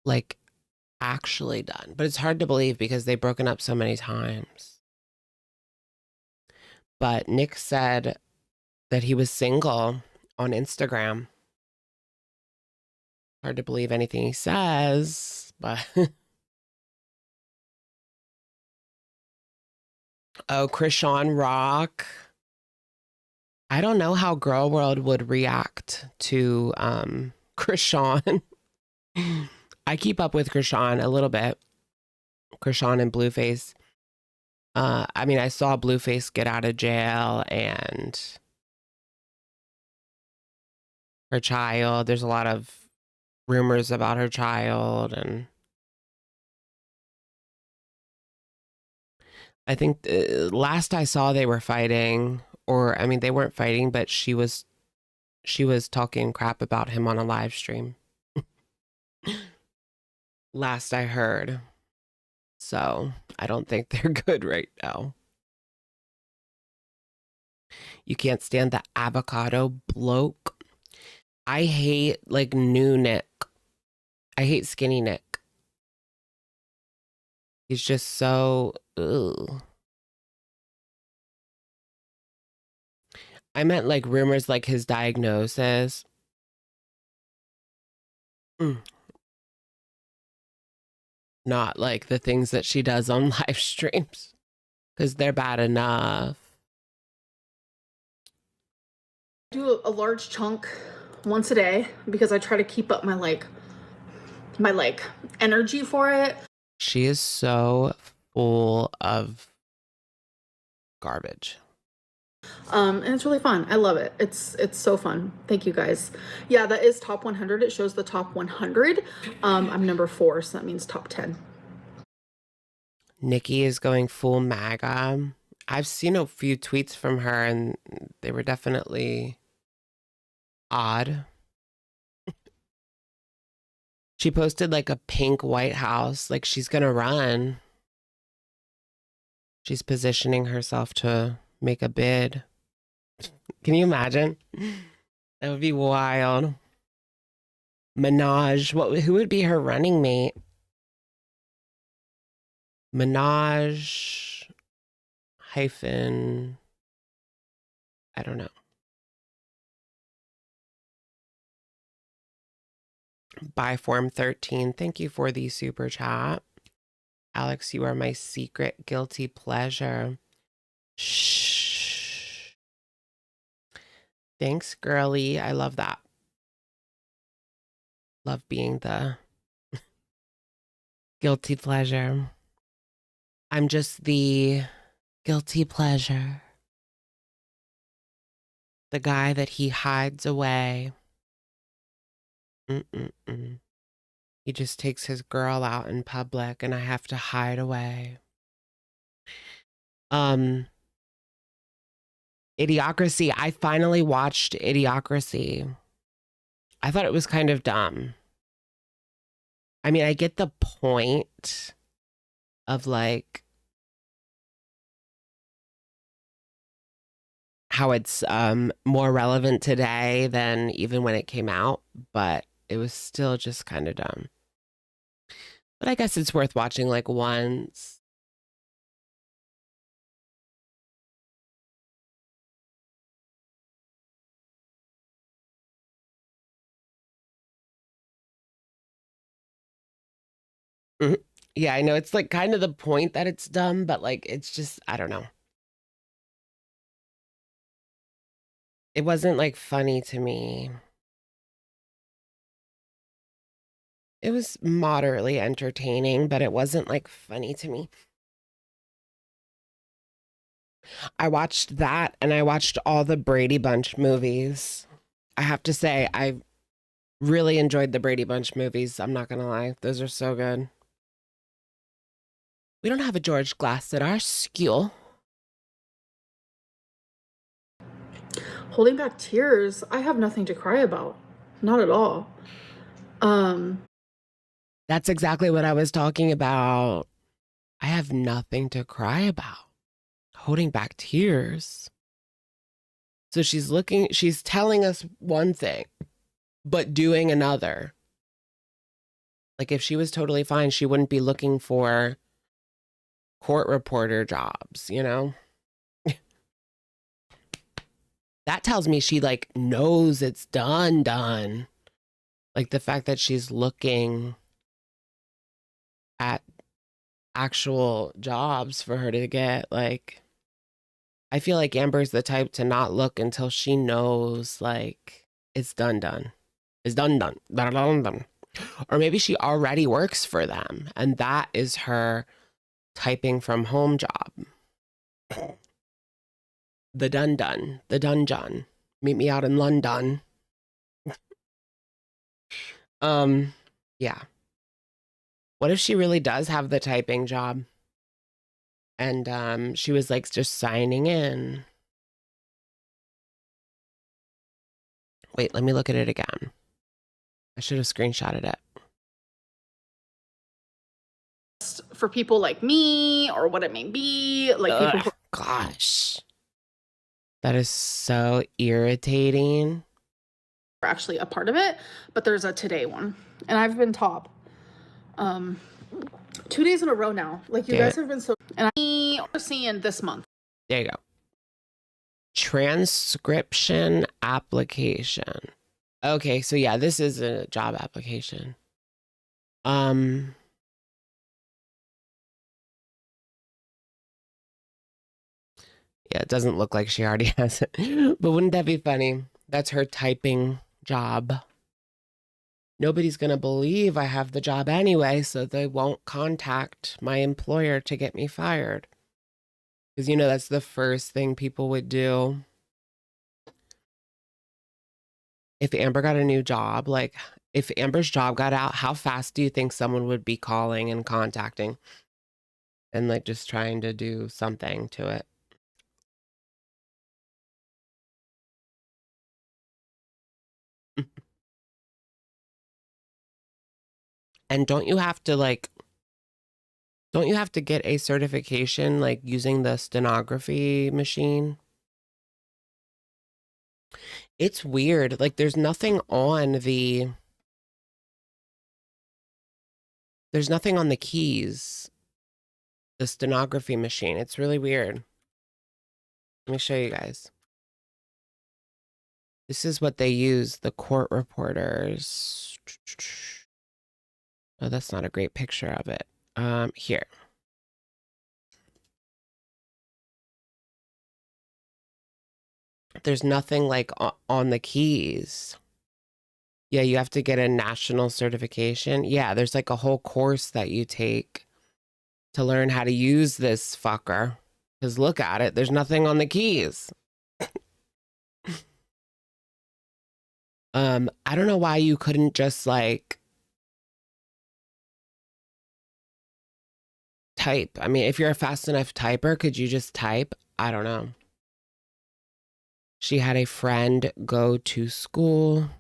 Like actually done. But it's hard to believe because they've broken up so many times. But Nick said that he was single on Instagram. Hard to believe anything he says, but oh, Krishan Rock. I don't know how Girl World would react to Krishan. I keep up with Krishan a little bit. Krishan and Blueface. I mean, I saw Blueface get out of jail and her child. There's a lot of rumors about her child, and I think last I saw they were fighting, or I mean, they weren't fighting, but she was talking crap about him on a live stream. Last I heard. So I don't think they're good right now. You can't stand the avocado bloke. I hate like new Nick. I hate skinny Nick. He's just so, ugh. I meant like rumors like his diagnosis. Not like the things that she does on live streams, because they're bad enough. Do a large chunk once a day because I try to keep up my energy for it. She is so full of garbage. And it's really fun. I love it. It's so fun. Thank you guys. Yeah, that is top 100. It shows the top 100. I'm number 4, so that means top 10. Nikki is going full MAGA. I've seen a few tweets from her and they were definitely odd. She posted like a pink White House, like she's gonna run. She's positioning herself to make a bid. Can you imagine? That would be wild. Minaj, who would be her running mate? Minaj hyphen, I don't know. Byform 13, thank you for the super chat. Alex, you are my secret guilty pleasure. Shh. Thanks, girly. I love that. Love being the guilty pleasure. I'm just the guilty pleasure. The guy that he hides away. He just takes his girl out in public and I have to hide away. Idiocracy. I finally watched Idiocracy. I thought it was kind of dumb. I mean, I get the point of like how it's more relevant today than even when it came out, but it was still just kind of dumb. But I guess it's worth watching like once. Mhm. Yeah, I know it's like kind of the point that it's dumb, but like it's just, I don't know. It wasn't like funny to me. It was moderately entertaining, but it wasn't like funny to me. I watched that and I watched all the Brady Bunch movies. I have to say, I really enjoyed the Brady Bunch movies. I'm not gonna lie. Those are so good. We don't have a George Glass at our school. Holding back tears, I have nothing to cry about. Not at all. That's exactly what I was talking about. I have nothing to cry about. Holding back tears. So she's telling us one thing, but doing another. Like if she was totally fine, she wouldn't be looking for court reporter jobs, you know? That tells me she like knows it's done. Like the fact that she's looking at actual jobs for her to get, like, I feel like Amber's the type to not look until she knows like it's done. It's done. Or maybe she already works for them and that is her typing from home job. The done. Meet me out in London. Yeah. What if she really does have the typing job? And she was like just signing in. Wait, let me look at it again. I should have screenshotted it. For people like me or what it may be, like people who Gosh. That is so irritating. are actually a part of it, but there's a today one. And I've been top 2 days in a row now. Like you guys have been so, and I'm seeing this month. There you go. Transcription application. Okay, so yeah, this is a job application. Yeah, it doesn't look like she already has it. But wouldn't that be funny? That's her typing job. Nobody's going to believe I have the job anyway, so they won't contact my employer to get me fired. Because, you know, that's the first thing people would do. If Amber got a new job, like if Amber's job got out, how fast do you think someone would be calling and contacting and like just trying to do something to it? And don't you have to get a certification like using the stenography machine? It's weird. Like there's nothing on the keys. The stenography machine. It's really weird. Let me show you guys. This is what they use, the court reporters. Oh, that's not a great picture of it. Here. There's nothing like on the keys. Yeah, you have to get a national certification. Yeah, there's like a whole course that you take to learn how to use this fucker. Because look at it, there's nothing on the keys. I don't know why you couldn't just like type. I mean, if you're a fast enough typer, could you just type? I don't know. She had a friend go to school.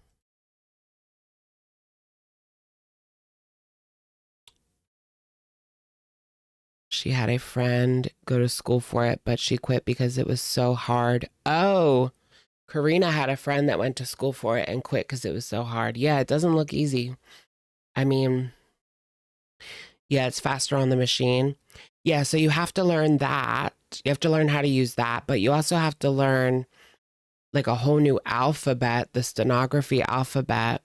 She had a friend go to school for it, but she quit because it was so hard. Oh, Karina had a friend that went to school for it and quit because it was so hard. Yeah, it doesn't look easy. I mean, yeah, it's faster on the machine. Yeah, so you have to learn that. You have to learn how to use that, but you also have to learn like a whole new alphabet, the stenography alphabet,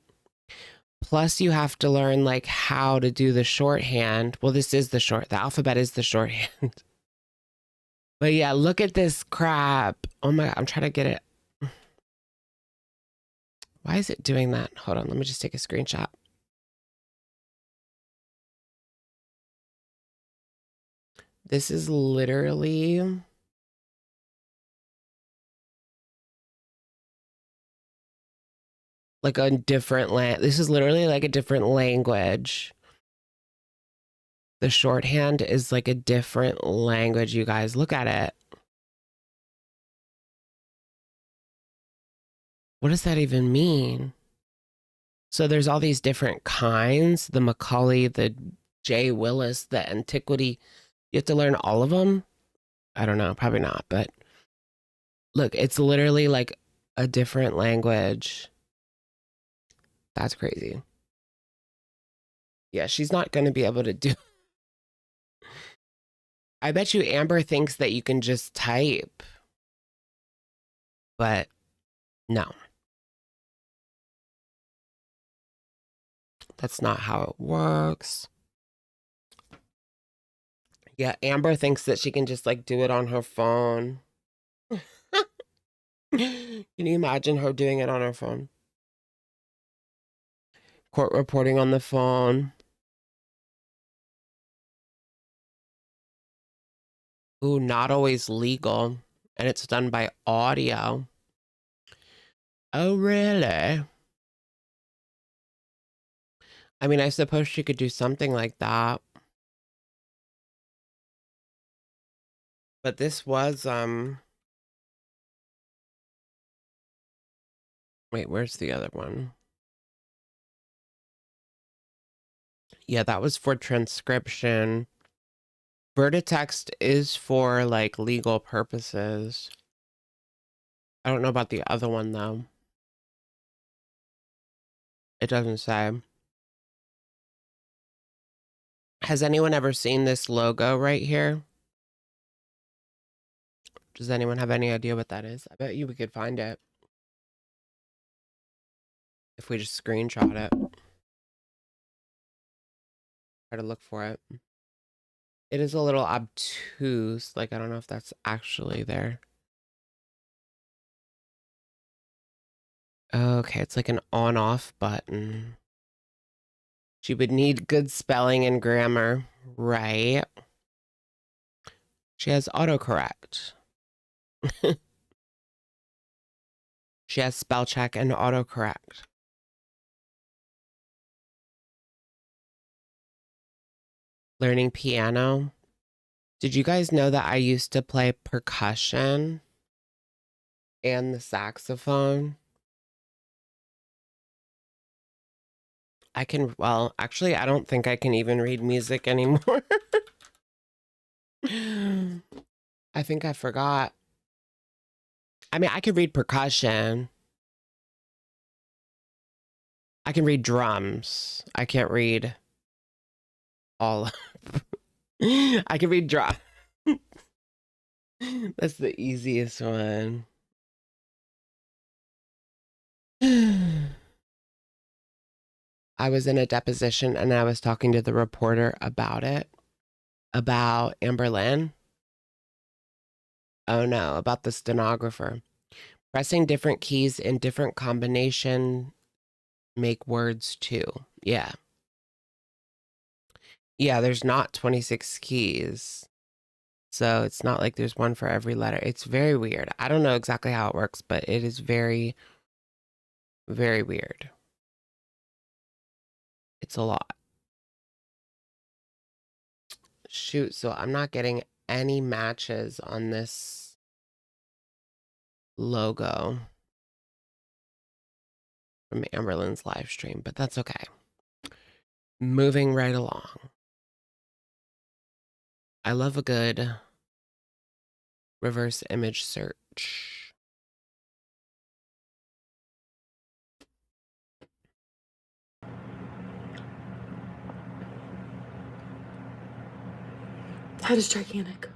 Plus, you have to learn like how to do the shorthand. Well, this is the alphabet is the shorthand. But yeah, look at this crap. Oh my God, I'm trying to get it. Why is it doing that? Hold on, let me just take a screenshot. This is literally like a different this is literally like a different language. The shorthand is like a different language, you guys. Look at it. What does that even mean? So there's all these different kinds, the Macaulay, the J. Willis, the Antiquity. You have to learn all of them? I don't know, probably not, but look, it's literally like a different language. That's crazy. Yeah, she's not going to be able to do. I bet you Amber thinks that you can just type. But no. That's not how it works. Yeah, Amber thinks that she can just like do it on her phone. Can you imagine her doing it on her phone? Court reporting on the phone. Ooh, not always legal. And it's done by audio. Oh, really? I mean, I suppose she could do something like that. But this was, wait, where's the other one? Yeah, that was for transcription. Vertitext is for like legal purposes. I don't know about the other one though. It doesn't say. Has anyone ever seen this logo right here? Does anyone have any idea what that is? I bet you we could find it if we just screenshot it. Try to look for it. It is a little obtuse. Like, I don't know if that's actually there. Okay, it's like an on-off button. She would need good spelling and grammar, right? She has autocorrect. She has spell check and autocorrect. Learning piano. Did you guys know that I used to play percussion and the saxophone? I can, well, actually, I don't think I can even read music anymore. I think I forgot. I mean, I could read percussion. I can read drums. I can't read all. I can read drum. That's the easiest one. I was in a deposition and I was talking to the reporter about it, about Amber Lynn. Oh no, about the stenographer. Pressing different keys in different combination make words too. Yeah. Yeah, there's not 26 keys. So it's not like there's one for every letter. It's very weird. I don't know exactly how it works, but it is very, very weird. It's a lot. Shoot, so I'm not getting any matches on this logo from Amberlynn's live stream, but that's okay. Moving right along. I love a good reverse image search. That is gigantic.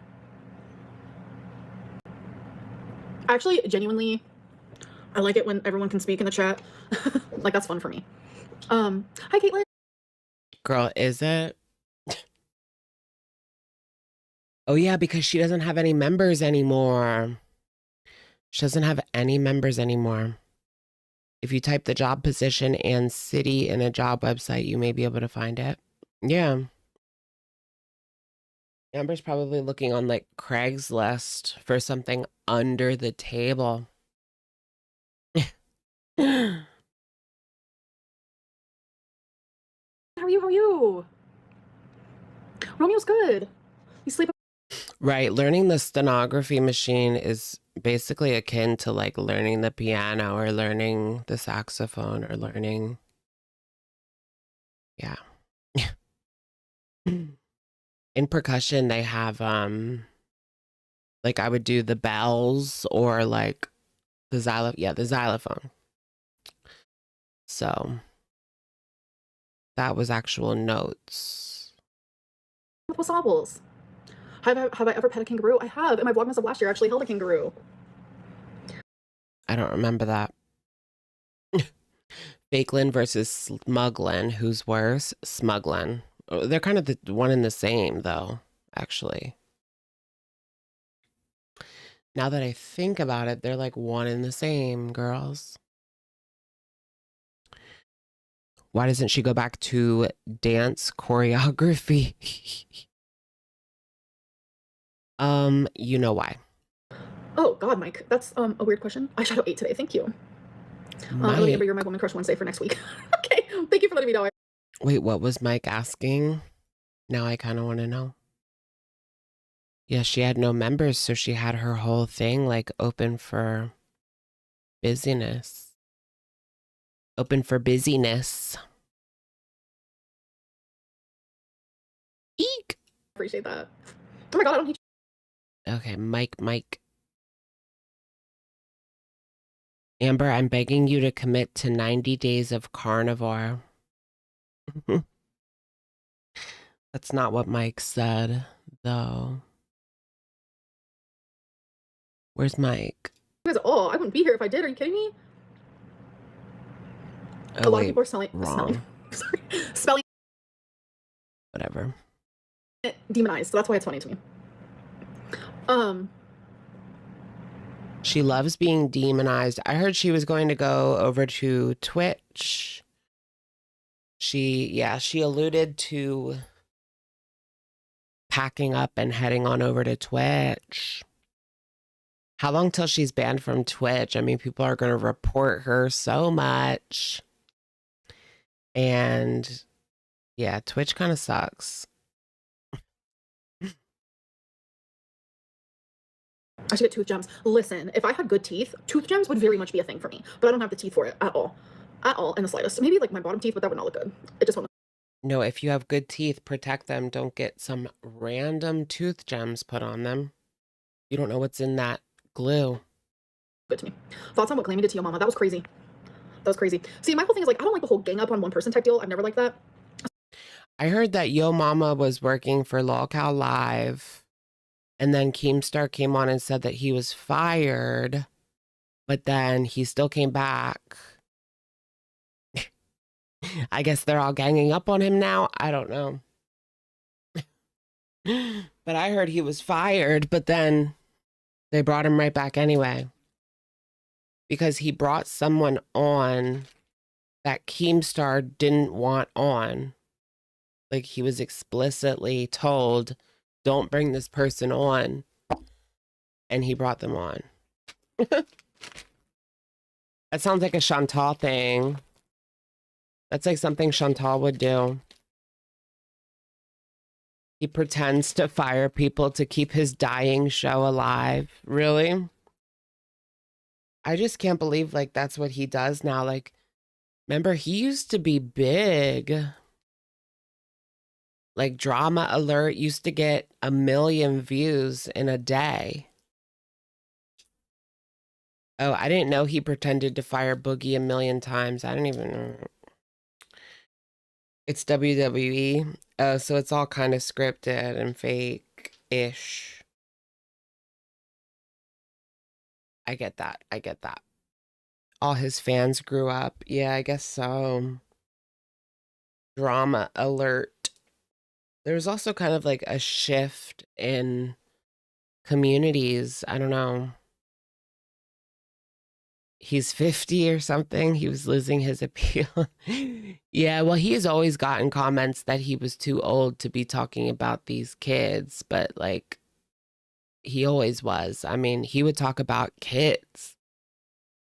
Actually, genuinely, I like it when everyone can speak in the chat. Like, that's fun for me. Hi, Caitlin. Girl, is it? Oh, yeah, because she doesn't have any members anymore. She doesn't have any members anymore. If you type the job position and city in a job website, you may be able to find it. Yeah. Amber's probably looking on like Craigslist for something under the table. How are you? How are you? Romeo's good. You sleep. Right. Learning the stenography machine is basically akin to like learning the piano or learning the saxophone or learning. Yeah. In percussion, they have like I would do the bells or like the xylophone. So that was actual notes. Ensembles. Have I ever pet a kangaroo? I have. In my vlogmas of last year, I actually held a kangaroo. I don't remember that. Fakelin versus Smuglin. Who's worse? Smuglin. Oh, they're kind of the one and the same, though, actually. Now that I think about it, they're like one and the same, girls. Why doesn't she go back to dance choreography? You know why. Oh God, Mike, that's a weird question. I shadow 8 today. Thank you. Elodie, Amber, you're my woman crush Wednesday for next week. Okay, thank you for letting me know. Wait, what was Mike asking? Now I kind of want to know. Yeah, she had no members, so she had her whole thing like open for busyness. Open for busyness. Eek. Appreciate that. Oh my God, I don't hate you. Okay, Mike. Amber, I'm begging you to commit to 90 days of carnivore. That's not what Mike said, though. Where's Mike? You guys, I wouldn't be here if I did. Are you kidding me? Oh, a lot of people are wrong. spelling Whatever. it demonized, so that's why it's funny to me. She loves being demonized. I heard she was going to go over to Twitch. She alluded to packing up and heading on over to Twitch. How long till she's banned from Twitch? I mean, people are going to report her so much. And yeah, Twitch kind of sucks. I should get tooth gems. Listen, if I had good teeth, tooth gems would very much be a thing for me, but I don't have the teeth for it at all in the slightest. Maybe like my bottom teeth, but that would not look good. It just won't. No, if you have good teeth, protect them. Don't get some random tooth gems put on them. You don't know what's in that glue. Good to me. Thoughts on what claiming did to your mama? That was crazy. That was crazy. See, my whole thing is like, I don't like the whole gang up on one person type deal. I've never liked that. I heard that Yo Mama was working for LolCal Live, and then Keemstar came on and said that he was fired, but then he still came back. I guess they're all ganging up on him now. I don't know. But I heard he was fired, but then they brought him right back anyway. Because he brought someone on that Keemstar didn't want on. Like he was explicitly told, don't bring this person on. And he brought them on. That sounds like a Chantal thing. That's like something Chantal would do. He pretends to fire people to keep his dying show alive. Really? I just can't believe like that's what he does now. Like, remember, he used to be big. Like Drama Alert used to get 1 million views in a day. Oh, I didn't know he pretended to fire Boogie 1 million times. I didn't even know. It's WWE. Oh, so it's all kind of scripted and fake-ish. I get that. All his fans grew up. Yeah, I guess so. Drama alert. There's also kind of like a shift in communities. I don't know. He's 50 or something. He was losing his appeal. Yeah, well, he has always gotten comments that he was too old to be talking about these kids, but like he always was. I mean, he would talk about kids,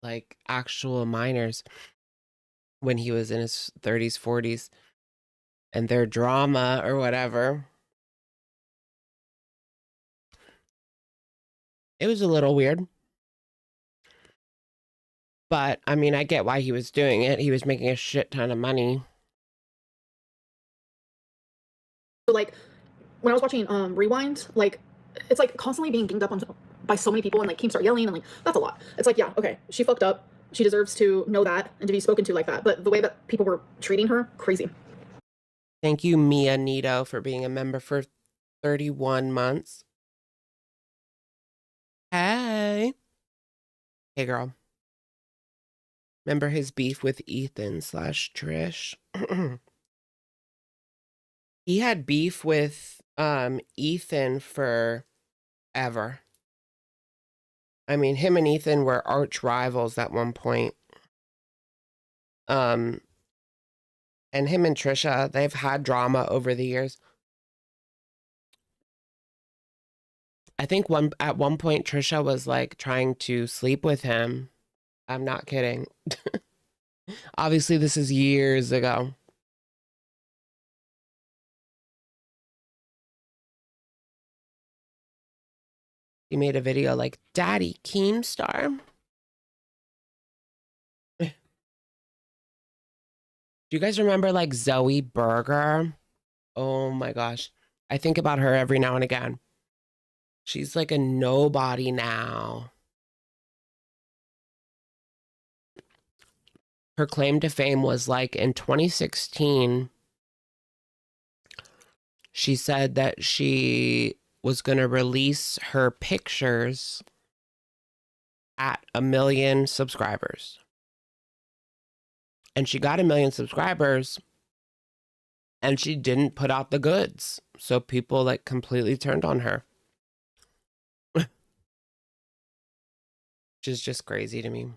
like actual minors, when he was in his 30s, 40s, and their drama or whatever. It was a little weird. But I mean, I get why he was doing it. He was making a shit ton of money. So like when I was watching Rewind, like it's like constantly being ganged up on by so many people and like Keem start yelling and like that's a lot. It's like, yeah, okay, she fucked up. She deserves to know that and to be spoken to like that. But the way that people were treating her, crazy. Thank you, Mia Nito, for being a member for 31 months. Hey. Hey, girl. Remember his beef with Ethan / Trish? He had beef with Ethan forever. I mean, him and Ethan were arch rivals at one point. And him and Trisha, they've had drama over the years. I think at one point Trisha was like trying to sleep with him. I'm not kidding. Obviously, this is years ago. He made a video like, Daddy Keemstar. Do you guys remember like Zoe Berger? Oh my gosh. I think about her every now and again. She's like a nobody now. Her claim to fame was like in 2016, she said that she was going to release her pictures at 1 million subscribers. And she got 1 million subscribers and she didn't put out the goods. So people like completely turned on her. Which is just crazy to me.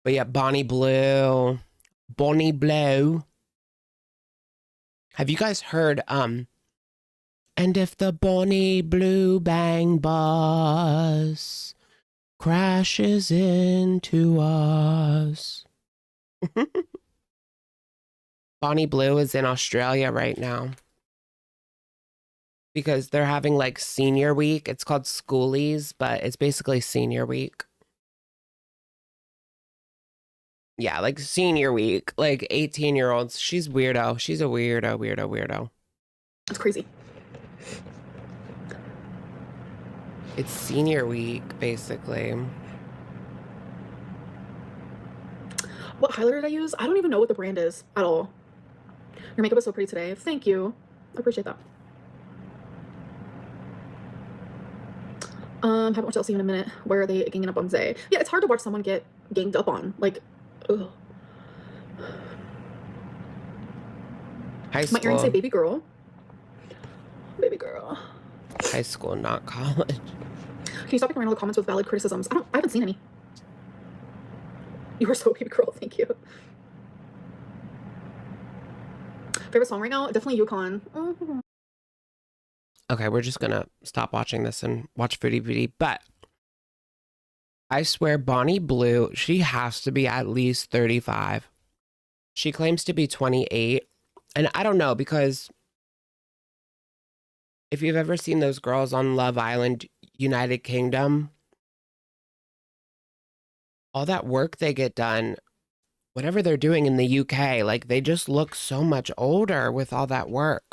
But yeah, Bonnie Blue. Bonnie Blue. Have you guys heard, and if the Bonnie Blue Bang bus crashes into us. Bonnie Blue is in Australia right now. Because they're having like senior week. It's called Schoolies, but it's basically senior week. Yeah, like senior week, like 18-year-olds. She's weirdo. She's a weirdo. It's crazy. It's senior week, basically. What highlighter did I use? I don't even know what the brand is at all. Your makeup is so pretty today. Thank you. I appreciate that. Haven't watched LC in a minute. Where are they ganging up on Zay? Yeah, it's hard to watch someone get ganged up on. Like, ugh. High school. My earrings say baby girl. Baby girl. High school, not college. Can you stop ignoring all the comments with valid criticisms? I haven't seen any. You are so baby girl. Thank you. Favorite song right now? Definitely Yukon. Mm-hmm. Okay, we're just gonna stop watching this and watch Foodie Booty, but I swear Bonnie Blue, she has to be at least 35. She claims to be 28, and I don't know, because if you've ever seen those girls on Love Island United Kingdom, all that work they get done, whatever they're doing in the UK, like they just look so much older with all that work.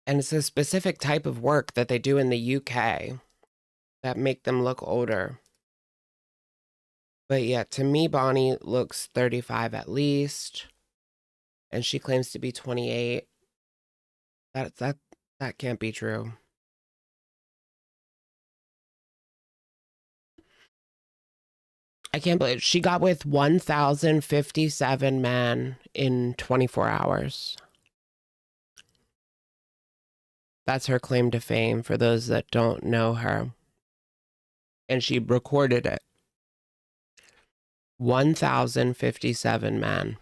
And it's a specific type of work that they do in the UK that make them look older. But yeah, to me, Bonnie looks 35 at least. And she claims to be 28. That can't be true. I can't believe she got with 1,057 men in 24 hours. That's her claim to fame for those that don't know her. And she recorded it. 1,057 men.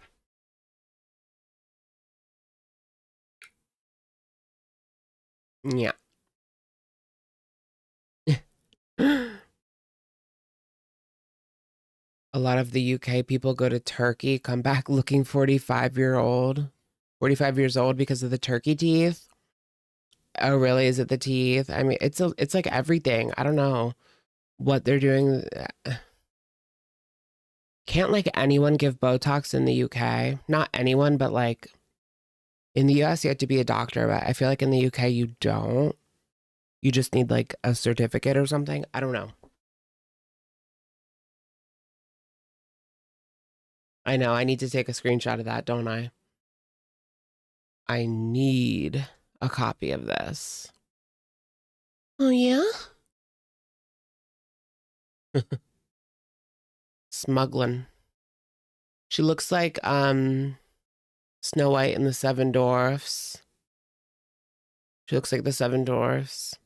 Yeah. A lot of the UK people go to Turkey, come back looking 45 years old because of the turkey teeth. Oh, really? Is it the teeth? I mean, it's like everything. I don't know what they're doing. Can't like anyone give Botox in the UK? Not anyone, but like in the US, you have to be a doctor, but I feel like in the UK, you don't. You just need like a certificate or something. I don't know. I know. I need to take a screenshot of that, don't I? I need a copy of this. Oh, yeah? Smuggling. She looks like Snow White and the Seven Dwarfs. She looks like the Seven Dwarfs.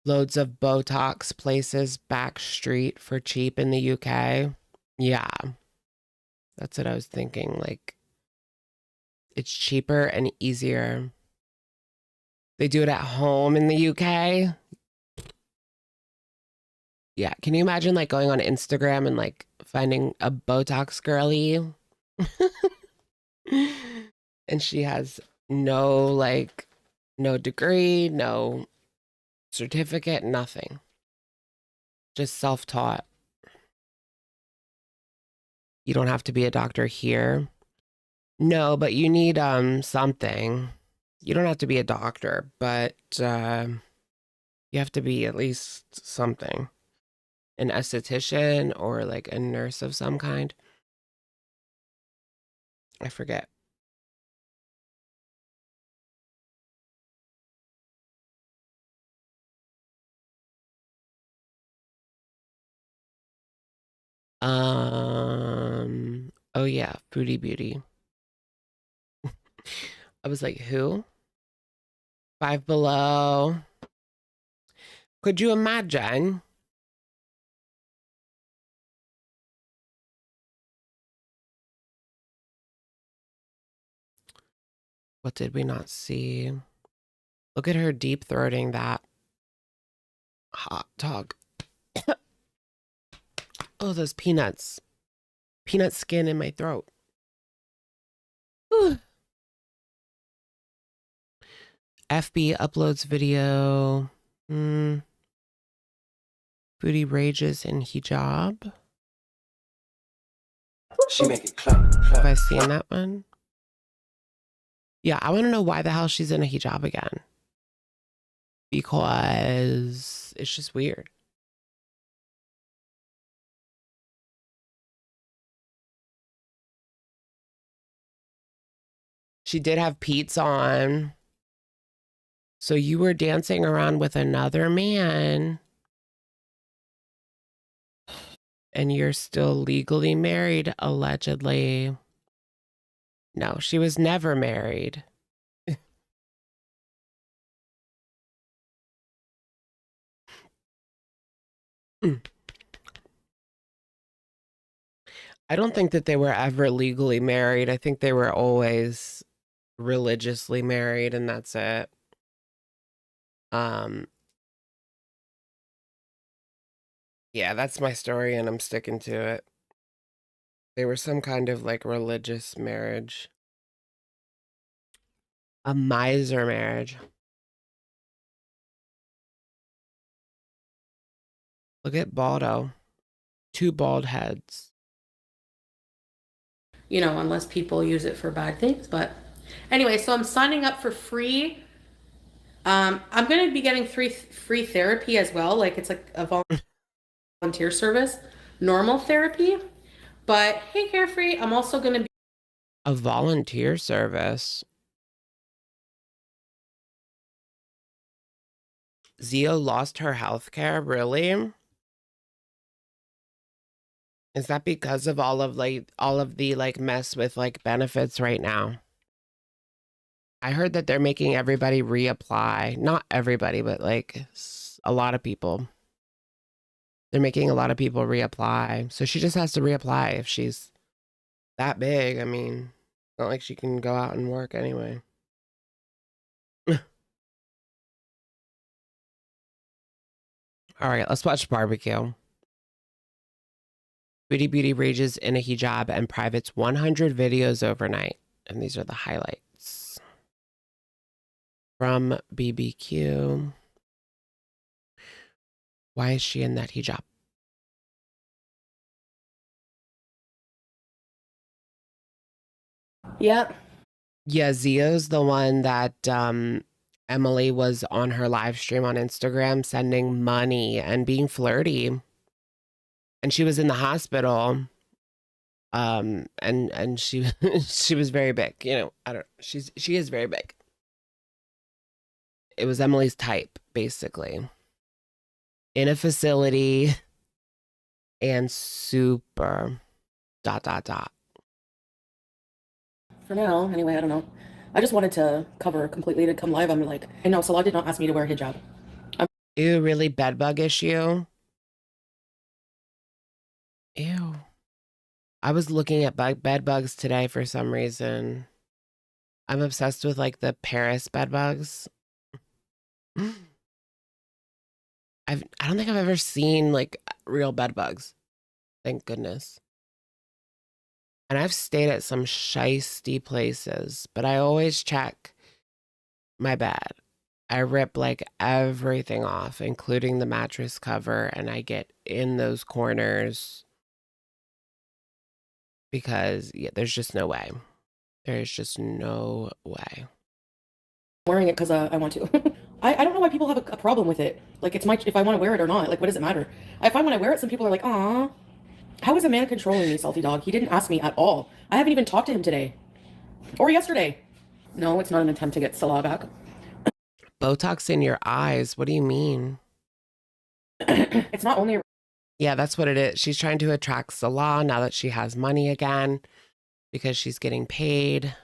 Loads of Botox places back street for cheap in the UK. Yeah. That's what I was thinking. Like, it's cheaper and easier. They do it at home in the UK. Yeah. Can you imagine like going on Instagram and like finding a Botox girly? And she has no degree, no certificate, nothing. Just self-taught. You don't have to be a doctor here. No, but you need something. You don't have to be a doctor, but you have to be at least something. An esthetician or like a nurse of some kind. I forget. Oh yeah, Foodie Beauty. I was like, who? Five Below. Could you imagine? What did we not see? Look at her deep throating that hot dog. Oh, those peanuts. Peanut skin in my throat. Whew. FB uploads video. Foodie rages in hijab. She make it clap, clap. Have I seen that one? Yeah, I want to know why the hell she's in a hijab again. Because it's just weird. She did have Pete's on. So you were dancing around with another man. And you're still legally married, allegedly. No, she was never married. I don't think that they were ever legally married. I think they were always religiously married, and that's it. Yeah, that's my story, and I'm sticking to it. They were some kind of like religious marriage. A miser marriage. Look at Baldo. Two bald heads. You know, unless people use it for bad things. But anyway, so I'm signing up for free. I'm going to be getting free therapy as well. Like it's like a volunteer service, normal therapy. But hey, Carefree, I'm also going to be A volunteer service. Zio lost her health care, really? Is that because of all of the like mess with like benefits right now? I heard that they're making everybody reapply. Not everybody, but like a lot of people. They're making a lot of people reapply. So she just has to reapply if she's that big. I mean, not like she can go out and work anyway. All right, let's watch barbecue. Beauty Beauty rages in a hijab and privates 100 videos overnight. And these are the highlights from BBQ. Why is she in that hijab? Yeah. Yeah, Zio's the one that Emily was on her live stream on Instagram sending money and being flirty. And she was in the hospital. And she she was very big, you know. I don't she is very big. It was Emily's type, basically. In a facility and super ... For now, anyway, I don't know. I just wanted to cover completely to come live. I'm like, I know Salah did not ask me to wear a hijab. Ew, really bedbug issue? Ew. I was looking at bed bugs today for some reason. I'm obsessed with like the Paris bed bugs. I don't think I've ever seen like real bed bugs. Thank goodness. And I've stayed at some shisty places, but I always check my bed. I rip like everything off, including the mattress cover, and I get in those corners because yeah, there's just no way. There's just no way. Wearing it because I want to. I don't know why people have a problem with it. Like, it's my, if I want to wear it or not. Like, what does it matter? I find when I wear it, some people are like, aw, how is a man controlling me, salty dog? He didn't ask me at all. I haven't even talked to him today. Or yesterday. No, it's not an attempt to get Salah back. Botox in your eyes? What do you mean? It's not only... Yeah, that's what it is. She's trying to attract Salah now that she has money again because she's getting paid.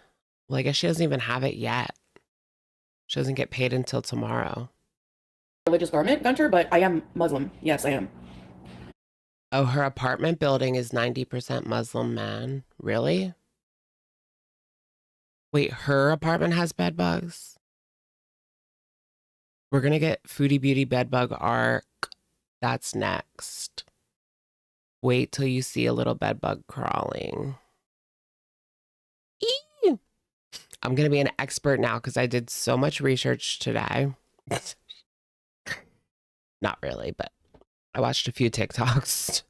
Well, I guess she doesn't even have it yet. She doesn't get paid until tomorrow. religious garment, Gunter, but I am Muslim. Yes, I am. Oh, her apartment building is 90% Muslim man. Really? Wait, her apartment has bed bugs? We're going to get Foodie Beauty bed bug arc. That's next. Wait till you see a little bed bug crawling. Eee! I'm going to be an expert now because I did so much research today. Not really, but I watched a few TikToks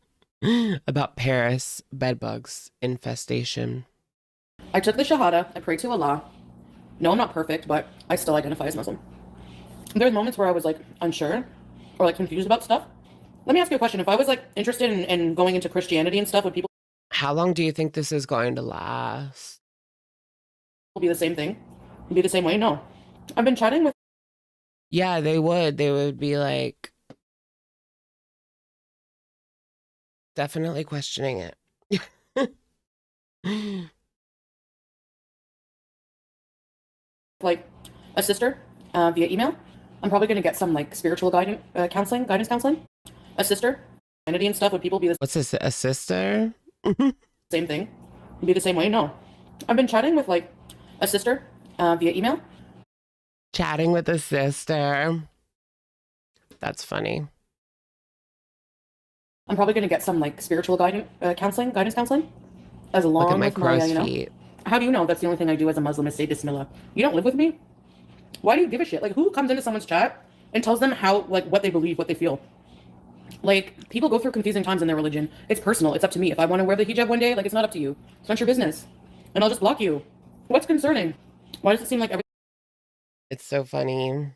about Paris bed bugs infestation. I took the Shahada. I prayed to Allah. No, I'm not perfect, but I still identify as Muslim. There's moments where I was like unsure or like confused about stuff. Let me ask you a question. If I was like interested in going into Christianity and stuff, would people... How long do you think this is going to last? Be the same thing? Be the same way? No. I've been chatting with... Yeah, they would. They would be like definitely questioning it. like a sister via email. I'm probably going to get some like spiritual guidance counseling. A sister, identity and stuff. Would people be the... What's this? A sister? Same thing? Be the same way? No. I've been chatting with like a sister via email. Chatting with a sister. That's funny. I'm probably going to get some like spiritual guidance counseling. As long Look at my as crow's you know. feet. How do you know that's the only thing I do as a Muslim is say Bismillah? You don't live with me? Why do you give a shit? Like, who comes into someone's chat and tells them how, like, what they believe, what they feel? Like, people go through confusing times in their religion. It's personal. It's up to me. If I want to wear the hijab one day, like, it's not up to you. It's not your business. And I'll just block you. What's concerning? Why does it seem like every... It's so funny.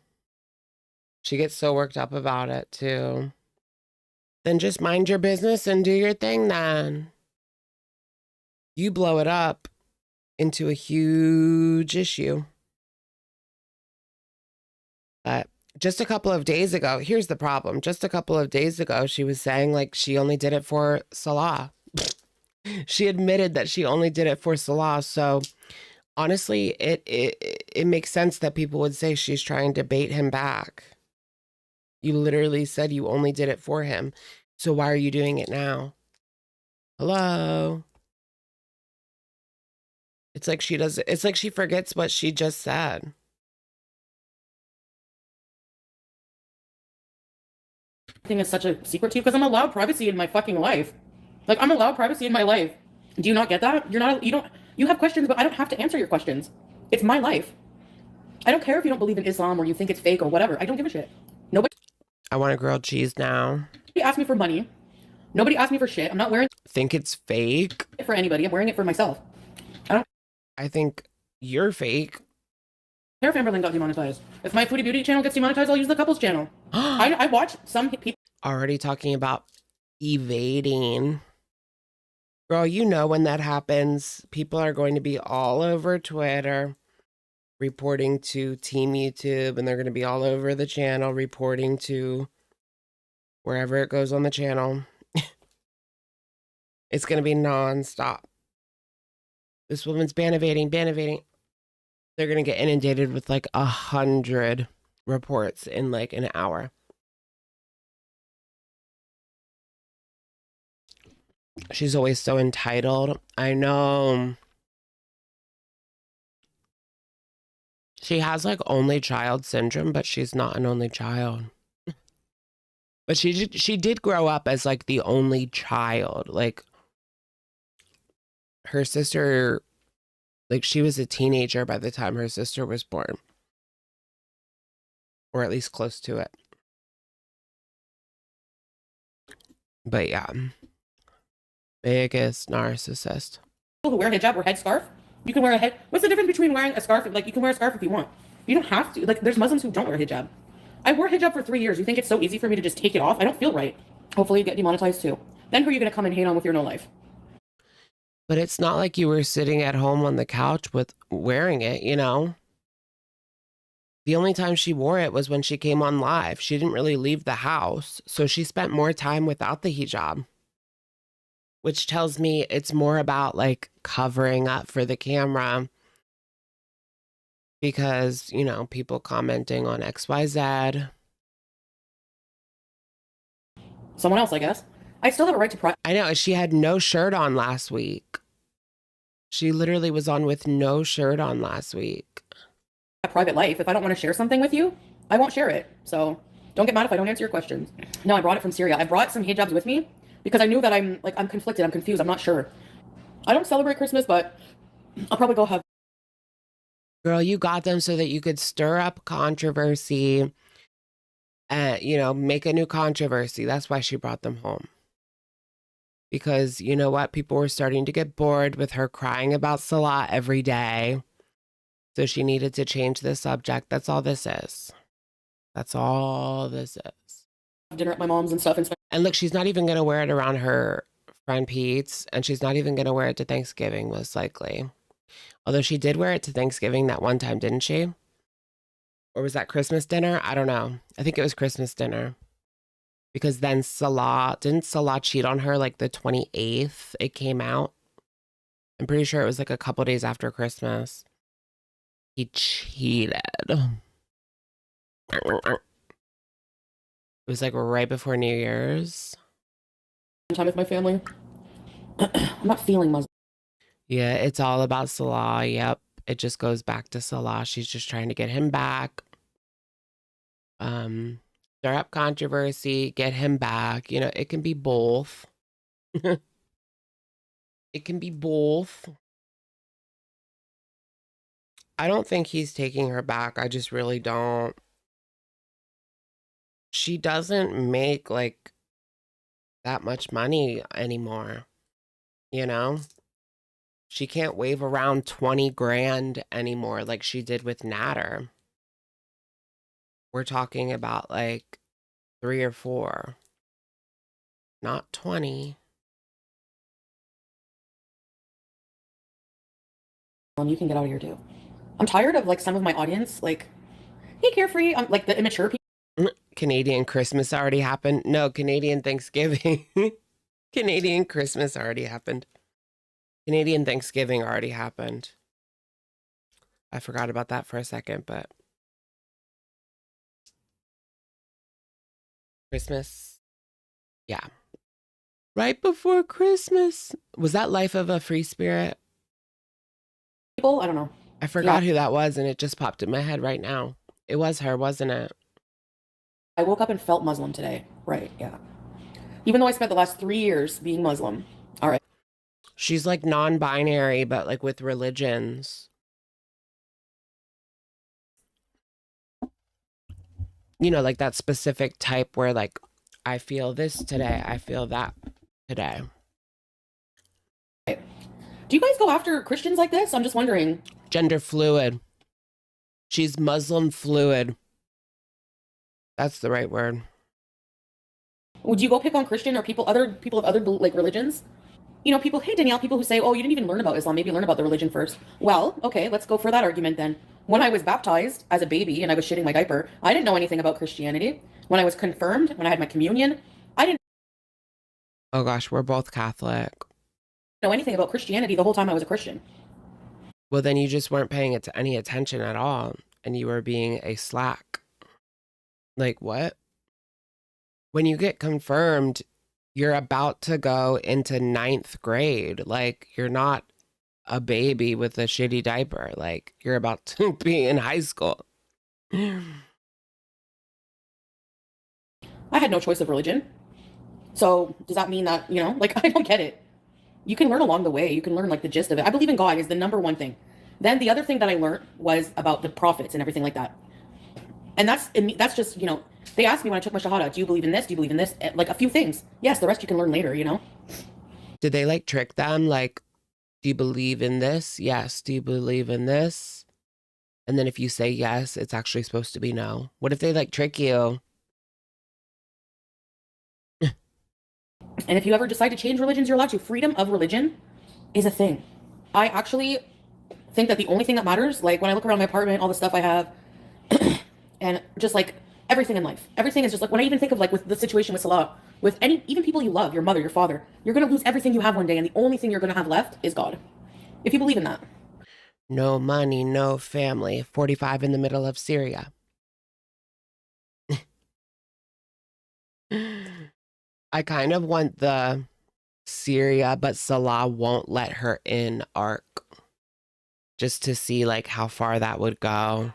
She gets so worked up about it, too. Then just mind your business and do your thing, then. You blow it up into a huge issue. But just a couple of days ago, here's the problem. Just a couple of days ago, she was saying like she only did it for Salah. She admitted that she only did it for Salah. So honestly, it makes sense that people would say she's trying to bait him back. You literally said you only did it for him. So why are you doing it now? Hello? It's like she forgets what she just said. Thing is such a secret to you because I'm allowed privacy in my fucking life. Like, I'm allowed privacy in my life. Do you not get that? You have questions, but I don't have to answer your questions. It's my life. I don't care if you don't believe in Islam or you think it's fake or whatever. I don't give a shit. Nobody I want a grilled cheese now. asked me for money. Nobody asked me for shit. I'm not wearing Think it's fake? it for anybody. I'm wearing it for myself. I think you're fake. Care if Amberlynn got demonetized. If my Foodie Beauty channel gets demonetized, I'll use the couples channel. I watch some people. Already talking about evading. Girl, you know when that happens, people are going to be all over Twitter reporting to Team YouTube, and they're going to be all over the channel reporting to wherever it goes on the channel. It's going to be nonstop. This woman's ban evading. They're going to get inundated with like 100 reports in like an hour. She's always so entitled. I know. She has like only child syndrome, but she's not an only child. But she did grow up as like the only child. Like her sister, like she was a teenager by the time her sister was born. Or at least close to it. But yeah. Biggest narcissist. People who wear hijab or headscarf, you can wear a head. What's the difference between wearing a scarf? Like, you can wear a scarf if you want. You don't have to. Like, there's Muslims who don't wear hijab. I wore hijab for 3 years. You think it's so easy for me to just take it off? I don't feel right. Hopefully you get demonetized too. Then who are you going to come and hate on with your no life? But it's not like you were sitting at home on the couch with wearing it, you know? The only time she wore it was when she came on live. She didn't really leave the house, so she spent more time without the hijab. Which tells me it's more about like covering up for the camera. Because, you know, people commenting on XYZ. Someone else, I guess. I still have a right to I know, she had no shirt on last week. She literally was on with no shirt on last week. a private life. If I don't want to share something with you, I won't share it. So don't get mad if I don't answer your questions. No, I brought it from Syria. I brought some hijabs with me because I knew that I'm conflicted. I'm confused. I'm not sure. I don't celebrate Christmas, but I'll probably go have. Girl, you got them so that you could stir up controversy and, you know, make a new controversy. That's why she brought them home. Because, you know what? People were starting to get bored with her crying about Salah every day. So she needed to change the subject. That's all this is. That's all this is. Dinner at my mom's and stuff. And look, she's not even going to wear it around her friend Pete's. And she's not even going to wear it to Thanksgiving, most likely. Although she did wear it to Thanksgiving that one time, didn't she? Or was that Christmas dinner? I don't know. I think it was Christmas dinner. Because then didn't Salah cheat on her like the 28th? It came out. I'm pretty sure it was like a couple days after Christmas. He cheated. It was like right before New Year's. Time with my family. I'm not feeling Muslim. Yeah, it's all about Salah. Yep. It just goes back to Salah. She's just trying to get him back. Stir up controversy, get him back. You know, it can be both. It can be both. I don't think he's taking her back. I just really don't. She doesn't make like that much money anymore. You know? She can't wave around 20 grand anymore like she did with Natter. We're talking about like 3 or 4, not 20. You can get out of here too. I'm tired of like some of my audience, like, hey, carefree. I'm like the immature people. Canadian Christmas already happened. No, Canadian Thanksgiving. Canadian Christmas already happened. Canadian Thanksgiving already happened. I forgot about that for a second, but Christmas. Yeah. Right before Christmas. Was that Life of a Free Spirit? People, I don't know. I forgot who that was, and it just popped in my head right now. It was her, wasn't it? I woke up and felt Muslim today. Right, yeah. Even though I spent the last 3 years being Muslim. All right. She's like non-binary, but like with religions. You know, like that specific type where like, I feel this today, I feel that today. Do you guys go after Christians like this? I'm just wondering. Gender fluid. She's Muslim fluid. That's the right word. Would you go pick on Christian or other people of other like religions? You know, people, hey Danielle, people who say, oh, you didn't even learn about Islam, maybe learn about the religion first. Well, okay, let's go for that argument then. When I was baptized as a baby and I was shitting my diaper, I didn't know anything about Christianity. When I was confirmed, when I had my communion, I didn't Oh gosh, we're both Catholic. know anything about Christianity the whole time I was a Christian. Well, then you just weren't paying it any attention at all, and you were being a slack. Like what? When you get confirmed, you're about to go into 9th grade. Like, you're not a baby with a shitty diaper. Like, you're about to be in high school. I had no choice of religion. So does that mean that, you know, like, I don't get it. You can learn along the way. You can learn like the gist of it. I believe in God is the number one thing. Then the other thing that I learned was about the prophets and everything like that. And that's just, you know, they asked me when I took my Shahada, do you believe in this? Do you believe in this? Like a few things. Yes, the rest you can learn later, you know? Did they like trick them? Like, do you believe in this? Yes. Do you believe in this? And then if you say yes, it's actually supposed to be no. What if they like trick you? And if you ever decide to change religions, you're allowed to. Freedom of religion is a thing. I actually think that the only thing that matters, like when I look around my apartment, all the stuff I have, and just like everything in life, everything is just like, when I even think of like with the situation with Salah, with even people you love, your mother, your father, you're going to lose everything you have one day. And the only thing you're going to have left is God. If you believe in that. No money, no family. 45 in the middle of Syria. I kind of want the Syria, but Salah won't let her in arc. Just to see like how far that would go.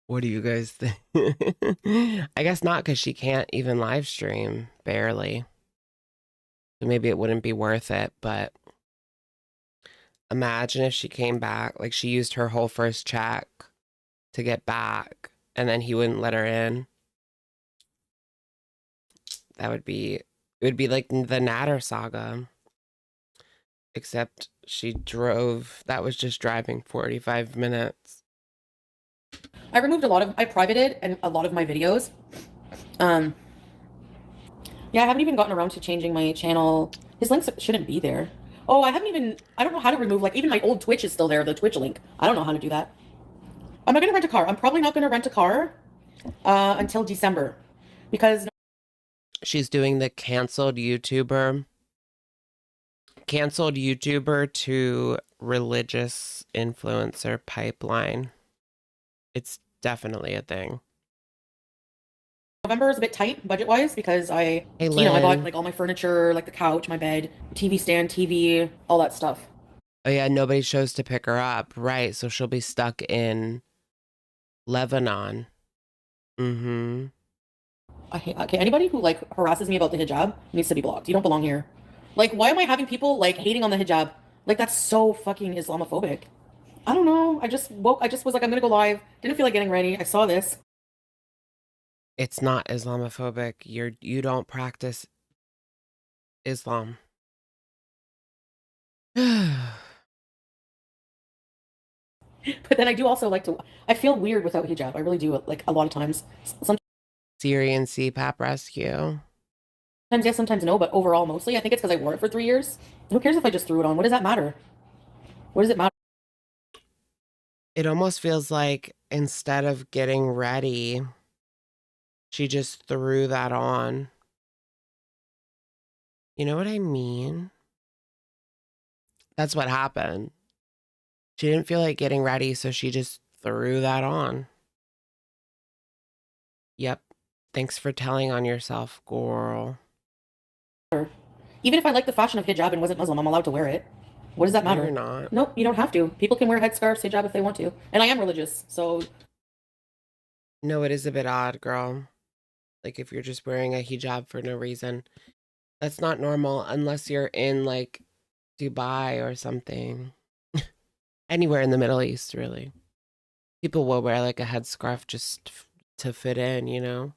What do you guys think? I guess not, because she can't even live stream, barely. So maybe it wouldn't be worth it, but imagine if she came back, like she used her whole first check to get back, and then he wouldn't let her in. It would be like the Natter saga. Except she drove, that was just driving 45 minutes. I privated and a lot of my videos. Yeah, I haven't even gotten around to changing my channel. His links shouldn't be there. Oh, I don't know how to remove, like, even my old Twitch is still there, the Twitch link. I don't know how to do that. Am I going to rent a car? I'm probably not going to rent a car until December. Because she's doing the canceled YouTuber to religious influencer pipeline. It's definitely a thing. November is a bit tight budget-wise because I bought like all my furniture, like the couch, my bed, TV stand, TV, all that stuff. Oh yeah, nobody chose to pick her up, right? So she'll be stuck in Lebanon. Mm-hmm. Okay, anybody who like harasses me about the hijab needs to be blocked. You don't belong here. Like, why am I having people like hating on the hijab? Like, that's so fucking Islamophobic. I don't know. I just was like, I'm gonna go live. Didn't feel like getting ready. I saw this. It's not Islamophobic. You don't practice Islam. But then I do also like to, I feel weird without hijab. I really do, like, a lot of times. Sometimes Syrian CPAP rescue. Sometimes yes, sometimes no, but overall, mostly, I think it's because I wore it for 3 years. Who cares if I just threw it on? What does that matter? What does it matter? It almost feels like instead of getting ready She just threw that on. You know what I mean? That's what happened. She didn't feel like getting ready, so she just threw that on. Yep. Thanks for telling on yourself, girl. Even if I like the fashion of hijab and wasn't Muslim, I'm allowed to wear it. What does that matter? You're not. Nope, you don't have to. People can wear headscarves, hijab if they want to. And I am religious, so... No, it is a bit odd, girl. Like, if you're just wearing a hijab for no reason. That's not normal unless you're in, like, Dubai or something. Anywhere in the Middle East, really. People will wear, like, a headscarf just to fit in, you know?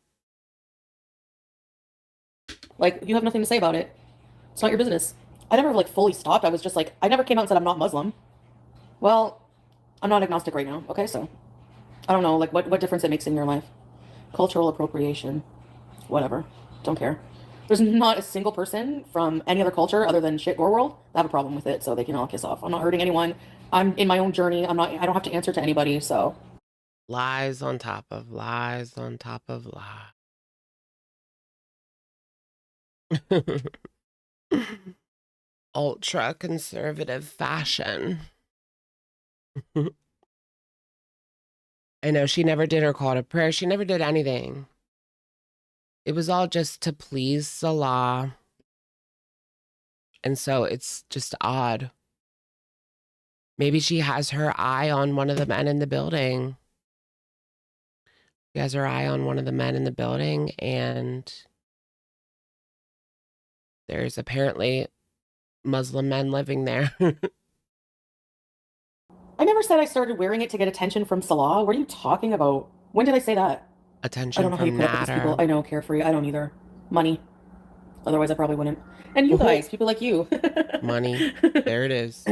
Like, you have nothing to say about it. It's not your business. I never, like, fully stopped. I was just like, I never came out and said I'm not Muslim. Well, I'm not agnostic right now, okay? So, I don't know, like, what difference it makes in your life. Cultural appropriation. Whatever. Don't care. There's not a single person from any other culture other than shit GORLWORLD that have a problem with it, so they can all kiss off. I'm not hurting anyone. I'm in my own journey. I don't have to answer to anybody, so. Lies on top of lies on top of lies. Ultra conservative fashion. I know she never did her call to prayer. She never did anything. It was all just to please Salah. And so it's just odd. Maybe she has her eye on one of the men in the building. She has her eye on one of the men in the building, and there's apparently Muslim men living there. I never said I started wearing it to get attention from Salah. What are you talking about? When did I say that? Attention I don't know how you from put up with these people. Natter. I know, carefree. I don't either. Money. Otherwise, I probably wouldn't. And you guys, people like you. Money. There it is.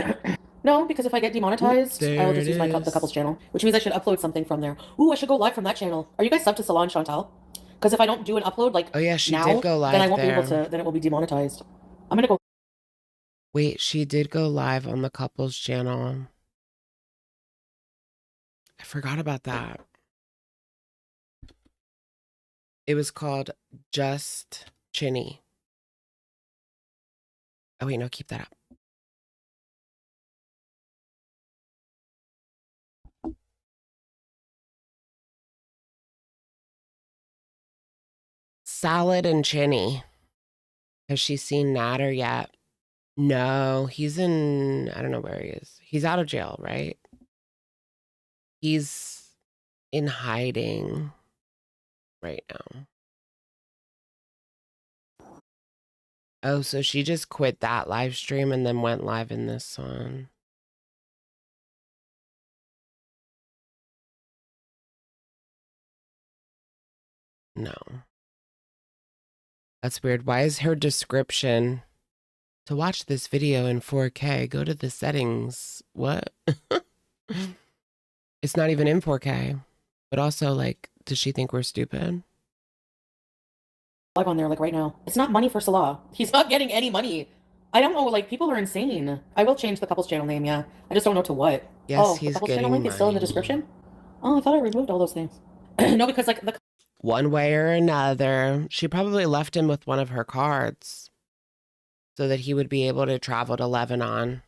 No, because if I get demonetized, I will just use the is. couples channel, which means I should upload something from there. Ooh, I should go live from that channel. Are you guys subbed to Salah and Chantal? Because if I don't do an upload, like, Oh yeah, she now, did go live then I won't there. be able to, then it will be demonetized. I'm gonna go. Wait, she did go live on the couples channel. I forgot about that. It was called Just Chinny. Oh wait, no, keep that up. Salad and Chinny. Has she seen Natter yet? No, he's in, I don't know where he is. He's out of jail, right? He's in hiding right now. Oh, so she just quit that live stream and then went live in this one. No. That's weird. Why is her description to watch this video in 4K? Go to the settings. What? It's not even in 4K. But also, like, does she think we're stupid? Live on there, like, right now. It's not money for Salah. He's not getting any money. I don't know, like, people are insane. I will change the couples channel name, yeah. I just don't know to what. Yes, oh, he's the couples getting channel link is still in the money. description? Oh, I thought I removed all those things. No, because, like, the One way or another, she probably left him with one of her cards so that he would be able to travel to Lebanon.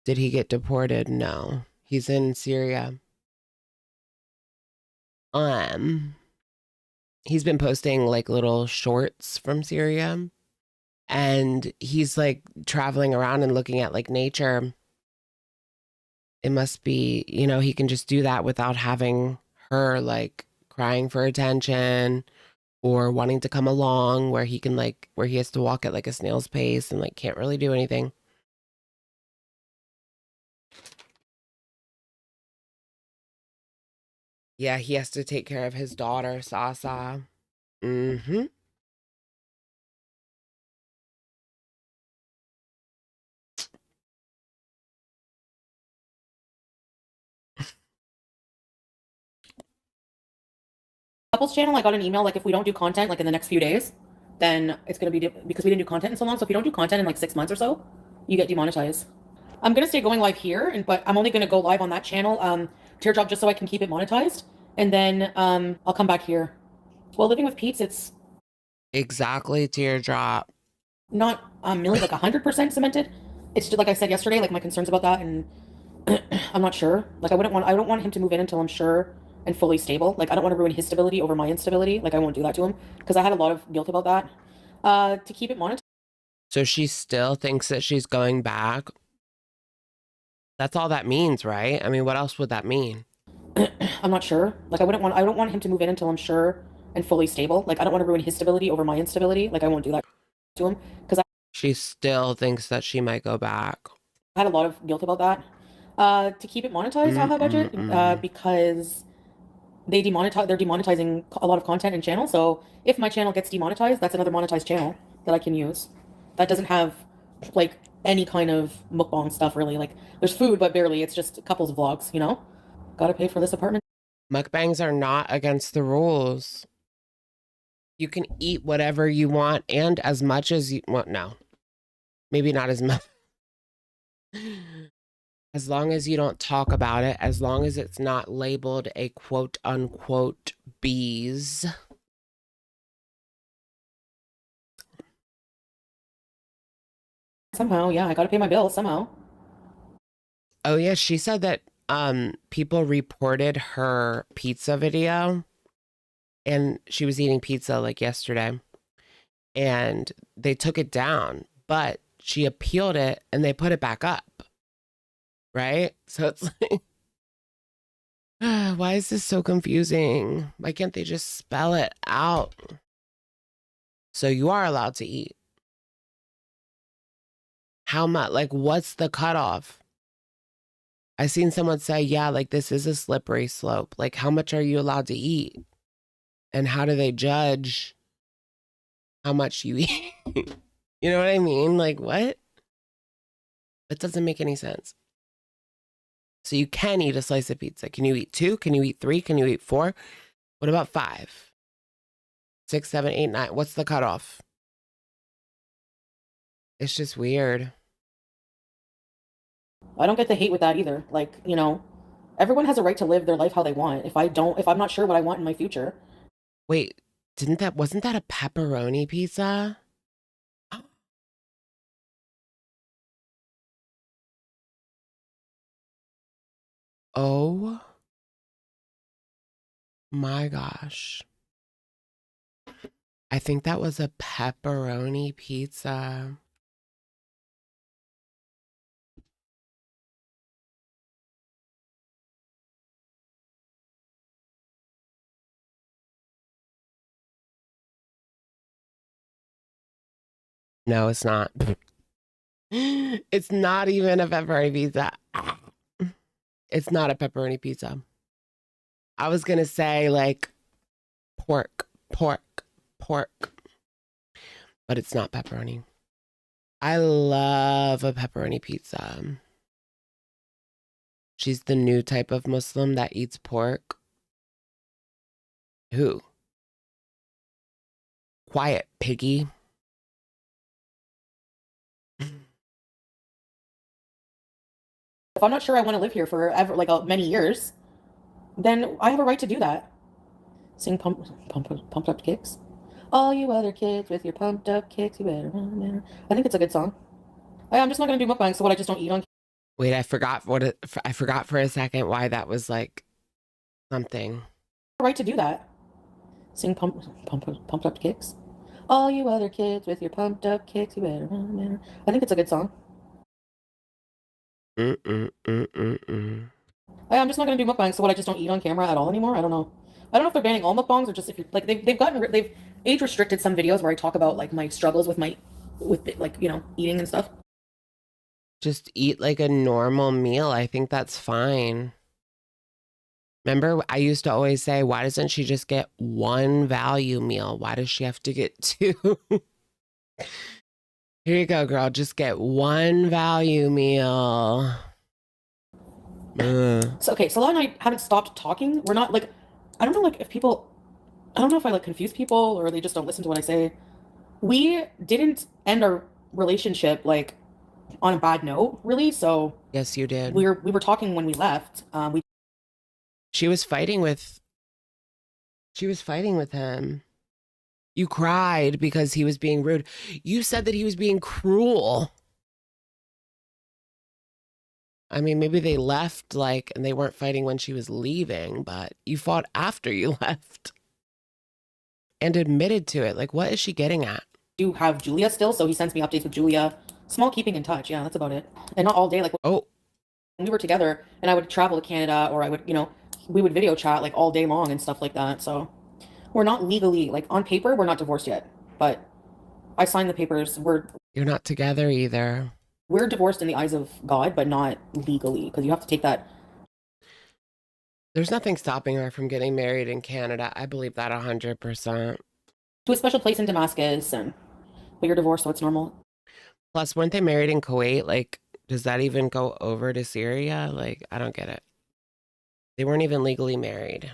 Did he get deported? No. He's in Syria. He's been posting like little shorts from Syria, and he's like traveling around and looking at like nature. It must be, you know, he can just do that without having her like crying for attention or wanting to come along, where he can like, where he has to walk at like a snail's pace and like can't really do anything. Yeah, he has to take care of his daughter, Sasa. Mm-hmm. couples channel, I got an email, like, if we don't do content, like, in the next few days, then it's gonna be, because we didn't do content in so long, so if you don't do content in, like, 6 months or so, you get demonetized. I'm gonna stay going live here, but I'm only gonna go live on that channel, Teardrop, just so I can keep it monetized. and then I'll come back here. Well, living with Pete's, it's Exactly, teardrop. not a million, like 100% cemented. It's just like I said yesterday, like my concerns about that, and I'm not sure. Like I don't want him to move in until I'm sure and fully stable. Like I don't want to ruin his stability over my instability. Like I won't do that to him because I had a lot of guilt about that. To keep it monetized. So she still thinks that she's going back. That's all that means, right? I mean, what else would that mean? I'm not sure. Like I don't want him to move in until I'm sure and fully stable. Like I don't want to ruin his stability over my instability. Like I won't do that to him because She still thinks that she might go back. I had a lot of guilt about that. To keep it monetized, I'll have budget because they're demonetizing a lot of content and channels. So if my channel gets demonetized, that's another monetized channel that I can use. That doesn't have like any kind of mukbang stuff really. Like there's food, but barely. It's just couples vlogs, you know? Gotta pay for this apartment. Mukbangs are not against the rules. You can eat whatever you want and as much as you want. No, maybe not as much. As long as you don't talk about it, as long as it's not labeled a quote unquote bees. Somehow, yeah, I gotta pay my bills somehow. Oh yeah, she said that people reported her pizza video and she was eating pizza like yesterday and they took it down, but she appealed it and they put it back up. Right? So it's like, why is this so confusing? Why can't they just spell it out? So you are allowed to eat. How much? Like, what's the cutoff? I seen someone say, yeah, like this is a slippery slope. Like, how much are you allowed to eat? And how do they judge how much you eat? You know what I mean? Like, what? That doesn't make any sense. So you can eat a slice of pizza. Can you eat 2? Can you eat 3? Can you eat 4? What about 5? 6, 7, 8, 9? What's the cutoff? It's just weird. I don't get the hate with that either. Like, you know, everyone has a right to live their life how they want. If I'm not sure what I want in my future. Wait, wasn't that a pepperoni pizza? Oh my gosh. I think that was a pepperoni pizza. No, it's not. It's not even a pepperoni pizza. It's not a pepperoni pizza. I was going to say like pork, but it's not pepperoni. I love a pepperoni pizza. She's the new type of Muslim that eats pork. Who? Quiet, piggy. If I'm not sure I want to live here forever, like many years, then I have a right to do that. Sing pumped up kicks. All you other kids with your pumped up kicks, you better run, man. I think it's a good song. I'm just not gonna do mukbang, so what I just don't eat on. Wait, I forgot for a second why that was like something. Right to do that. Sing pumped up kicks. All you other kids with your pumped up kicks, you better run, man. I think it's a good song. I'm just not gonna do mukbang, so what I just don't eat on camera at all anymore. I don't know. I don't know if they're banning all mukbangs or just if you like they've age restricted some videos where I talk about like my struggles with like, you know, eating and stuff. Just eat like a normal meal. I think that's fine. Remember, I used to always say, why doesn't she just get one value meal? Why does she have to get 2? Here you go, girl. Just get one value meal. So, okay, Salah and I haven't stopped talking. We're not like, I don't know, like I don't know if I like confuse people or they just don't listen to what I say. We didn't end our relationship like on a bad note, really. So yes, you did. We were talking when we left. She was fighting with She was fighting with him. You cried because he was being rude. You said that he was being cruel. I mean, maybe they left like, and they weren't fighting when she was leaving, but you fought after you left and admitted to it. Like, what is she getting at? Do have Julia still, so he sends me updates with Julia. Small keeping in touch. Yeah, that's about it. And not all day. Like, Oh, when we were together and I would travel to Canada, or I would, we would video chat like all day long and stuff like that. So we're not legally, like on paper, we're not divorced yet, but I signed the papers. you're not together either. We're divorced in the eyes of God, but not legally, because you have to take that. There's nothing stopping her from getting married in Canada. I believe that 100%. To a special place in Damascus, but you're divorced, so it's normal. Plus, weren't they married in Kuwait? Like, does that even go over to Syria? Like, I don't get it. They weren't even legally married.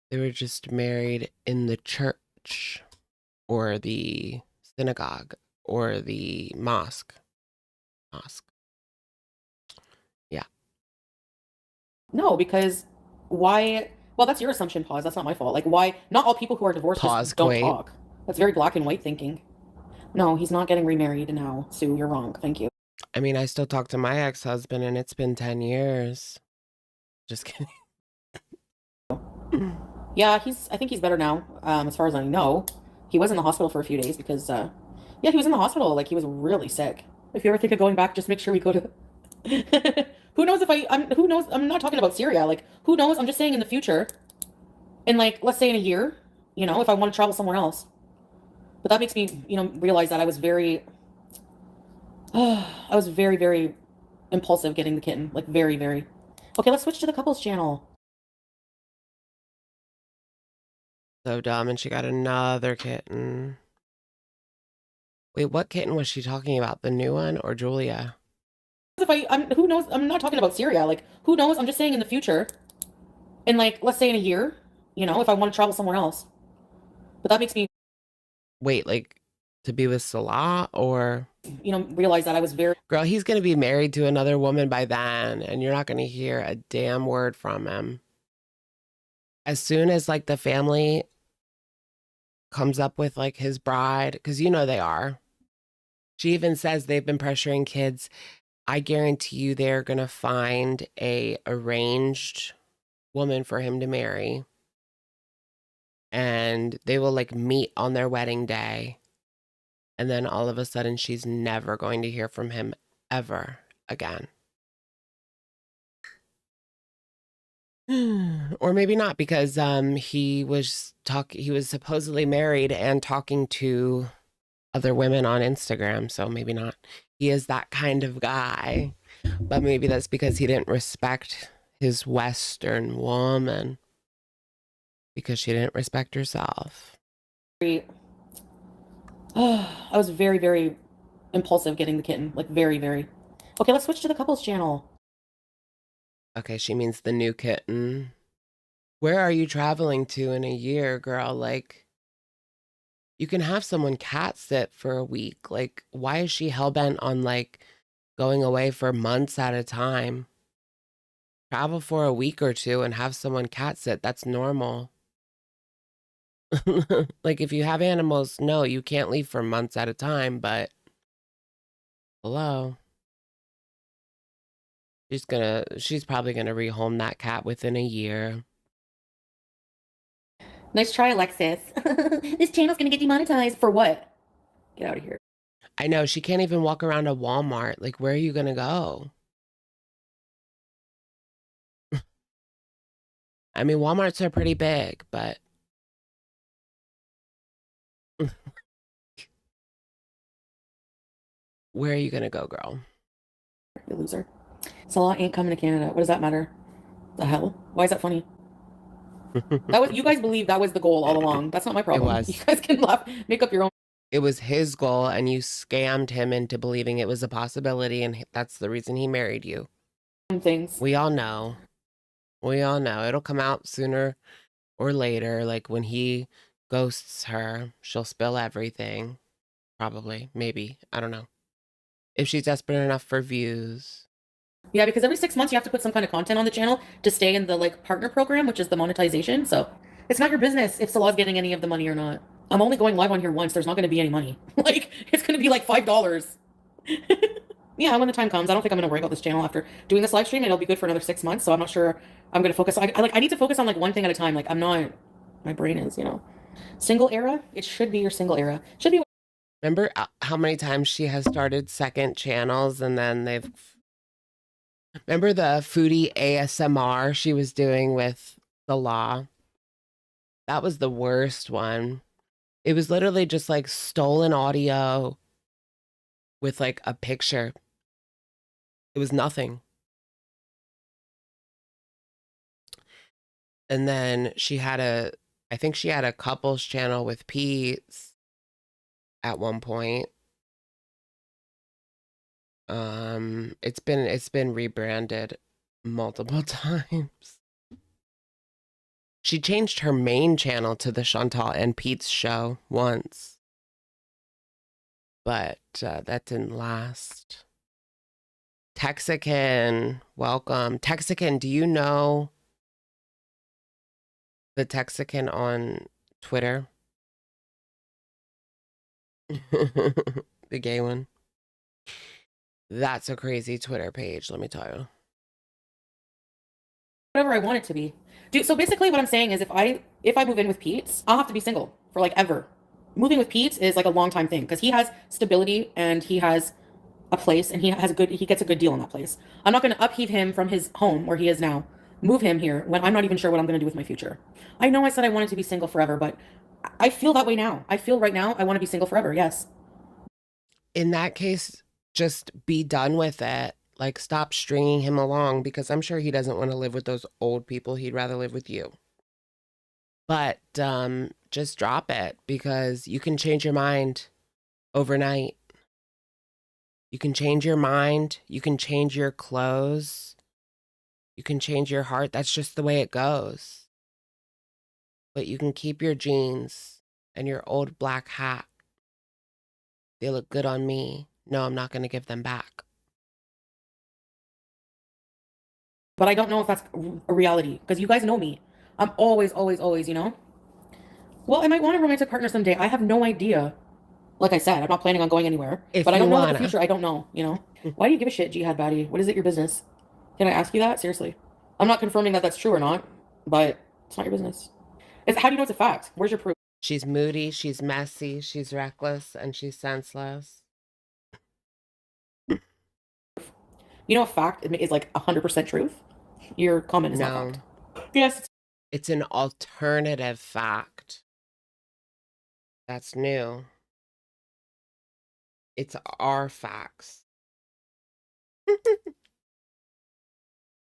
They were just married in the church or the synagogue or the mosque. Yeah. No, because why? Well, that's your assumption, Pause. That's not my fault. Like, why? Not all people who are divorced Pause, just don't Kuwait. talk. That's very black and white thinking. No, he's not getting remarried now, Sue. You're wrong. Thank you. I mean, I still talk to my ex-husband and it's been 10 years. Just kidding. Yeah, I think he's better now. As far as I know, he was in the hospital for a few days because, yeah, he was in the hospital. Like, he was really sick. If you ever think of going back, just make sure we go to. Who knows who knows? I'm not talking about Syria. Like, who knows? I'm just saying in the future, in like, let's say in a year, if I want to travel somewhere else. But that makes me, realize that I was very, very impulsive getting the kitten. Like, very, very. Okay, let's switch to the couples channel. So dumb, and she got another kitten. Wait, what kitten was she talking about? The new one or Julia? Who knows? I'm not talking about Syria. Like, who knows? I'm just saying in the future, in like, let's say in a year, if I want to travel somewhere else. But that makes me, Wait, like to be with Salah or? realize that I was very. Girl, he's going to be married to another woman by then, and you're not going to hear a damn word from him. As soon as like the family comes up with like his bride, because they are. She even says they've been pressuring kids. I guarantee you they're going to find a arranged woman for him to marry. And they will like meet on their wedding day. And then all of a sudden she's never going to hear from him ever again. Or maybe not, because he was supposedly married and talking to other women on Instagram, so maybe not. He is that kind of guy, but maybe that's because he didn't respect his Western woman because she didn't respect herself. I was very, very impulsive getting the kitten. Like, very, very. Okay, let's switch to the couples channel. Okay, she means the new kitten. Where are you traveling to in a year, girl? Like, you can have someone cat sit for a week. Like, why is she hellbent on like going away for months at a time? Travel for a week or two and have someone cat sit. That's normal. Like, if you have animals, no, you can't leave for months at a time, but hello. She's probably gonna rehome that cat within a year. Nice try, Alexis. This channel's gonna get demonetized. For what? Get out of here. I know, she can't even walk around a Walmart. Like, where are you gonna go? I mean, Walmarts are pretty big, but where are you gonna go, girl? You loser. Salah ain't coming to Canada. What does that matter? The hell? Why is that funny? You guys believe that was the goal all along. That's not my problem. It was. You guys can laugh, make up your own. It was his goal, and you scammed him into believing it was a possibility, and that's the reason he married you. Things. We all know. We all know. It'll come out sooner or later. Like, when he ghosts her, she'll spill everything. Probably. Maybe. I don't know. If she's desperate enough for views. Yeah, because every 6 months you have to put some kind of content on the channel to stay in the like partner program, which is the monetization. So it's not your business if Salah's getting any of the money or not. I'm only going live on here once. There's not going to be any money. Like it's going to be like $5. Yeah, when the time comes, I don't think I'm going to worry about this channel after doing this live stream. It'll be good for another 6 months. So I'm not sure I'm going to focus. I need to focus on like one thing at a time. Like I'm not, my brain is, you know, single era. It should be your single era. Should be. Remember how many times she has started second channels and then they've... Remember the foodie ASMR she was doing with the law? That was the worst one. It was literally just like stolen audio with like a picture. It was nothing. And then she had I think she had a couples channel with Pete's at one point. It's been rebranded multiple times. She changed her main channel to the Chantal and Pete's show once, but that didn't last. Texican, welcome. Texican, do you know the Texican on Twitter? The gay one. That's a crazy Twitter page, let me tell you. Whatever I want it to be. Dude, so basically what I'm saying is if I move in with Pete, I'll have to be single for like ever. Moving with Pete is like a long time thing because he has stability and he has a place and he gets a good deal on that place. I'm not going to upheave him from his home where he is now, move him here when I'm not even sure what I'm going to do with my future. I know I said I wanted to be single forever, but I feel that way now. I feel right now I want to be single forever. Yes. In that case, just be done with it. Like, stop stringing him along because I'm sure he doesn't want to live with those old people. He'd rather live with you. But just drop it because you can change your mind overnight. You can change your mind. You can change your clothes. You can change your heart. That's just the way it goes. But you can keep your jeans and your old black hat. They look good on me. No, I'm not going to give them back. But I don't know if that's a reality because you guys know me. I'm always, you know? Well, I might want a romantic partner someday. I have no idea. Like I said, I'm not planning on going anywhere. But I don't know what the future. I don't know, you know? Why do you give a shit, Jihad Baddie? What is it your business? Can I ask you that? Seriously. I'm not confirming that that's true or not, but it's not your business. How do you know it's a fact? Where's your proof? She's moody, she's messy, she's reckless, and she's senseless. You know a fact is like 100% truth? Your comment is not fact. Yes. It's an alternative fact. That's new. It's our facts.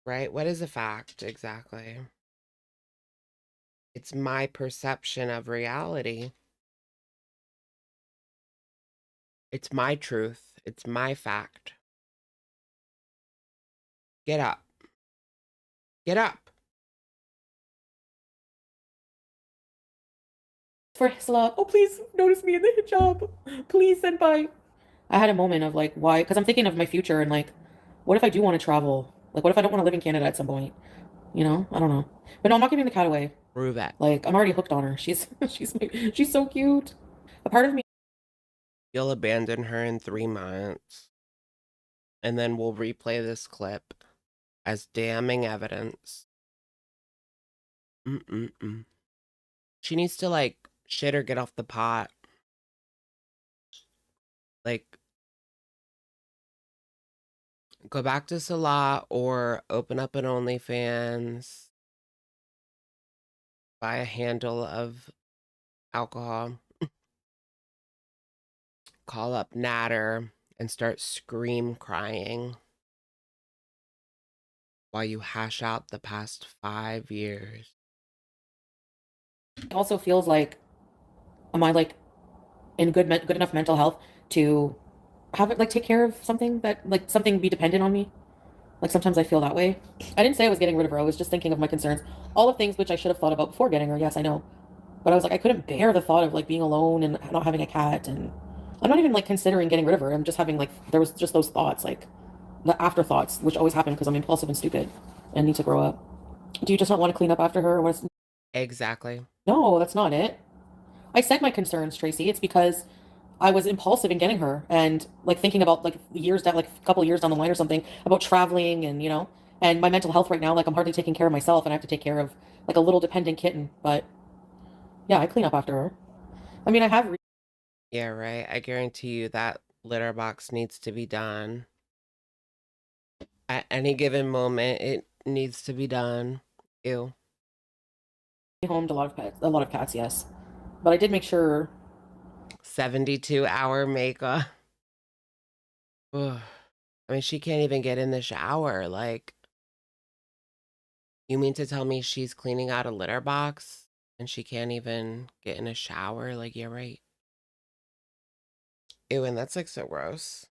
Right? What is a fact exactly? It's my perception of reality. It's my truth. It's my fact. Get up. Get up. For Salah, oh, please notice me in the hijab. Please, senpai. I had a moment of like, why? Because I'm thinking of my future and like, what if I do want to travel? Like, what if I don't want to live in Canada at some point? You know, I don't know. But no, I'm not giving the cat away. Prove it. Like, I'm already hooked on her. She's so cute. A part of me. You'll abandon her in 3 months. And then we'll replay this clip as damning evidence. She needs to, like, shit or get off the pot. Like, go back to Salah or open up an OnlyFans. Buy a handle of alcohol. Call up Natter and start scream crying while you hash out the past 5 years. It also feels like, am I like in good enough mental health to have it like take care of something that like something be dependent on me? Like sometimes I feel that way. I didn't say I was getting rid of her. I was just thinking of my concerns, all of things which I should have thought about before getting her. Yes, I know, but I was like I couldn't bear the thought of like being alone and not having a cat, and I'm not even like considering getting rid of her. I'm just having like there was just those thoughts like the afterthoughts, which always happen because I'm impulsive and stupid and need to grow up. Do you just not want to clean up after her? Or what's... Exactly. No, that's not it. I said my concerns, Tracy. It's because I was impulsive in getting her and like thinking about like years down, like a couple years down the line or something about traveling and, you know, and my mental health right now. Like I'm hardly taking care of myself and I have to take care of like a little dependent kitten. But yeah, I clean up after her. I mean, I have. Yeah, right. I guarantee you that litter box needs to be done. At any given moment, it needs to be done. Ew. Homed a lot of pets, a lot of cats, yes. But I did make sure 72-hour makeup. Ugh. I mean, she can't even get in the shower. Like, you mean to tell me she's cleaning out a litter box and she can't even get in a shower? Like, you're right. Ew, and that's like so gross.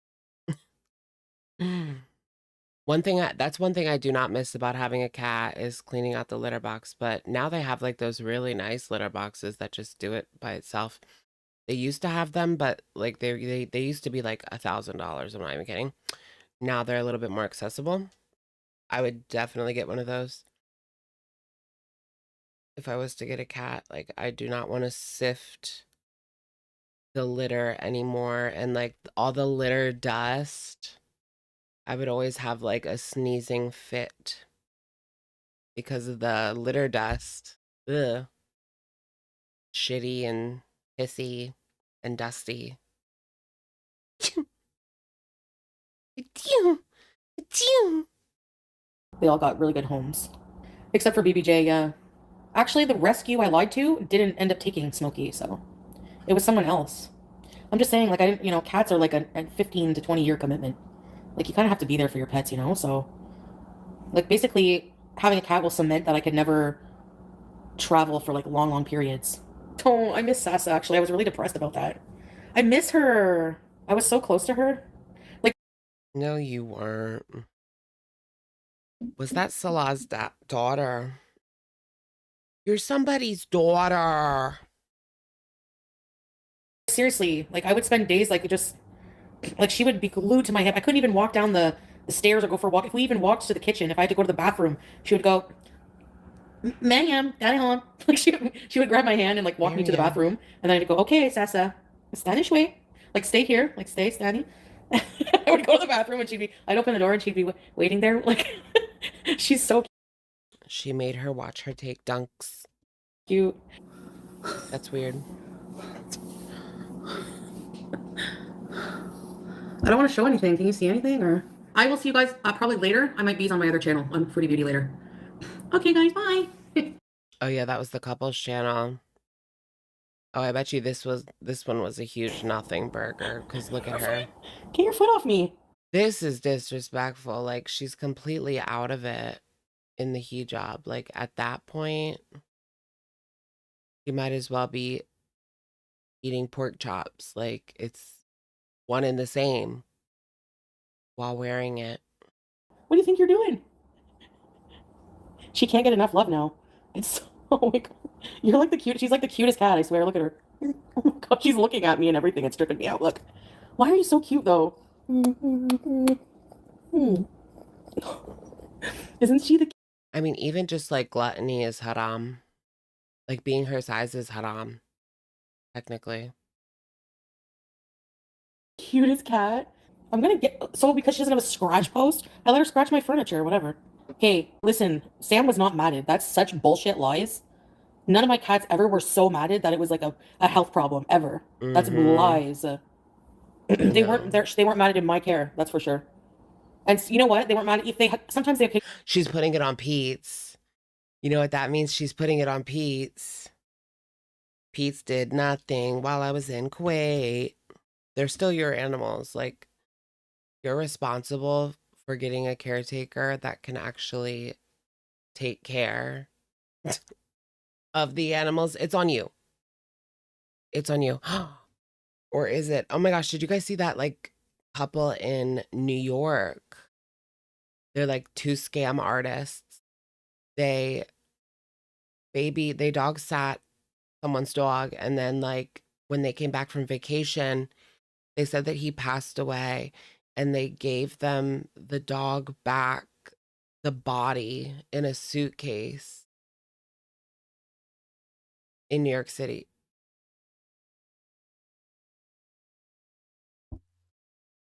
That's one thing I do not miss about having a cat is cleaning out the litter box. But now they have like those really nice litter boxes that just do it by itself. They used to have them, but like they used to be like $1,000. I'm not even kidding. Now they're a little bit more accessible. I would definitely get one of those if I was to get a cat. Like, I do not want to sift the litter anymore, and like all the litter dust. I would always have like a sneezing fit because of the litter dust. Ugh. Shitty and pissy and dusty. they all got really good homes. Except for BBJ, yeah. Actually, the rescue I lied to didn't end up taking Smokey, so it was someone else. I'm just saying, like, I didn't, you know, cats are like a 15 to 20 year commitment. Like, you kind of have to be there for your pets, you know? So, like, basically, having a cat will cement that I could never travel for, like, long, long periods. Oh, I miss Sasa, actually. I was really depressed about that. I miss her. I was so close to her. Like, No, you weren't. Was that Salah's daughter? You're somebody's daughter. seriously, like, I would spend days, like, just, like, she would be glued to my hip. I couldn't even walk down the stairs or go for a walk. If we even walked to the kitchen, if I had to go to the bathroom, she would go, ma'am, daddy home. Like she would grab my hand and like walk me to the bathroom, and then I'd go, okay, Sasa, Spanish way, like stay here, like stay, Stanny. I would go to the bathroom and I'd open the door and she'd be waiting there, like she's so She made her watch her take dunks. cute. That's weird. I don't want to show anything. Can you see anything? Or I will see you guys probably later. I might be on my other channel on Foodie Beauty later. Okay, guys, bye. Oh yeah, that was the couples channel. Oh, I bet you this one was a huge nothing burger. Cause look at her. Get your foot off me. This is disrespectful. Like, she's completely out of it in the hijab. Like, at that point, you might as well be eating pork chops. Like, it's one and the same while wearing it. What do you think you're doing? She can't get enough love now. It's oh my god. You're like the cute. She's like the cutest cat. I swear. Look at her. Oh my god. She's looking at me and everything. It's tripping me out. Look. Why are you so cute though? Isn't she the I mean, even just like gluttony is haram. Like, being her size is haram, technically. cutest cat? I'm gonna get so because she doesn't have a scratch post. I let her scratch my furniture or whatever. Hey, listen. Sam was not matted. That's such bullshit lies. None of my cats ever were so matted that it was like a health problem ever. That's lies. They weren't there. They weren't matted in my care. That's for sure. And you know what? They weren't matted if they had. Sometimes they. She's putting it on Pete's. You know what that means? She's putting it on Pete's. Pete's did nothing while I was in Kuwait. They're still your animals. Like, you're responsible for getting a caretaker that can actually take care of the animals. It's on you. It's on you. Or is it? Oh my gosh, did you guys see that like couple in New York? They're like two scam artists. They dog sat someone's dog, and then like when they came back from vacation, they said that he passed away, and they gave them the dog back, the body in a suitcase in New York City.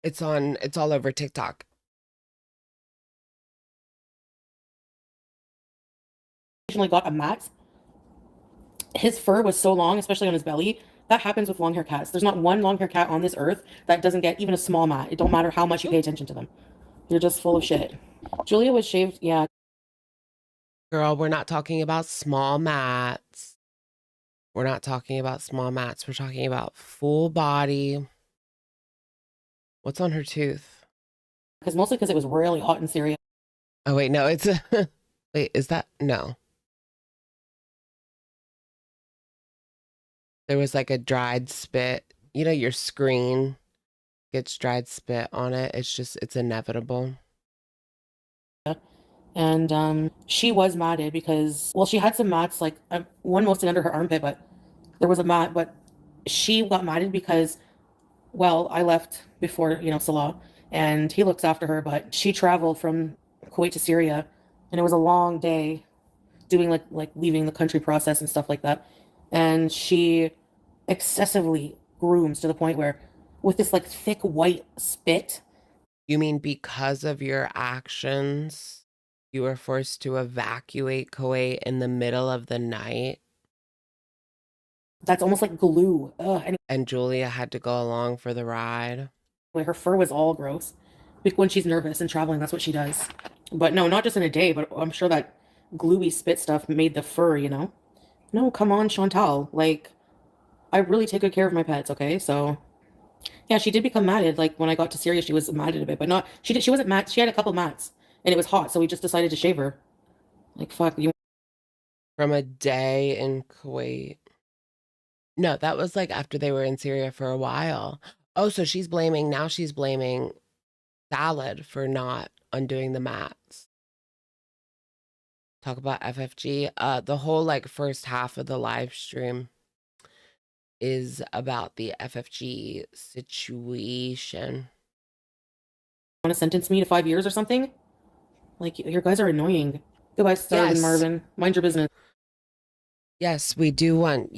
It's all over TikTok. Occasionally got a mat. His fur was so long, especially on his belly. That happens with long hair cats. There's not one long hair cat on this earth that doesn't get even a small mat. It don't matter how much you pay attention to them. You're just full of shit. Julia was shaved, yeah. Girl, we're not talking about small mats. We're not talking about small mats. We're talking about full body. What's on her tooth? Mostly because it was really hot in Syria. Oh, wait, no, it's a... Wait, is that... No. There was like a dried spit. You know, your screen gets dried spit on it. It's inevitable. And she was matted because, well, she had some mats, like one mostly under her armpit, but there was a mat, but she got matted because, well, I left before, Salah, and he looks after her, but she traveled from Kuwait to Syria, and it was a long day doing like leaving the country process and stuff like that. And she excessively grooms to the point where with this like thick white spit. You mean because of your actions, you were forced to evacuate Kuwait in the middle of the night? That's almost like glue. Ugh. And Julia had to go along for the ride? Her fur was all gross. When she's nervous and traveling, that's what she does. But no, not just in a day, but I'm sure that gluey spit stuff made the fur, No, come on, Chantal. Like, I really take good care of my pets, okay? So, yeah, she did become matted. Like, when I got to Syria, she was matted a bit, but not, she wasn't mat. She had a couple mats, and it was hot, so we just decided to shave her. Like, fuck, you. From a day in Kuwait. No, that was like after they were in Syria for a while. Oh, so now she's blaming Salad for not undoing the mats. Talk about FFG. The whole like first half of the live stream is about the FFG situation. Want to sentence me to 5 years or something? Like, your guys are annoying. Goodbye, Starvin Yes. Marvin. Mind your business. Yes, we do want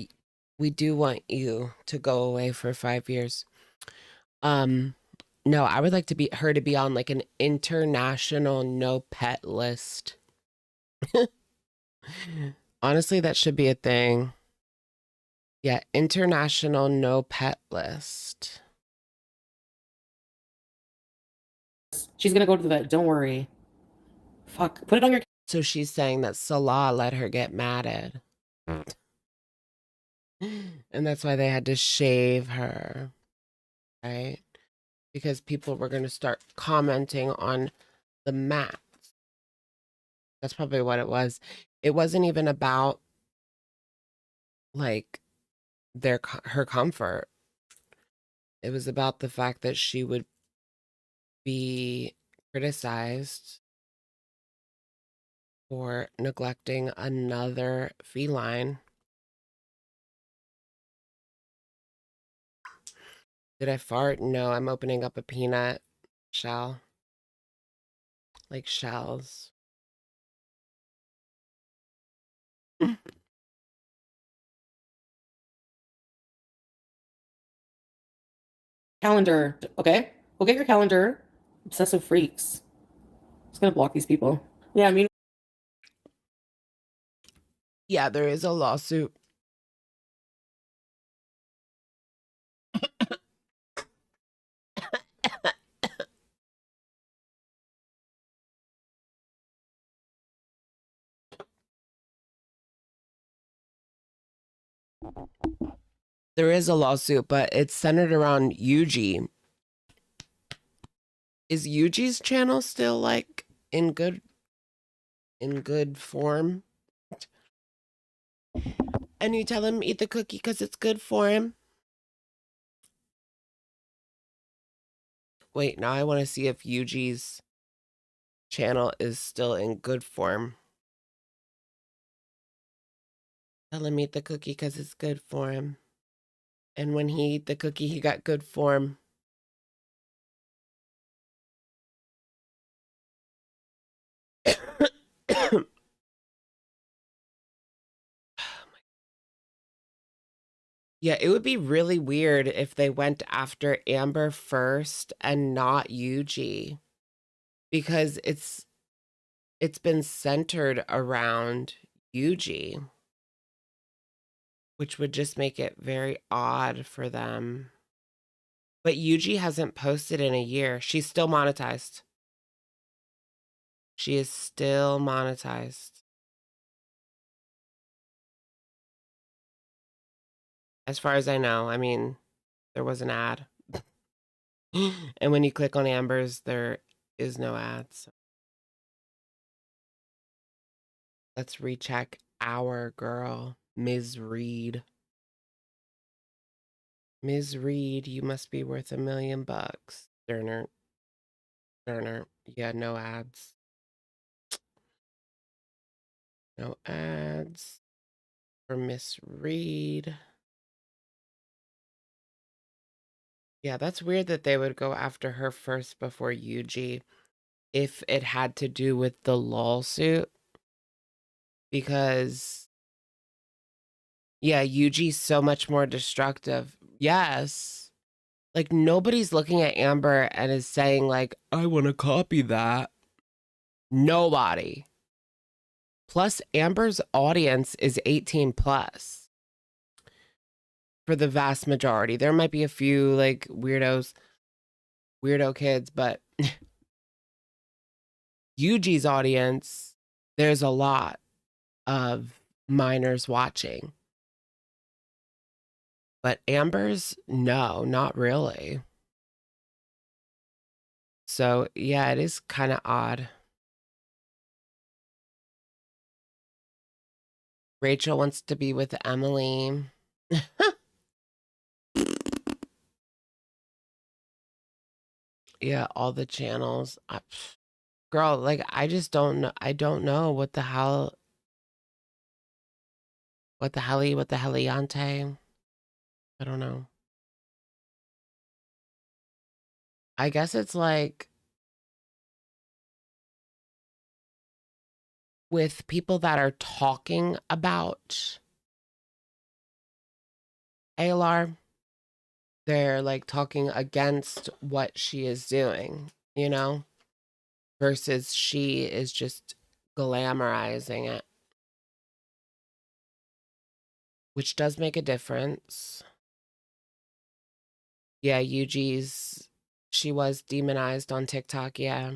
you to go away for 5 years. No, I would like her to be on like an international no pet list. Honestly, that should be a thing. Yeah, international no pet list. She's gonna go to the vet. Don't worry. Fuck. Put it on your. So she's saying that Salah let her get matted. And that's why they had to shave her. Right? Because people were going to start commenting on the mats. That's probably what it was. It wasn't even about like her comfort. It was about the fact that she would be criticized for neglecting another feline. Did I fart? No, I'm opening up a peanut shell. Like shells. Calendar, okay? Go get your calendar. Obsessive freaks. Just gonna block these people. Yeah, I mean. Yeah, there is a lawsuit. There is a lawsuit, but it's centered around Yuji. Is Yuji's channel still like in good form? And you tell him eat the cookie because it's good for him? Wait, now I want to see if Yuji's channel is still in good form. Tell him eat the cookie because it's good for him. And when he ate the cookie, he got good form. Yeah, it would be really weird if they went after Amber first and not Yuji, because it's been centered around Yuji, which would just make it very odd for them. But Yuji hasn't posted in a year. She's still monetized. She is still monetized. As far as I know, I mean, there was an ad. And when you click on Amber's, there is no ads. Let's recheck our girl, Ms. Reed. Ms. Reed, you must be worth $1 million. Sterner. Yeah, no ads. No ads for Miss Reed. Yeah, that's weird that they would go after her first before Yuji if it had to do with the lawsuit. Because, yeah, Yuji's so much more destructive. Yes. Like, nobody's looking at Amber and is saying, like, I want to copy that. Nobody. Plus, Amber's audience is 18 plus. For the vast majority. There might be a few, like, weirdo kids, but Yuji's audience, there's a lot of minors watching. But Amber's, no, not really. So, yeah, it is kind of odd. Rachel wants to be with Emily. Yeah, all the channels. Girl, like, I just don't know. I don't know what the hell. What the heliante? I don't know. I guess it's like with people that are talking about ALR, they're like talking against what she is doing, you know, versus she is just glamorizing it, which does make a difference. Yeah, she was demonized on TikTok. Yeah.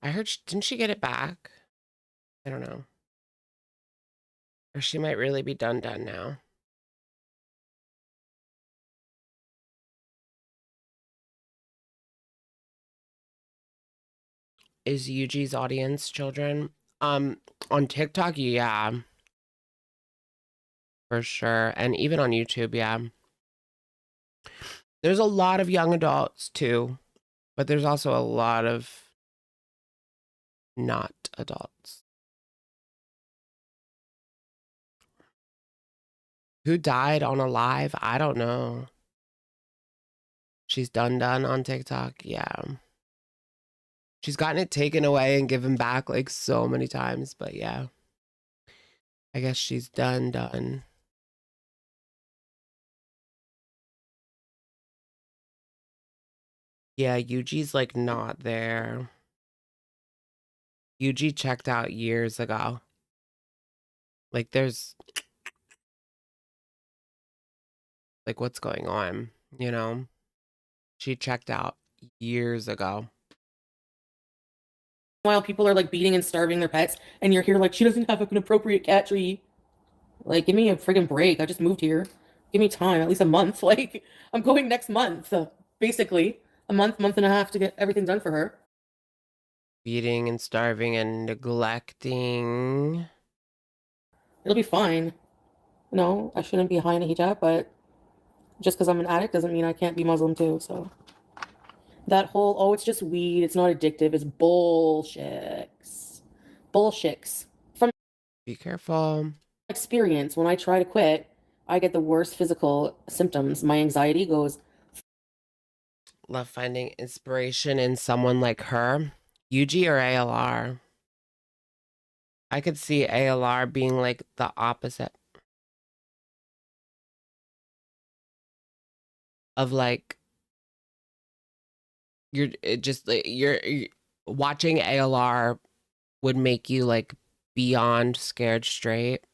I heard, didn't she get it back? I don't know. Or she might really be done now. Is Yuji's audience children? On TikTok, yeah. For sure. And even on YouTube, yeah. There's a lot of young adults too, but there's also a lot of not adults. Who died on a live? I don't know. She's done on TikTok. Yeah. She's gotten it taken away and given back like so many times, but yeah. I guess she's done. Yeah, Yuji's like not there. Yuji checked out years ago. Like there's like what's going on, you know? She checked out years ago. While people are like beating and starving their pets, and you're here like, she doesn't have an appropriate cat tree. Like, give me a friggin' break. I just moved here. Give me time, at least a month. Like, I'm going next month, basically. A month and a half to get everything done for her. Beating and starving and neglecting. It'll be fine. No, I shouldn't be high in a hijab, but just because I'm an addict doesn't mean I can't be Muslim too, so. That whole, oh, it's just weed, it's not addictive, it's bullshit. Bullshits. From Be careful. experience, when I try to quit, I get the worst physical symptoms. My anxiety goes. Love finding inspiration in someone like her. UG or ALR? I could see ALR being like the opposite of like you're watching ALR would make you like beyond scared straight,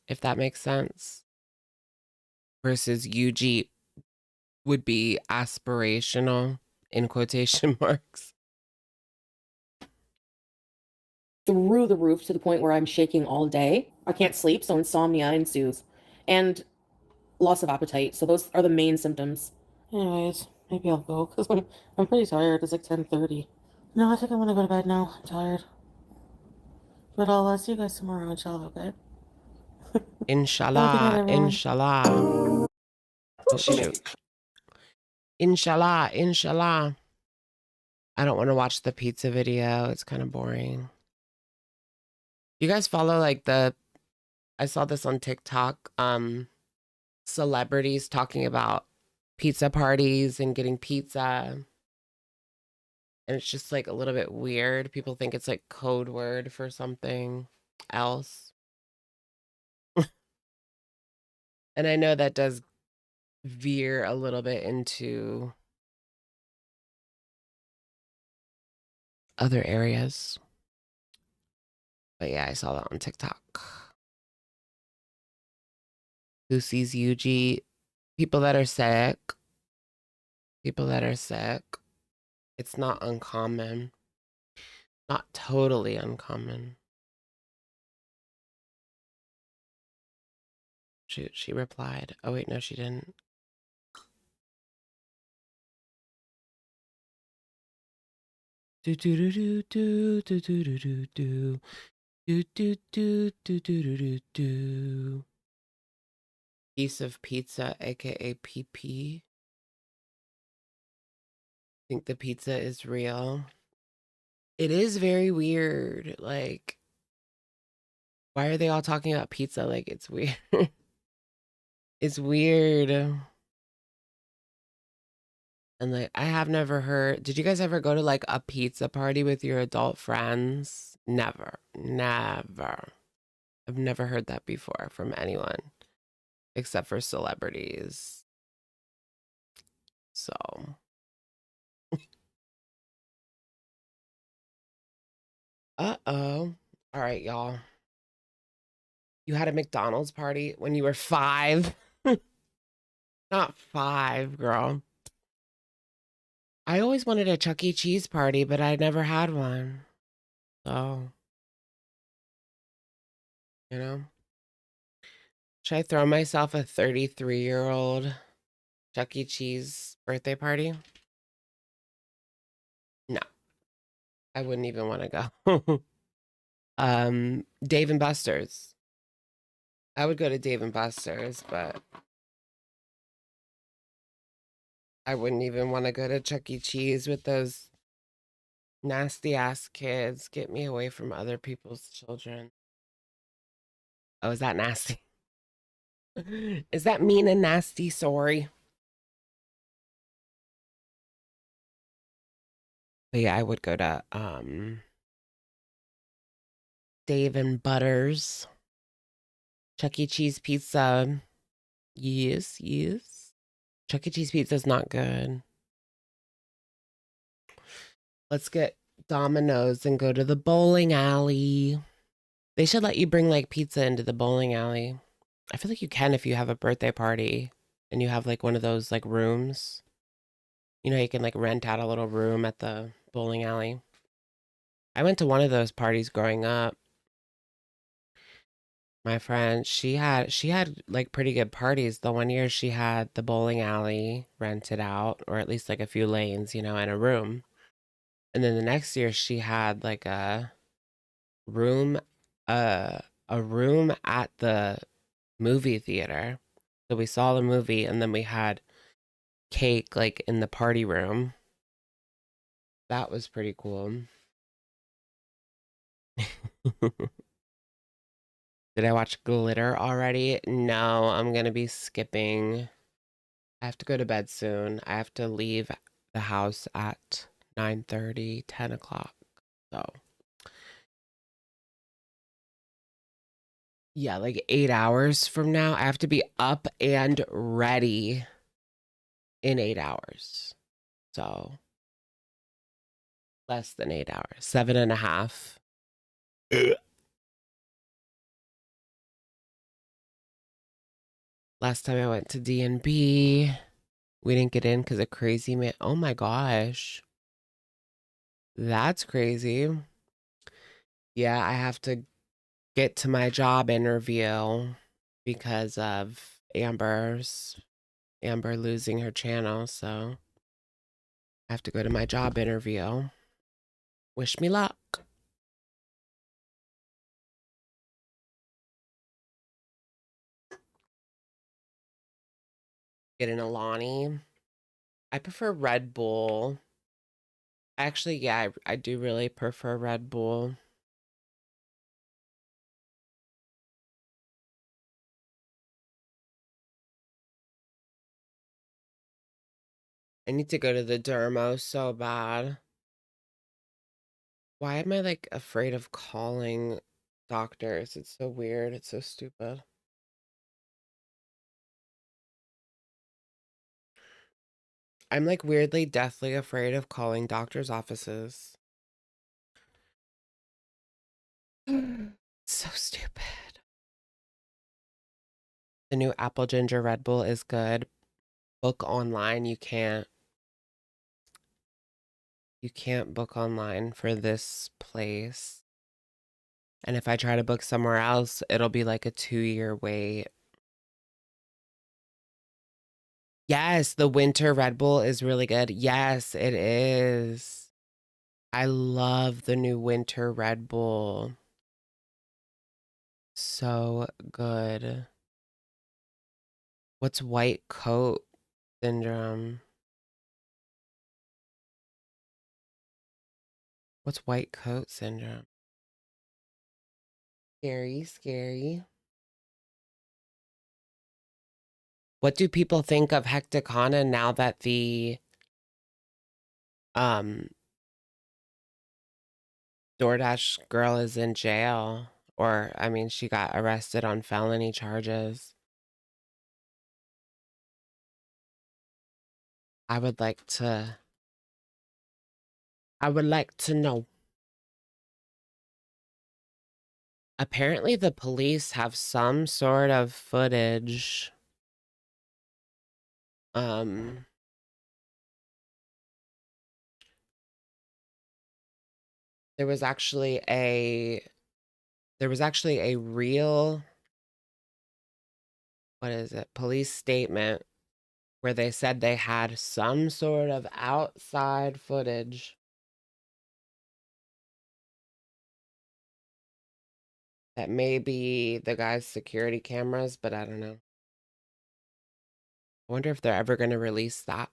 if that makes sense. Versus UG would be aspirational in quotation marks. Through the roof to the point where I'm shaking all day. I can't sleep, so insomnia ensues. And loss of appetite. So those are the main symptoms. Anyways, maybe I'll go because I'm pretty tired. It's like 10:30. No, I think I'm gonna go to bed now. I'm tired. But I'll see you guys tomorrow, inshallah, okay? Inshallah, inshallah. Oh, shoot. Inshallah, inshallah. I don't want to watch the pizza video. It's kind of boring. You guys follow like I saw this on TikTok, celebrities talking about pizza parties and getting pizza. And it's just like a little bit weird. People think it's like code word for something else. And I know that does veer a little bit into other areas. But yeah, I saw that on TikTok. Who sees UG? People that are sick. People that are sick. It's not uncommon. Not totally uncommon. Shoot, she replied. Oh wait, no, she didn't. Do do do do do do do do do do do do do do do do do. Piece of pizza, aka PP. Think the pizza is real. It is very weird. Like, why are they all talking about pizza? Like, it's weird. It's weird. And like, I have never heard. Did you guys ever go to like a pizza party with your adult friends? Never. Never. I've never heard that before from anyone except for celebrities. So. Uh-oh. All right, y'all. You had a McDonald's party when you were 5? Not 5, girl. I always wanted a Chuck E. Cheese party, but I never had one. So, you know. Should I throw myself a 33-year-old Chuck E. Cheese birthday party? No. I wouldn't even want to go. Dave and Buster's. I would go to Dave and Buster's, but I wouldn't even want to go to Chuck E. Cheese with those nasty ass kids. Get me away from other people's children. Oh, is that nasty? Is that mean and nasty? Sorry. But yeah, I would go to Dave and Butters. Chuck E. Cheese pizza. Yes, yes. Chuck E. Cheese pizza is not good. Let's get Domino's and go to the bowling alley. They should let you bring like pizza into the bowling alley. I feel like you can if you have a birthday party and you have like one of those like rooms. You know, you can like rent out a little room at the bowling alley. I went to one of those parties growing up. My friend, she had like pretty good parties. The one year she had the bowling alley rented out, or at least like a few lanes, you know, and a room. And then the next year she had like room a room at the movie theater. So we saw the movie and then we had cake like in the party room. That was pretty cool. Did I watch Glitter already? No, I'm gonna be skipping. I have to go to bed soon. I have to leave the house at 9:30, 10 o'clock. So yeah, like 8 hours from now. I have to be up and ready in 8 hours. So less than 8 hours, 7.5. Last time I went to D&B, we didn't get in because of crazy man. Oh my gosh. That's crazy. Yeah, I have to get to my job interview because of Amber losing her channel, so I have to go to my job interview. Wish me luck. Get an Alani. I prefer Red Bull. Actually, yeah, I do really prefer Red Bull. I need to go to the dermo so bad. Why am I like afraid of calling doctors? It's so weird. It's so stupid. I'm like weirdly deathly afraid of calling doctors' offices. So stupid. The new apple ginger Red Bull is good. Book online. You can't book online for this place. And if I try to book somewhere else, it'll be like a 2-year wait. Yes, the winter Red Bull is really good. Yes, it is. I love the new winter Red Bull. So good. What's white coat syndrome? What's white coat syndrome? Scary, scary. What do people think of Hecticana now that the DoorDash girl is in jail? Or, I mean, she got arrested on felony charges. I would like to know. Apparently the police have some sort of footage. There was actually a real, what is it, police statement where they said they had some sort of outside footage that may be the guy's security cameras, but I don't know. I wonder if they're ever going to release that.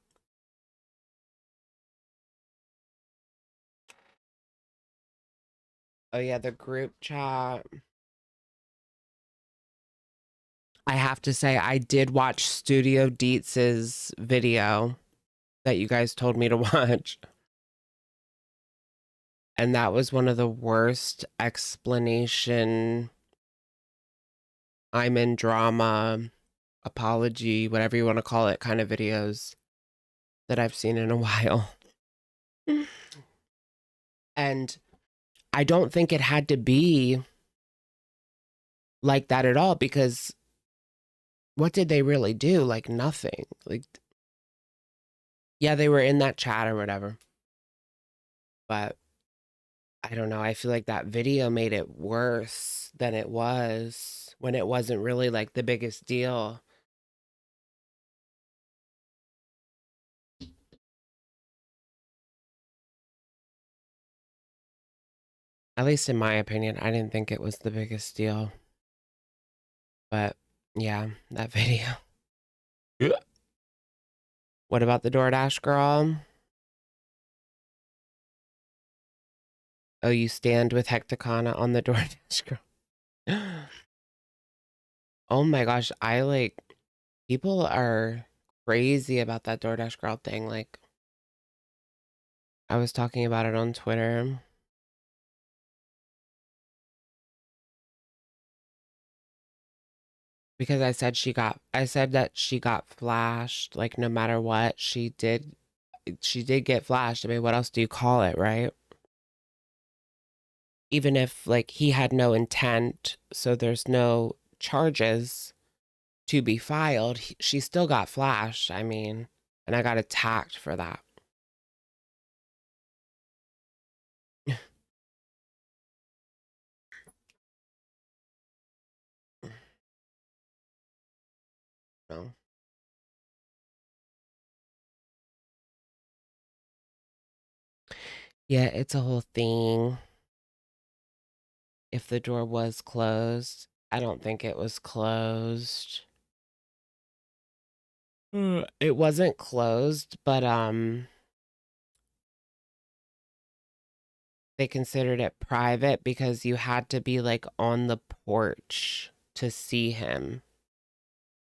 Oh yeah, the group chat. I have to say, I did watch Studio Dietz's video that you guys told me to watch. And that was one of the worst explanation, I'm in drama, apology, whatever you want to call it, kind of videos that I've seen in a while. And I don't think it had to be like that at all, because what did they really do? Like nothing. Like, yeah, they were in that chat or whatever. But I don't know. I feel like that video made it worse than it was when it wasn't really like the biggest deal. At least in my opinion, I didn't think it was the biggest deal. But yeah, that video. Yeah. What about the DoorDash girl? Oh, you stand with Hecticana on the DoorDash girl. Oh my gosh, people are crazy about that DoorDash girl thing. Like, I was talking about it on Twitter. Because I said that she got flashed, like no matter what, she did get flashed. I mean, what else do you call it, right? Even if like he had no intent, so there's no charges to be filed, she still got flashed. I mean, and I got attacked for that. No. Yeah, it's a whole thing. If the door was closed, I don't think it was closed. It wasn't closed, but they considered it private because you had to be like on the porch to see him.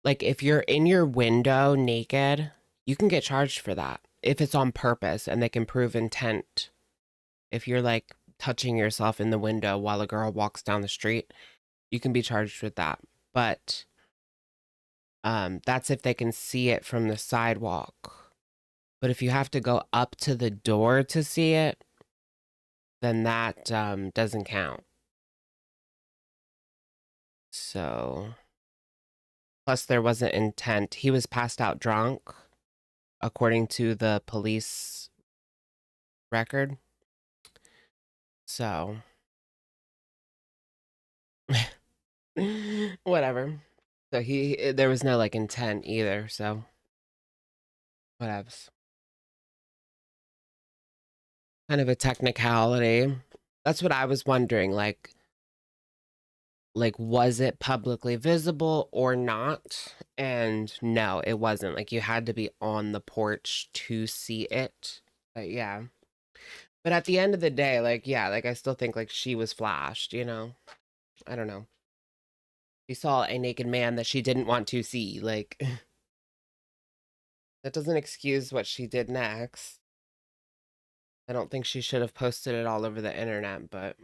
Like if you're in your window naked, you can get charged for that if it's on purpose and they can prove intent. If you're like touching yourself in the window while a girl walks down the street, you can be charged with that. But that's if they can see it from the sidewalk. But if you have to go up to the door to see it, then that doesn't count. So, plus there wasn't intent. He was passed out drunk, according to the police record. So, whatever. So there was no like intent either. So, whatevs. Kind of a technicality. That's what I was wondering. Like was it publicly visible or not? And no, it wasn't. Like you had to be on the porch to see it. But yeah. But at the end of the day, like yeah, like I still think like she was flashed, you know. I don't know. She saw a naked man that she didn't want to see. Like that doesn't excuse what she did next. I don't think she should have posted it all over the internet, but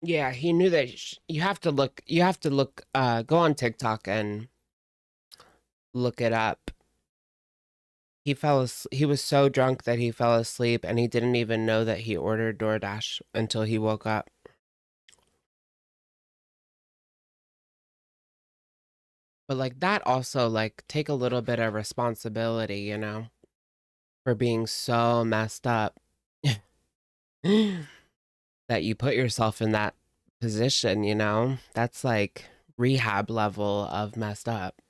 yeah, he knew that you have to look, go on TikTok and look it up. He was so drunk that he fell asleep and he didn't even know that he ordered DoorDash until he woke up. But like that also like take a little bit of responsibility, you know, for being so messed up that you put yourself in that position, you know? That's like rehab level of messed up.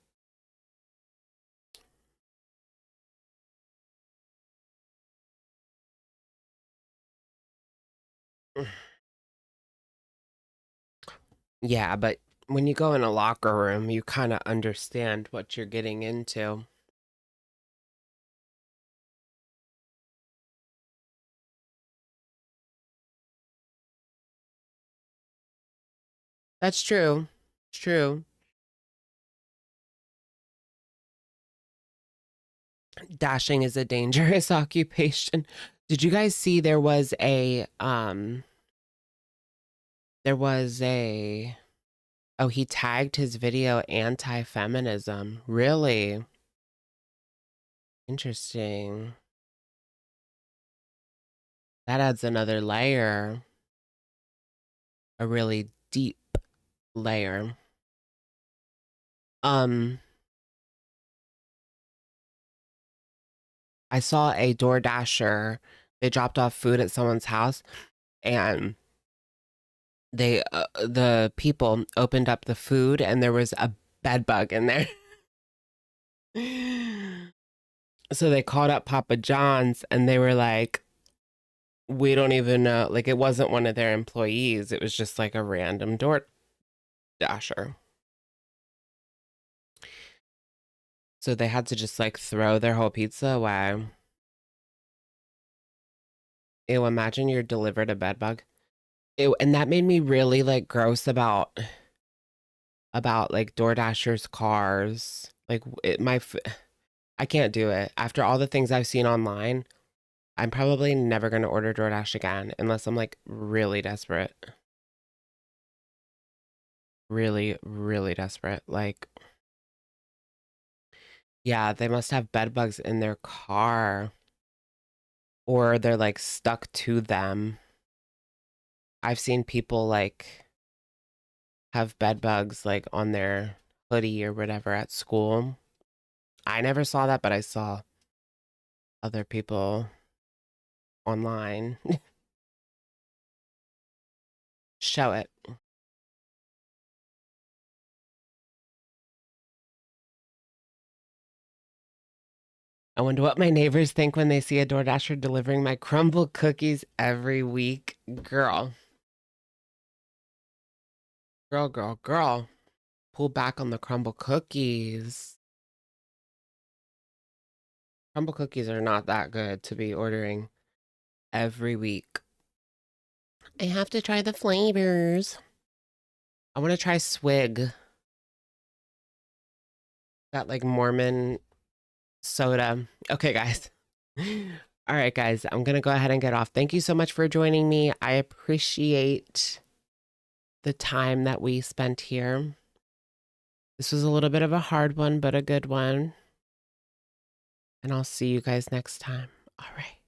Yeah, but when you go in a locker room, you kind of understand what you're getting into. That's true. It's true. Dashing is a dangerous occupation. Did you guys see there was a oh, he tagged his video anti-feminism. Really? Interesting. That adds another layer. A really deep layer. I saw a DoorDasher. They dropped off food at someone's house and the people opened up the food and there was a bed bug in there. So they called up Papa John's and they were like, we don't even know. Like it wasn't one of their employees. It was just like a random DoorDasher. So they had to just like throw their whole pizza away. Ew, imagine you're delivered a bed bug. Ew, and that made me really like gross about like DoorDashers cars. Like I can't do it. After all the things I've seen online, I'm probably never going to order DoorDash again unless I'm like really desperate. Really, really desperate. Like, yeah, they must have bed bugs in their car or they're like stuck to them. I've seen people like have bed bugs like on their hoodie or whatever at school. I never saw that, but I saw other people online show it. I wonder what my neighbors think when they see a DoorDasher delivering my crumble cookies every week. Girl. Girl, girl, girl. Pull back on the crumble cookies. Crumble cookies are not that good to be ordering every week. I have to try the flavors. I want to try Swig. That like Mormon soda. Okay, guys. All right, guys. I'm going to go ahead and get off. Thank you so much for joining me. I appreciate the time that we spent here. This was a little bit of a hard one, but a good one. And I'll see you guys next time. All right.